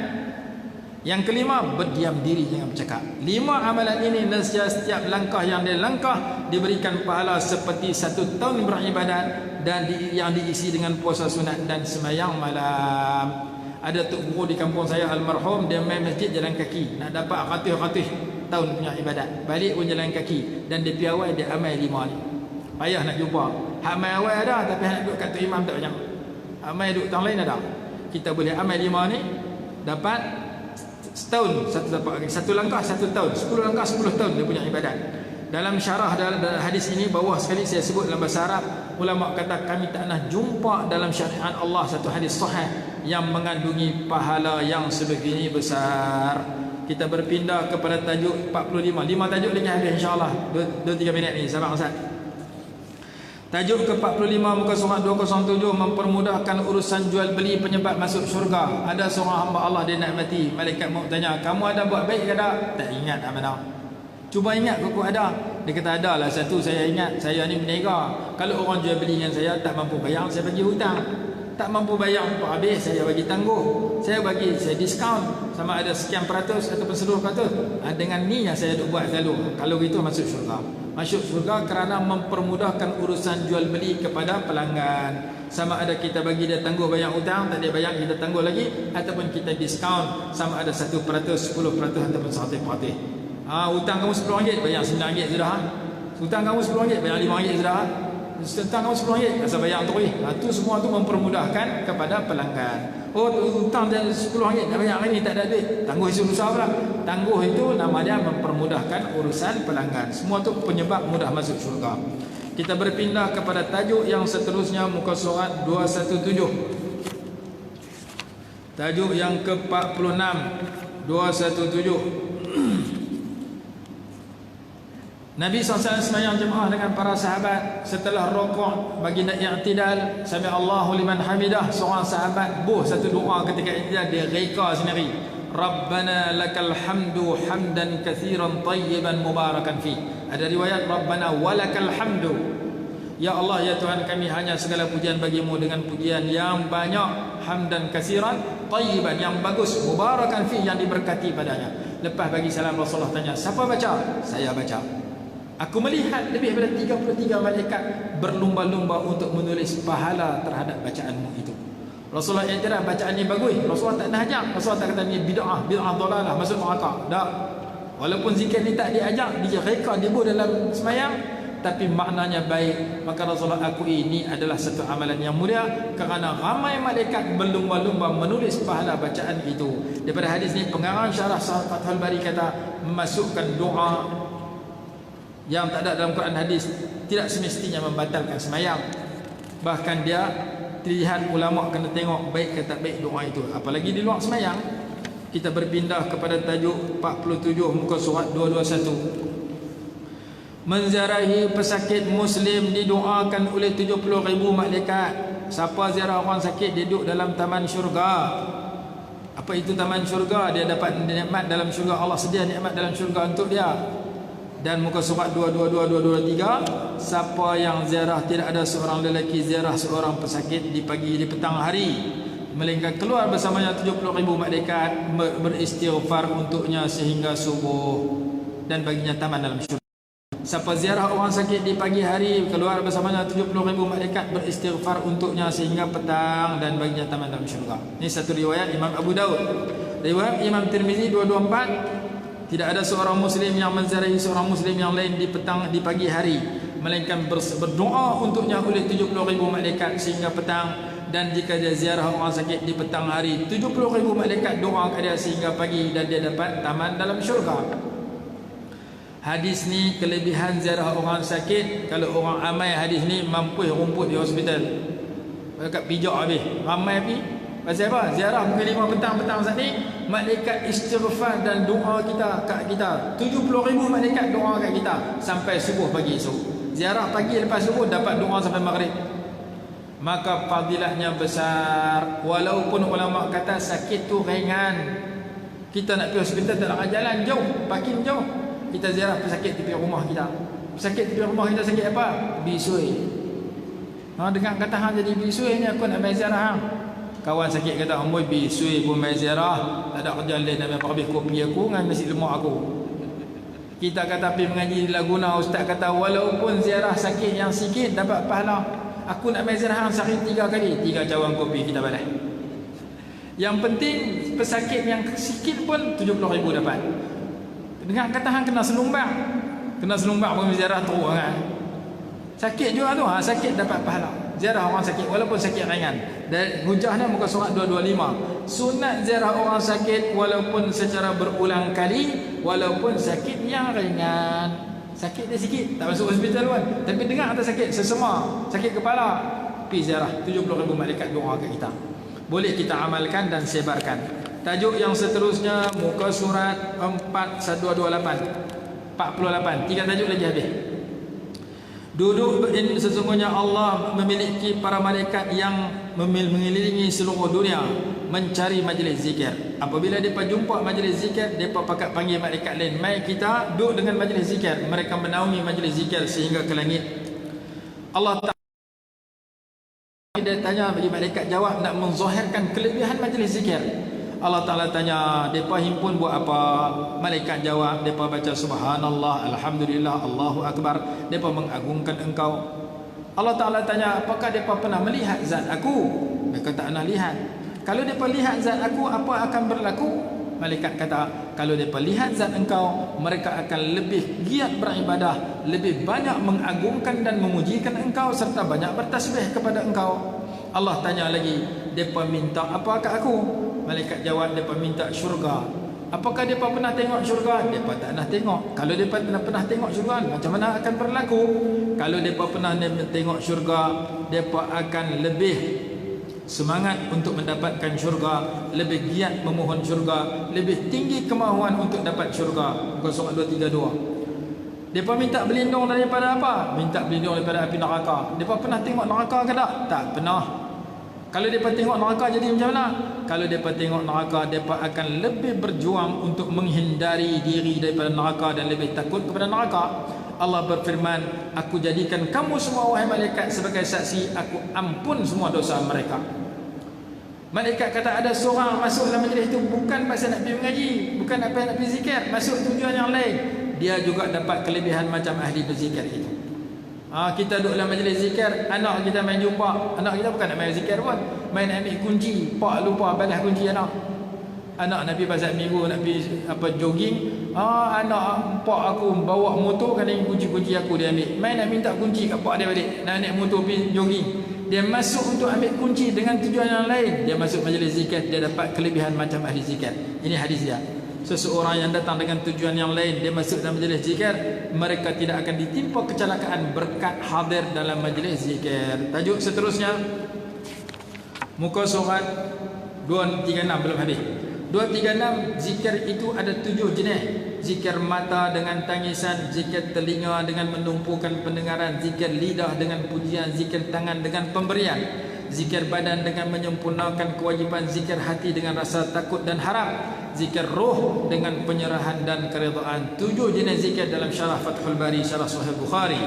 Yang kelima, berdiam diri, jangan bercakap. 5 amalan ini, setiap langkah yang dia langkah diberikan pahala seperti 1 tahun beribadat dan yang diisi dengan puasa sunat dan sembahyang malam. Ada tok guru di kampung saya almarhum, dia main masjid jalan kaki, nak dapat ratus-ratus tahun punya ibadat, balik pun jalan kaki, dan dia pergi awal dia amal 5 ni. Payah nak jumpa. Hak amal awal ada, tapi nak duduk kat tu imam tak banyak. Amal duduk tang lain ada. Kita boleh amal 5 ni, dapat setahun, 1 langkah 1 tahun, 10 langkah 10 tahun dia punya ibadat. Dalam syarah dalam hadis ini, bawah sekali saya sebut dalam bahasa Arab, ulama kata kami tak pernah jumpa dalam syariat Allah satu hadis sahih yang mengandungi pahala yang sebegini besar. Kita berpindah kepada tajuk 45. 5 tajuk lagi habis insya-Allah. 2-3 minit ni sahabat Ustaz. Tajuk ke-45 muka surat 207, mempermudahkan urusan jual beli penyebab masuk syurga. Ada seorang hamba Allah, dia nak mati. Malaikat maut tanya, kamu ada buat baik ke tak? Tak ingat mana. Cuba ingat kau ada. Dia kata ada lah satu, saya ingat. Saya ni berniaga. Kalau orang jual beli dengan saya tak mampu bayar, saya bagi hutang. Tak mampu bayar untuk habis, saya bagi tangguh. Saya diskaun sama ada sekian peratus ataupun seluruh peratus. Dengan ni yang saya duk buat selalu. Kalau gitu masuk syurga. Masuk syurga kerana mempermudahkan urusan jual beli kepada pelanggan. Sama ada kita bagi dia tangguh bayar hutang, tak dia bayar kita tangguh lagi, ataupun kita diskaun sama ada 1%, 10% ataupun 100%. Hutang kamu RM10, bayar RM9 sudah. Hutang kamu RM10, bayar RM5 sudah. Hutang kamu RM10, asal bayar untuk ni. Itu semua tu mempermudahkan kepada pelanggan. Hutang dia RM10, nak bayar hari ni tak ada duit, tangguh isu lusa pula. Tangguh itu nama dia mempermudahkan urusan pelanggan. Semua tu penyebab mudah masuk syurga. Kita berpindah kepada tajuk yang seterusnya muka surat 217. Tajuk yang ke-46 217. Nabi SAW sembahyang jemaah dengan para sahabat. Setelah rukuk baginda i'tidal, sami Allahu liman hamidah, seorang sahabat satu doa ketika i'tidal, dia reka sendiri, Rabbana lakal hamdu hamdan katsiran tayyiban mubarakan fi. Ada riwayat Rabbana walakal hamdu. Ya Allah, ya Tuhan kami, hanya segala pujian bagimu dengan pujian yang banyak, hamdan kasiran tayyiban, yang bagus, mubarakan fi, yang diberkati padanya. Lepas bagi salam, Rasulullah tanya, siapa baca? Saya baca. Aku melihat lebih daripada 33 malaikat berlumba-lumba untuk menulis pahala terhadap bacaanmu itu. Rasulullah iktiraf bacaan ini bagus. Rasulullah tak nak ajak. Rasulullah tak kata ni bid'ah, bid'ah dalalah, masuk neraka. Tak. Walaupun zikir ni tak diajak, direka, dibuat dalam semayang, tapi maknanya baik. Maka Rasulullah akui ini adalah satu amalan yang mulia, kerana ramai malaikat berlumba-lumba menulis pahala bacaan itu. Daripada hadis ni, pengarang syarah Fathul Bari kata, memasukkan doa yang tak ada dalam Quran hadis tidak semestinya membatalkan semayang. Bahkan dia dilihat ulama kena tengok baik ke tak baik doa itu, apalagi di luar semayang. Kita berpindah kepada tajuk 47 muka surat 221. Menziarahi pesakit muslim didoakan oleh 70,000 malaikat. Siapa ziarah orang sakit, dia duduk dalam taman syurga. Apa itu taman syurga? Dia dapat nikmat dalam syurga. Allah sedia nikmat dalam syurga untuk dia. Dan muka surat 222-223, siapa yang ziarah, tidak ada seorang lelaki ziarah seorang pesakit di pagi di petang hari, melainkan keluar bersamanya 70,000 malaikat beristighfar untuknya sehingga subuh, dan baginya taman dalam syurga. Siapa ziarah orang sakit di pagi hari, keluar bersamanya 70,000 malaikat beristighfar untuknya sehingga petang, dan baginya taman dalam syurga. Ini satu riwayat Imam Abu Daud. Riwayat Imam Tirmizi 224, tidak ada seorang muslim yang menziarahi seorang muslim yang lain di petang di pagi hari, melainkan berdoa untuknya oleh 70,000 malaikat sehingga petang. Dan jika dia ziarah orang sakit di petang hari, 70,000 malaikat doa kepada dia sehingga pagi, dan dia dapat taman dalam syurga. Hadis ni kelebihan ziarah orang sakit. Kalau orang amai hadis ni mampu rumput di hospital, dekat pijak habis ramai pi. Pasal apa? Ziarah pukul 5 petang saat ni, malaikat istighfar dan doa kita kat kita. 70,000 malaikat doa kat kita sampai subuh pagi esok. Ziarah pagi lepas subuh dapat doa sampai maghrib. Maka fadilahnya besar. Walaupun ulama kata sakit tu ringan, kita nak pergi hospital tak nak jalan jauh, parking jauh, kita ziarah pesakit di rumah kita. Pesakit di rumah kita sakit apa? Bisui. Dengar kata hang jadi bisui ni, aku nak mai ziarah hang. Kawan sakit kata, amboi bisui pun mai ziarah, tak ada kerja lain nak habis kopi aku dengan nasi lemak aku. Kita kata pergi mengaji di Laguna, ustaz kata walaupun ziarah sakit yang sikit dapat pahala. Aku nak mai ziarah hang sehari 3 kali, 3 cawan kopi kita balas. Yang penting pesakit yang sikit pun 70,000 dapat. Dengar kata hang kena selumbang. Kena selumbang pun ziarah teruk kan. Sakit juga tu, sakit dapat pahala. Ziarah orang sakit walaupun sakit ringan. Dan hujahnya muka surat 225. Sunat ziarah orang sakit walaupun secara berulang kali, walaupun sakit yang ringan. Sakit dia sikit, tak masuk hospital pun, tapi dengar ada sakit sesama, sakit kepala, pergi ziarah, 70,000 malaikat doa ke kita. Boleh kita amalkan dan sebarkan. Tajuk yang seterusnya muka surat 428. 48. 3 tajuk lagi habis. Duduk sesungguhnya Allah memiliki para malaikat yang mengelilingi seluruh dunia mencari majlis zikir. Apabila mereka jumpa majlis zikir, mereka pakat panggil malaikat lain, mai kita duduk dengan majlis zikir. Mereka menaungi majlis zikir sehingga ke langit. Allah Ta'ala dia tanya bagi malaikat jawab, nak menzahirkan kelebihan majlis zikir. Allah Ta'ala tanya, mereka himpun buat apa? Malaikat jawab, mereka baca subhanallah, alhamdulillah, Allahu Akbar, mereka mengagungkan engkau. Allah Ta'ala tanya, apakah mereka pernah melihat zat aku? Mereka tak pernah lihat. Kalau mereka lihat zat aku, apa akan berlaku? Malaikat kata, kalau mereka lihat zat engkau, mereka akan lebih giat beribadah, lebih banyak mengagungkan dan memujikan engkau, serta banyak bertasbih kepada engkau. Allah tanya lagi, mereka minta apa kat aku? Malaikat jawab, mereka minta syurga. Apakah mereka pernah tengok syurga? Mereka tak pernah tengok. Kalau mereka pernah tengok syurga, macam mana akan berlaku? Kalau mereka pernah tengok syurga, mereka akan lebih semangat untuk mendapatkan syurga, lebih giat memohon syurga, lebih tinggi kemahuan untuk dapat syurga. Muka surat 232. Mereka minta berlindung daripada apa? Minta berlindung daripada api neraka. Mereka pernah tengok neraka ke tak? Tak pernah. Kalau mereka tengok neraka jadi macam mana? Kalau mereka tengok neraka, mereka akan lebih berjuang untuk menghindari diri daripada neraka dan lebih takut kepada neraka. Allah berfirman, aku jadikan kamu semua wahai malaikat sebagai saksi, aku ampun semua dosa mereka. Malaikat kata ada seorang masuk dalam majlis itu bukan pasal nak pergi mengaji, bukan apa nak pergi zikir, masuk tujuan yang lain, dia juga dapat kelebihan macam ahli berzikir itu. Kita duduk dalam majlis zikir, anak kita main jumpa, anak kita bukan nak main zikir pun, main ambil kunci, pak lupa balas kunci anak. Anak nak pergi pasal minggu, nak pergi jogging, anak pak aku bawa motor, kan kunci-kunci aku dia ambil. Main nak minta kunci kat pak dia balik, nak naik motor pergi jogging. Dia masuk untuk ambil kunci dengan tujuan yang lain. Dia masuk majlis zikir, dia dapat kelebihan macam ahli zikir. Ini hadis dia. Seseorang yang datang dengan tujuan yang lain, dia masuk dalam majlis zikir, mereka tidak akan ditimpa kecelakaan berkat hadir dalam majlis zikir. Tajuk seterusnya, muka surat 236, belum habis. 236, zikir itu ada 7 jenis. Zikir mata dengan tangisan, zikir telinga dengan menumpukan pendengaran, zikir lidah dengan pujian, zikir tangan dengan pemberian, zikir badan dengan menyempurnakan kewajipan, zikir hati dengan rasa takut dan harap, zikir roh dengan penyerahan dan keredaan. 7 jenis zikir dalam syarah Fathul Bari, syarah Sahih Bukhari.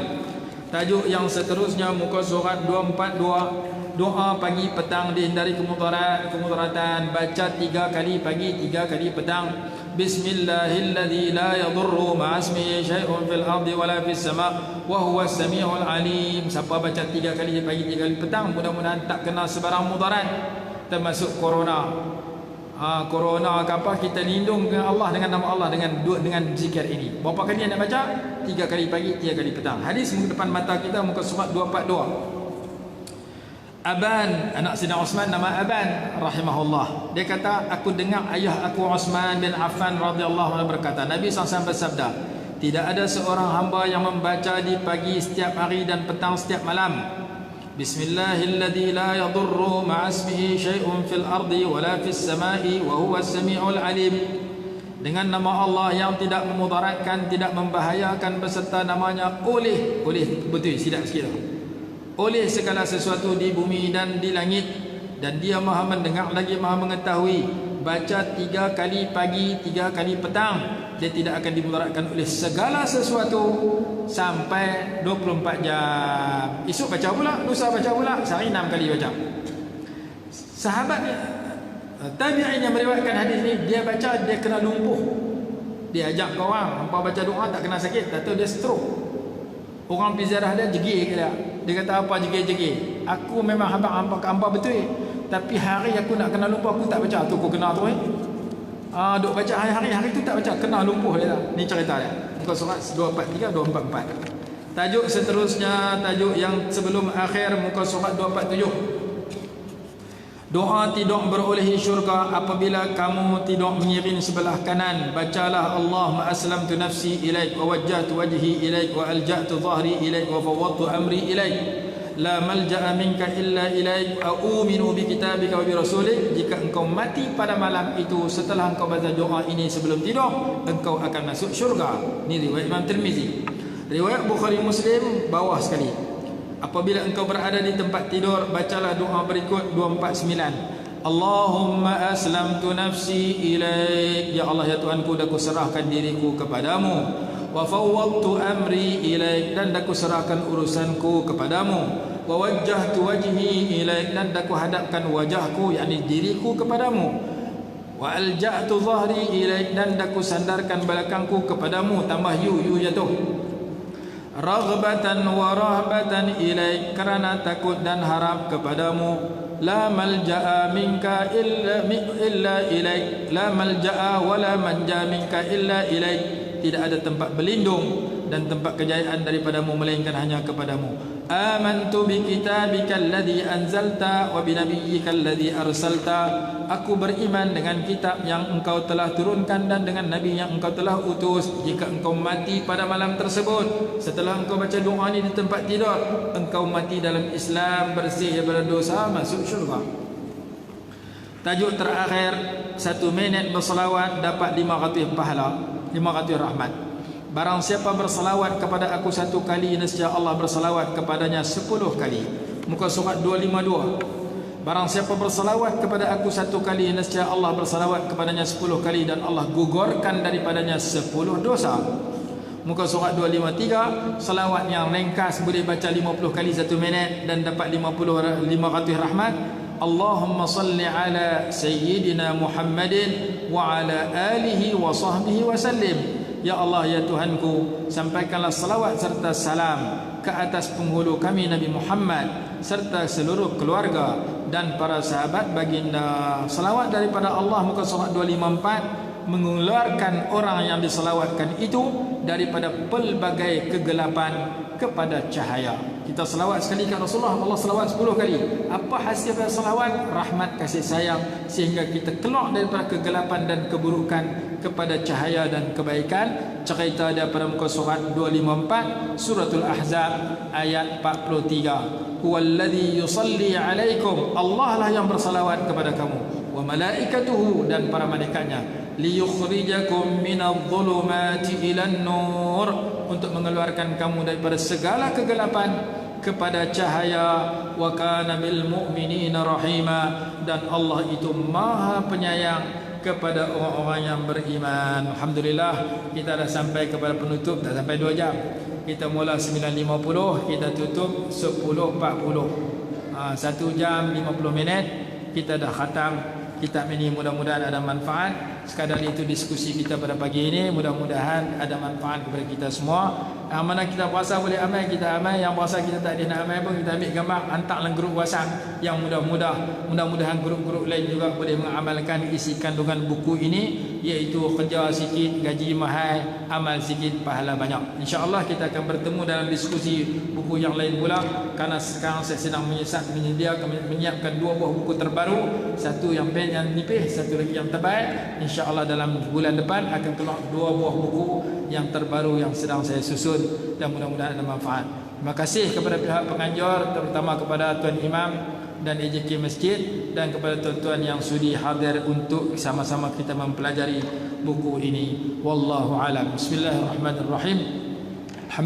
Tajuk yang seterusnya, muka surat 242, doa pagi petang dihindari kemudaratan. Baca 3 kali pagi, 3 kali petang. Bismillahilladzi la yadurru ma'asmihi syai'un fil ardi wala fis sama' wa huwas samiul alim. Siapa baca 3 kali pagi, 3 kali petang, mudah-mudahan tak kena sebarang mudarat, termasuk corona. Corona ke apa, kita lindung dengan Allah, dengan nama Allah, dengan zikir ini. Berapa kali nak baca? 3 kali pagi, 3 kali petang. Hadis muka depan mata kita, muka surat 242. Aban, anak Sayyidina Uthman, nama Aban rahimahullah. Dia kata, aku dengar ayah aku Uthman bin Affan radhiyallahu anhu berkata, Nabi SAW bersabda, tidak ada seorang hamba yang membaca di pagi setiap hari dan petang setiap malam, Bismillahilladzi la yadurru ma'asmihi syai'un fil ardi wala fis sama'i wa huwas sami'ul alim. Dengan nama Allah yang tidak memudaratkan, tidak membahayakan, beserta namanya oleh betul, silap sikit, oleh segala sesuatu di bumi dan di langit, dan dia maha mendengar lagi maha mengetahui. Baca 3 kali pagi, 3 kali petang, dia tidak akan dimudaratkan oleh segala sesuatu sampai 24 jam. Esok baca pula, lusa baca pula, sehari 6 kali baca. Sahabat tabi'in yang meriwayatkan hadis ni, dia baca dia kena lumpuh. Dia ajak kau orang, hampa baca doa tak kena sakit, tak tahu dia stroke. Orang pergi ziarah dia, jegir ke dia. Dia kata apa jegir-jegir? Aku memang hampa betul, tapi hari aku nak kena lumpuh, aku tak baca. Tu aku kena tu duk baca hari-hari tu tak baca, kena lumpuh dia. Ni cerita dia. Muka surat 243, 244. Tajuk seterusnya, tajuk yang sebelum akhir, muka surat 247. Doa tidak berolehi syurga apabila kamu tidak mengiring sebelah kanan. Bacalah Allahumma aslamtu nafsi ilaik wa wajjahtu wajhi ilaik wa alja'tu dhahri ilaik wa fawwadtu amri ilaik. La malja'a minka illa ilaik wa uminu bi kitabika wa bi rasulik. Jika engkau mati pada malam itu setelah engkau baca doa ini sebelum tidur, engkau akan masuk syurga. Ini riwayat Imam Tirmizi. Riwayat Bukhari Muslim bawah sekali. Apabila engkau berada di tempat tidur, bacalah doa berikut 249. Allahumma aslamtu nafsi ilaik. Ya Allah, ya Tuhanku, aku serahkan diriku kepadamu. Wa fawwadtu amri ilaik. Dan aku serahkan urusanku kepadamu. Wa wajjahtu wajhi ilaik. Dan aku hadapkan wajahku, yakni diriku, kepadamu. Wa alja'tu dhahri ilaik. Dan aku sandarkan belakangku kepadamu. Tambah yu jatuh. Raghbatan wa rahbatan ilaik. Kerana takut dan harap kepadamu. La malja'a minka illa ilaik. La malja'a wa la manja minka illa ilaik. Tidak ada tempat berlindung dan tempat kejayaan daripadamu melainkan hanya kepadamu. Amantu bi kitabika alladhi anzalta wa bi nabiyyika alladhi arsalta. Aku beriman dengan kitab yang engkau telah turunkan dan dengan nabi yang engkau telah utus. Jika engkau mati pada malam tersebut, setelah engkau baca doa ini di tempat tidur, engkau mati dalam Islam, bersih daripada dosa, masuk syurga. Tajuk terakhir, 1 minit berselawat dapat 500 pahala, 500 rahmat. Barang siapa berselawat kepada aku 1 kali, nescaya Allah berselawat kepadanya 10 kali. Muka surat 252. Barang siapa berselawat kepada aku 1 kali, nescaya Allah berselawat kepadanya 10 kali, dan Allah gugurkan daripadanya 10 dosa. Muka surat 253, salawat yang ringkas boleh baca 50 kali 1 minit dan dapat 500 rahmat. Allahumma salli ala sayyidina Muhammadin wa ala alihi wa sahbihi wa sallim. Ya Allah, ya Tuhanku, sampaikanlah salawat serta salam ke atas penghulu kami Nabi Muhammad serta seluruh keluarga dan para sahabat baginda. Salawat daripada Allah, muka surat 254, mengeluarkan orang yang diselawatkan itu daripada pelbagai kegelapan kepada cahaya. Kita selawat sekali ke Rasulullah, Allah selawat 10 kali. Apa hasil dari selawat? Rahmat, kasih sayang, sehingga kita keluar daripada kegelapan dan keburukan kepada cahaya dan kebaikan. Cerita daripada muka surat 254 Suratul Ahzab ayat 43. Huwallazi yusalli alaikum, Allah lah yang bersalawat kepada kamu, wa malaikatuhu, dan para malaikatnya, liyukhrijakum minadh-dhulumati ilan nur, untuk mengeluarkan kamu daripada segala kegelapan kepada cahaya. Wa kana bil mu'minina rahima, dan Allah itu Maha Penyayang kepada orang-orang yang beriman. Alhamdulillah, kita dah sampai kepada penutup, tak sampai 2 jam. Kita mula 9.50, kita tutup 10.40. 1 jam 50 minit kita dah khatam kitab ini. Mudah-mudahan ada manfaat. Sekadar itu diskusi kita pada pagi ini, mudah-mudahan ada manfaat kepada kita semua. Yang mana kita puasa boleh amal, kita amal. Yang puasa kita tak ada nak amal pun, kita ambil gambar, hantar dalam grup WhatsApp yang mudah-mudahan grup-grup lain juga boleh mengamalkan isi kandungan buku ini, iaitu kerja sikit gaji mahal, amal sikit pahala banyak. InsyaAllah kita akan bertemu dalam diskusi buku yang lain pula, kerana sekarang saya sedang menyiapkan 2 buah buku terbaru, satu yang nipis, satu lagi yang tebal. InsyaAllah dalam bulan depan akan keluar 2 buah buku yang terbaru yang sedang saya susun, dan mudah-mudahan ada manfaat. Terima kasih kepada pihak penganjur, terutama kepada Tuan Imam dan AJK Masjid, dan kepada tuan-tuan yang sudi hadir untuk sama-sama kita mempelajari buku ini. Wallahu alam. Bismillahirrahmanirrahim.